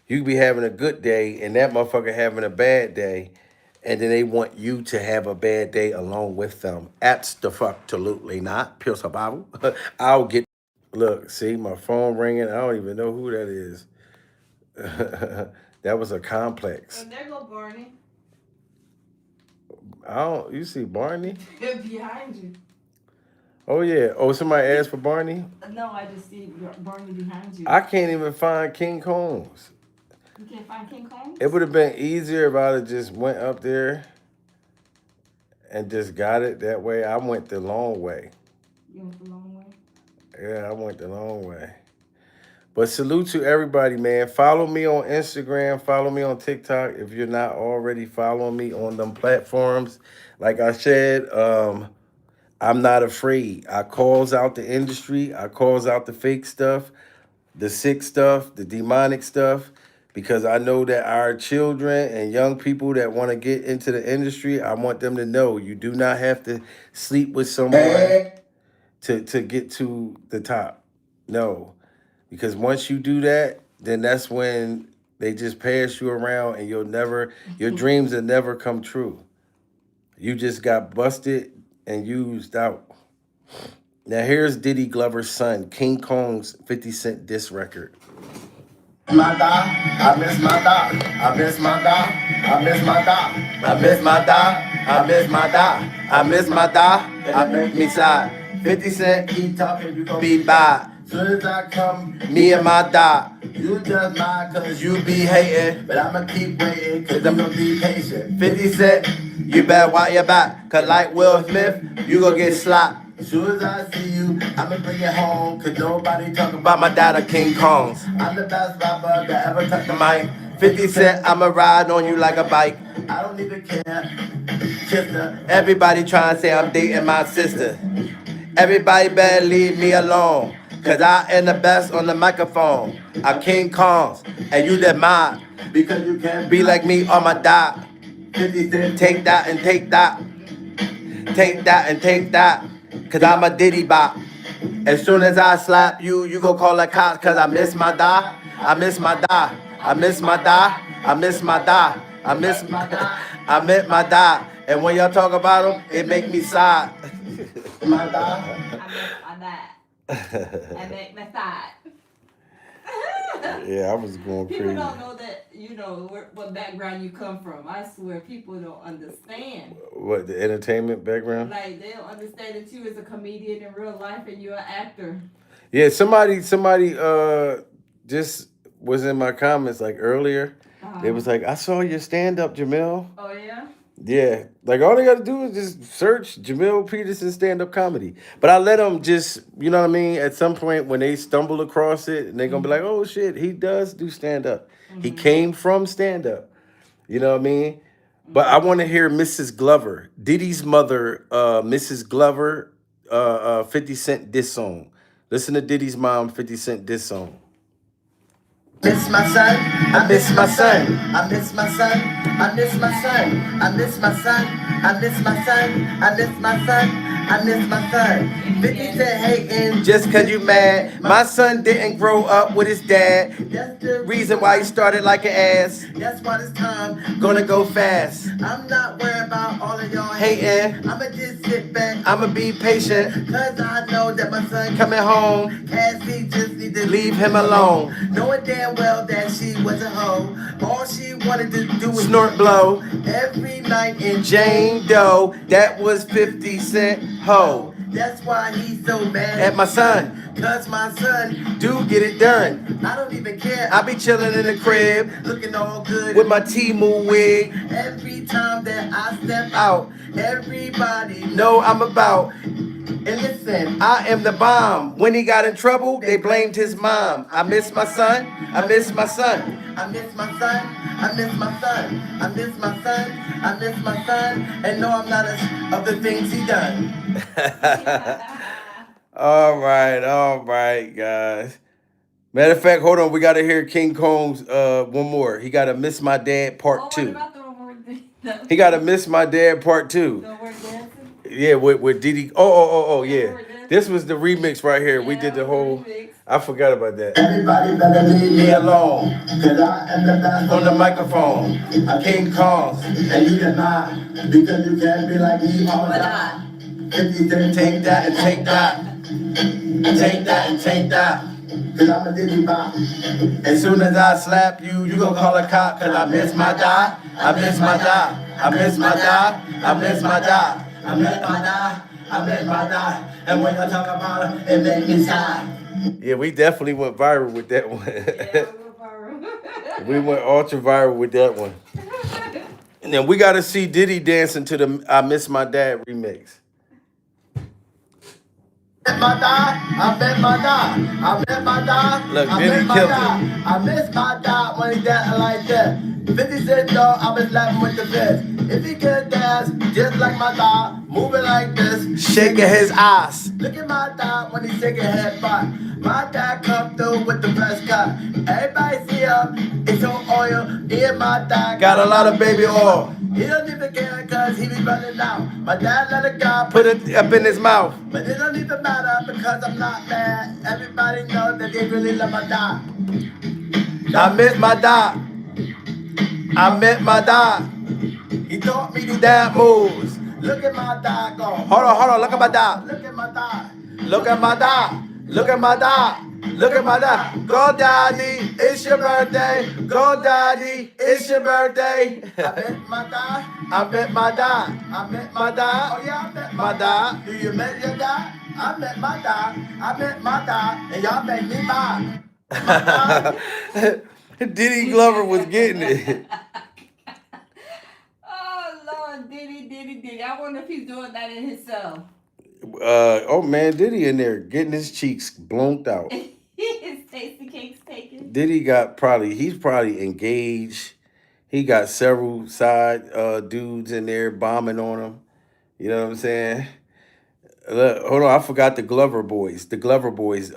[SPEAKER 1] You could be having a good day and that motherfucker having a bad day. And then they want you to have a bad day along with them. Absolutely not. Pure survival. I'll get. Look, see, my phone ringing. I don't even know who that is. That was a complex.
[SPEAKER 14] Oh, there go Barney.
[SPEAKER 1] You see Barney?
[SPEAKER 14] Behind you.
[SPEAKER 1] Oh, yeah. Oh, somebody asked for Barney?
[SPEAKER 14] No, I just see Barney behind you.
[SPEAKER 1] I can't even find King Combs.
[SPEAKER 14] You can't find King Kong?
[SPEAKER 1] It would have been easier if I'd have just went up there and just got it that way. I went the long way.
[SPEAKER 14] You went the long way?
[SPEAKER 1] Yeah, I went the long way. But salute to everybody, man. Follow me on Instagram. Follow me on TikTok if you're not already following me on them platforms. Like I said, I'm not afraid. I calls out the industry. I calls out the fake stuff, the sick stuff, the demonic stuff, because I know that our children and young people that want to get into the industry, I want them to know you do not have to sleep with someone to get to the top. No. Because once you do that, then that's when they just pass you around and your dreams will never come true. You just got busted and used out. Now here's Diddy Glover's son, King Kong's 50 Cent diss record.
[SPEAKER 16] My dog, I miss my dog, I miss my dog, I miss my dog, I miss my dog, I miss my dog, I miss my dog, I make me sad. 50 Cent, keep talking, you gon' be bad. Soon as I come, me and my dog, you just mad cause you be hating, but I'ma keep waiting cause I'm gonna be patient. 50 Cent, you better watch your back, cause like Will Smith, you gon' get slapped. As soon as I see you, I'ma bring it home, cause nobody talk about my dad King Kong's. I'm the best rapper that ever touched the mic. 50 Cent, I'ma ride on you like a bike. I don't even care. Sister. Everybody trying to say I'm dating my sister. Everybody better leave me alone, cause I am the best on the microphone. I King Kong's, and you the mine, because you can't be like me on my dot. 50 Cent, take that and take that. Take that and take that. Cause I'm a Diddy bop. As soon as I slap you, you gon' call the cops. Cause I miss my die. I miss my die. I miss my die. I miss my die. I miss my die. I miss my die. And when y'all talk about them, it make me sad. My die.
[SPEAKER 14] I miss my dad. I make my side.
[SPEAKER 1] Yeah, I was going crazy.
[SPEAKER 14] People don't know that, what background you come from. I swear, people don't understand.
[SPEAKER 1] What, the entertainment background?
[SPEAKER 14] Like, they don't understand that you is a comedian in real life and you're an actor.
[SPEAKER 1] Yeah, somebody just was in my comments like earlier. They was like, I saw your stand-up, Jamil.
[SPEAKER 14] Oh, yeah?
[SPEAKER 1] Yeah, like all they got to do is just search Jamil Peterson stand-up comedy. But I let them just, you know what I mean? At some point when they stumble across it, and they're going to be like, oh, shit, he does do stand-up. He came from stand-up. You know what I mean? But I want to hear Mrs. Glover, Diddy's mother, Mrs. Glover, 50 Cent diss song. Listen to Diddy's mom, 50 Cent diss song.
[SPEAKER 16] Miss my son, I miss my son, I miss my son, I miss my son, I miss my son, I miss my son, I miss my son, I miss my son. 50 Cent hating
[SPEAKER 1] just cause you mad. My son didn't grow up with his dad.
[SPEAKER 16] That's the
[SPEAKER 1] Reason why he started like an ass.
[SPEAKER 16] That's why this time
[SPEAKER 1] Gonna go fast.
[SPEAKER 16] I'm not worried about all of y'all
[SPEAKER 1] hating.
[SPEAKER 16] I'ma just sit back,
[SPEAKER 1] I'ma be patient.
[SPEAKER 16] cause I know that my son
[SPEAKER 1] Coming home.
[SPEAKER 16] Cassie just need to
[SPEAKER 1] Leave him alone.
[SPEAKER 16] Knowing damn well that she was a hoe. All she wanted to do was
[SPEAKER 1] snort blow
[SPEAKER 16] every night in
[SPEAKER 1] Jane Doe. That was 50 Cent hoe.
[SPEAKER 16] That's why he's so mad
[SPEAKER 1] At my son.
[SPEAKER 16] Cause my son
[SPEAKER 1] do get it done.
[SPEAKER 16] I don't even care.
[SPEAKER 1] I be chilling in the crib,
[SPEAKER 16] looking all good
[SPEAKER 1] with my Timu wig.
[SPEAKER 16] Every time that I step out, everybody
[SPEAKER 1] know I'm about.
[SPEAKER 16] And listen,
[SPEAKER 1] I am the bomb. When he got in trouble, they blamed his mom. I miss my son. I miss my son.
[SPEAKER 16] I miss my son. I miss my son. I miss my son. I miss my son. And no, I'm not of the things he done.
[SPEAKER 1] All right, guys. Matter of fact, hold on. We got to hear King Kong's one more. He got to Miss My Dad Part 2. He got to Miss My Dad Part 2. Yeah, with Diddy. Oh, yeah. This was the remix right here. We did the whole. I forgot about that.
[SPEAKER 16] Everybody better leave me alone, cause I am the best on the microphone. I King Kong's, and you cannot, because you can't be like me all the time. If you didn't take that and take that, take that and take that, cause I'm a Diddy bop.
[SPEAKER 1] As soon as I slap you, you gon' call a cop, cause I miss my die. I miss my die. I miss my die. I miss my die.
[SPEAKER 16] I miss my die. I miss my die. And when I talk about it, it make me sad.
[SPEAKER 1] Yeah, we definitely went viral with that one.
[SPEAKER 14] Yeah, we went viral.
[SPEAKER 1] We went ultra viral with that one. And then we got to see Diddy dancing to the "I Miss My Dad" remix.
[SPEAKER 16] My dad, I met my dad. I met my dad.
[SPEAKER 1] Look,
[SPEAKER 16] I
[SPEAKER 1] Diddy
[SPEAKER 16] met my
[SPEAKER 1] killed
[SPEAKER 16] dad.
[SPEAKER 1] it.
[SPEAKER 16] I miss my dad when he dancing like that. 50 Cent though, I was laughing with the best. If he could dance just like my dad, moving like this,
[SPEAKER 1] Shaking his ass.
[SPEAKER 16] look at my dad when he shaking head back. My dad come through with the best cut. Everybody see him, it's on oil. Me and my dad
[SPEAKER 1] Got a lot of baby oil.
[SPEAKER 16] He don't even care cause he be running out. My dad let a guy
[SPEAKER 1] Put it up in his mouth.
[SPEAKER 16] but it don't even matter because I'm not mad. Everybody knows that they really love my dad.
[SPEAKER 1] I met my dad. I met my dad.
[SPEAKER 16] He taught me to
[SPEAKER 1] Dad moves.
[SPEAKER 16] look at my dad go.
[SPEAKER 1] Hold on. Look at my dad.
[SPEAKER 16] Look at my dad.
[SPEAKER 1] Look at my dad. Look at my dad. Look at my dad. Go, daddy. It's your birthday. Go, daddy. It's your birthday.
[SPEAKER 16] I met my dad.
[SPEAKER 1] I met my dad.
[SPEAKER 16] I met
[SPEAKER 1] My dad.
[SPEAKER 16] Oh yeah, I met
[SPEAKER 1] My dad.
[SPEAKER 16] Do you met your dad? I met my dad. I met my dad. And y'all make me mad.
[SPEAKER 1] Diddy Glover was getting it.
[SPEAKER 14] Oh Lord, Diddy. I wonder if he's doing that in his cell.
[SPEAKER 1] Oh man, Diddy in there getting his cheeks blown out.
[SPEAKER 14] His tasty cakes taken.
[SPEAKER 1] Diddy he's probably engaged. He got several side dudes in there bombing on him. You know what I'm saying? Look, hold on, I forgot the Glover Boys. The Glover Boys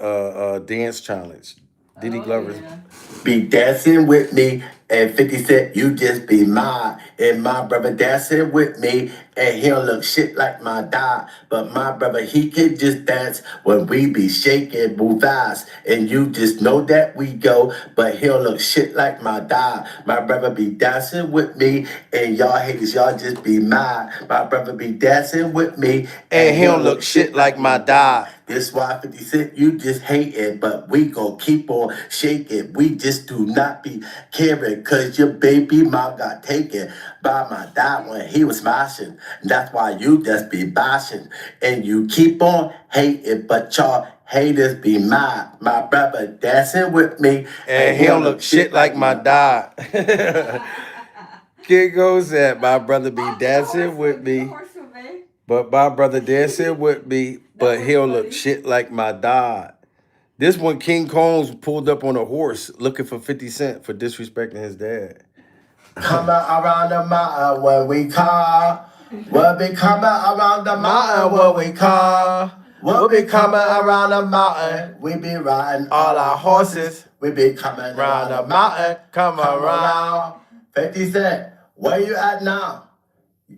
[SPEAKER 1] dance challenge. Diddy Glover's.
[SPEAKER 14] Yeah.
[SPEAKER 16] Be dancing with me and 50 Cent, you just be mine. And my brother dancing with me and he'll look shit like my dad. But my brother, he can just dance when we be shaking, move fast. And you just know that we go, but he'll look shit like my dad. My brother be dancing with me and y'all haters, y'all just be mad. My brother be dancing with me
[SPEAKER 1] And he'll look shit like my dad.
[SPEAKER 16] This why 50 Cent, you just hate it, but we gon' keep on shaking. We just do not be caring, cause your baby mom got taken by my dad when he was smashing. That's why you just be bashing, and you keep on hating, but y'all haters be mad. My brother dancing with me,
[SPEAKER 1] And he'll look shit like my dad. Kid goes that my brother be dancing with me. But my brother dancing with me, but he'll look shit like my dad. This one, King Combs pulled up on a horse looking for 50 Cent for disrespecting his dad.
[SPEAKER 16] Coming around the mountain when we call. We'll be coming around the mountain when we call. We'll be coming around the mountain. We be riding
[SPEAKER 1] All our horses
[SPEAKER 16] We be coming
[SPEAKER 1] around the mountain, come around.
[SPEAKER 16] 50 Cent, where you at now?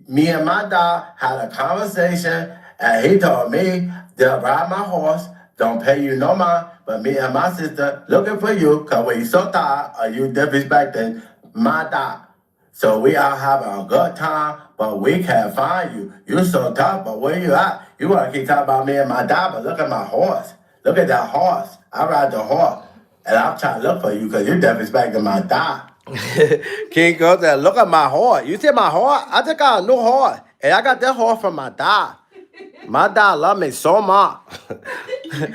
[SPEAKER 16] Me and my dog had a conversation, and he told me to ride my horse, don't pay you no mind, but me and my sister looking for you, cause we so tired of you disrespecting my dog. So we out having a good time, but we can't find you. You so tough, but where you at? You wanna keep talking about me and my dog, but look at my horse. Look at that horse. I ride the horse, and I'm trying to look for you, cause you disrespecting my dog.
[SPEAKER 1] King goes there, look at my horse. You see my horse? I just got a new horse. And I got that horse from my dad. My dad love me so much.
[SPEAKER 14] Wait, do the other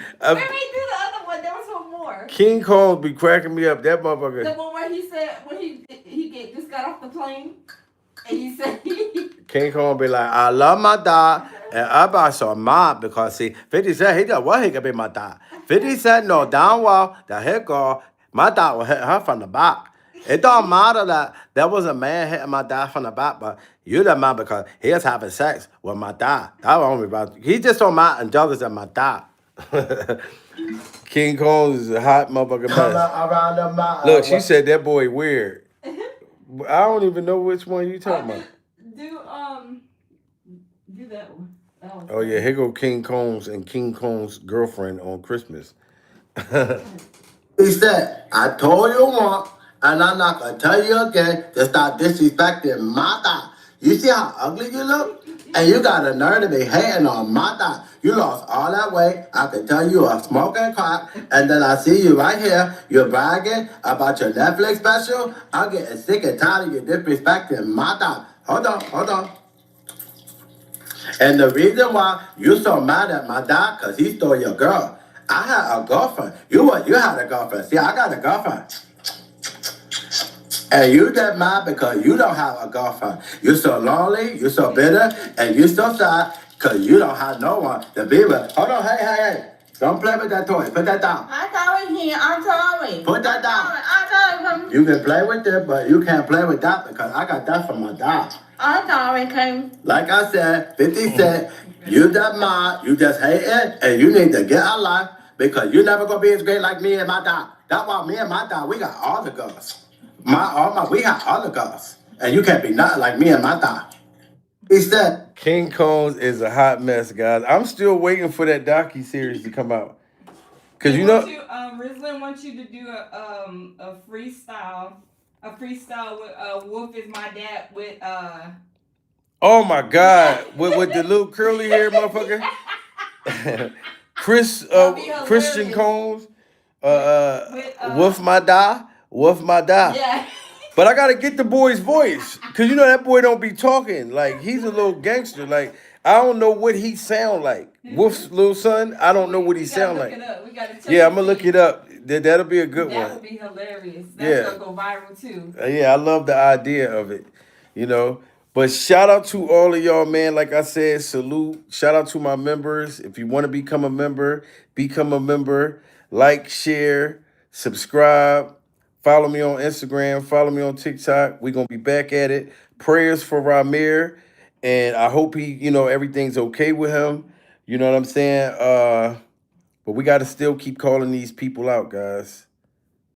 [SPEAKER 14] one. There was one more.
[SPEAKER 1] King Combs be cracking me up. That motherfucker.
[SPEAKER 14] The one where he said when he just got off the plane and he said
[SPEAKER 1] King Combs be like, I love my dad. And everybody so mad because see, 50 Cent, he just what he could be my dad. 50 Cent know down well that he go, my dad will hit her from the back. It don't matter that was a man hitting my dad from the back, but you the man because he was having sex with my dad. That was only about he just so mad and jealous of my dad. King Combs is a hot motherfucker mess. Look, she said that boy weird. I don't even know which one you talking about.
[SPEAKER 14] Do that one.
[SPEAKER 1] Oh yeah, here go King Combs and King Combs' girlfriend on Christmas.
[SPEAKER 16] He said, I told you once, and I'm not gonna tell you again to stop disrespecting my dad. You see how ugly you look? And you got a nerve to be hating on my dad. You lost all that weight. I can tell you are smoking crack. And then I see you right here. You're bragging about your Netflix special. I'm getting sick and tired of you disrespecting my dad. Hold on. And the reason why you so mad at my dad, because he stole your girl. I had a girlfriend. You had a girlfriend. See, I got a girlfriend. And you that mad because you don't have a girlfriend. You're so lonely, you're so bitter, and you're so sad because you don't have no one to be with. Hold on, hey. Don't play with that toy. Put that down.
[SPEAKER 14] I thought it here. I'm sorry.
[SPEAKER 16] Put that down.
[SPEAKER 14] I'm sorry.
[SPEAKER 16] You can play with it, but you can't play with that because I got that from my dad.
[SPEAKER 14] I'm sorry, King.
[SPEAKER 16] Like I said, 50 said, you that mad, you just hate it, and you need to get a life because you're never gonna be as great like me and my dad. That's why me and my dad, we got all the girls. We got all the girls. And you can't be nothing like me and my dad. He said,
[SPEAKER 1] King Combs is a hot mess, guys. I'm still waiting for that docu-series to come out. Cause you know,
[SPEAKER 14] Rizlin wants you to do a freestyle with Wolf is my dad with
[SPEAKER 1] oh my God, with the little curly hair motherfucker, Christian Combs, Wolf my die.
[SPEAKER 14] Yeah.
[SPEAKER 1] But I gotta get the boy's voice, cause you know that boy don't be talking. Like he's a little gangster. Like I don't know what he sound like. Wolf's little son, I don't know what he sound like. Yeah, I'm gonna look it up. That'll be a good one.
[SPEAKER 14] That would be hilarious. That's gonna go viral too.
[SPEAKER 1] Yeah, I love the idea of it, you know. But shout out to all of y'all, man. Like I said, salute. Shout out to my members. If you want to become a member, become a member. Like, share, subscribe. Follow me on Instagram. Follow me on TikTok. We're going to be back at it. Prayers for Ramir. And I hope everything's okay with him. You know what I'm saying? But we got to still keep calling these people out, guys.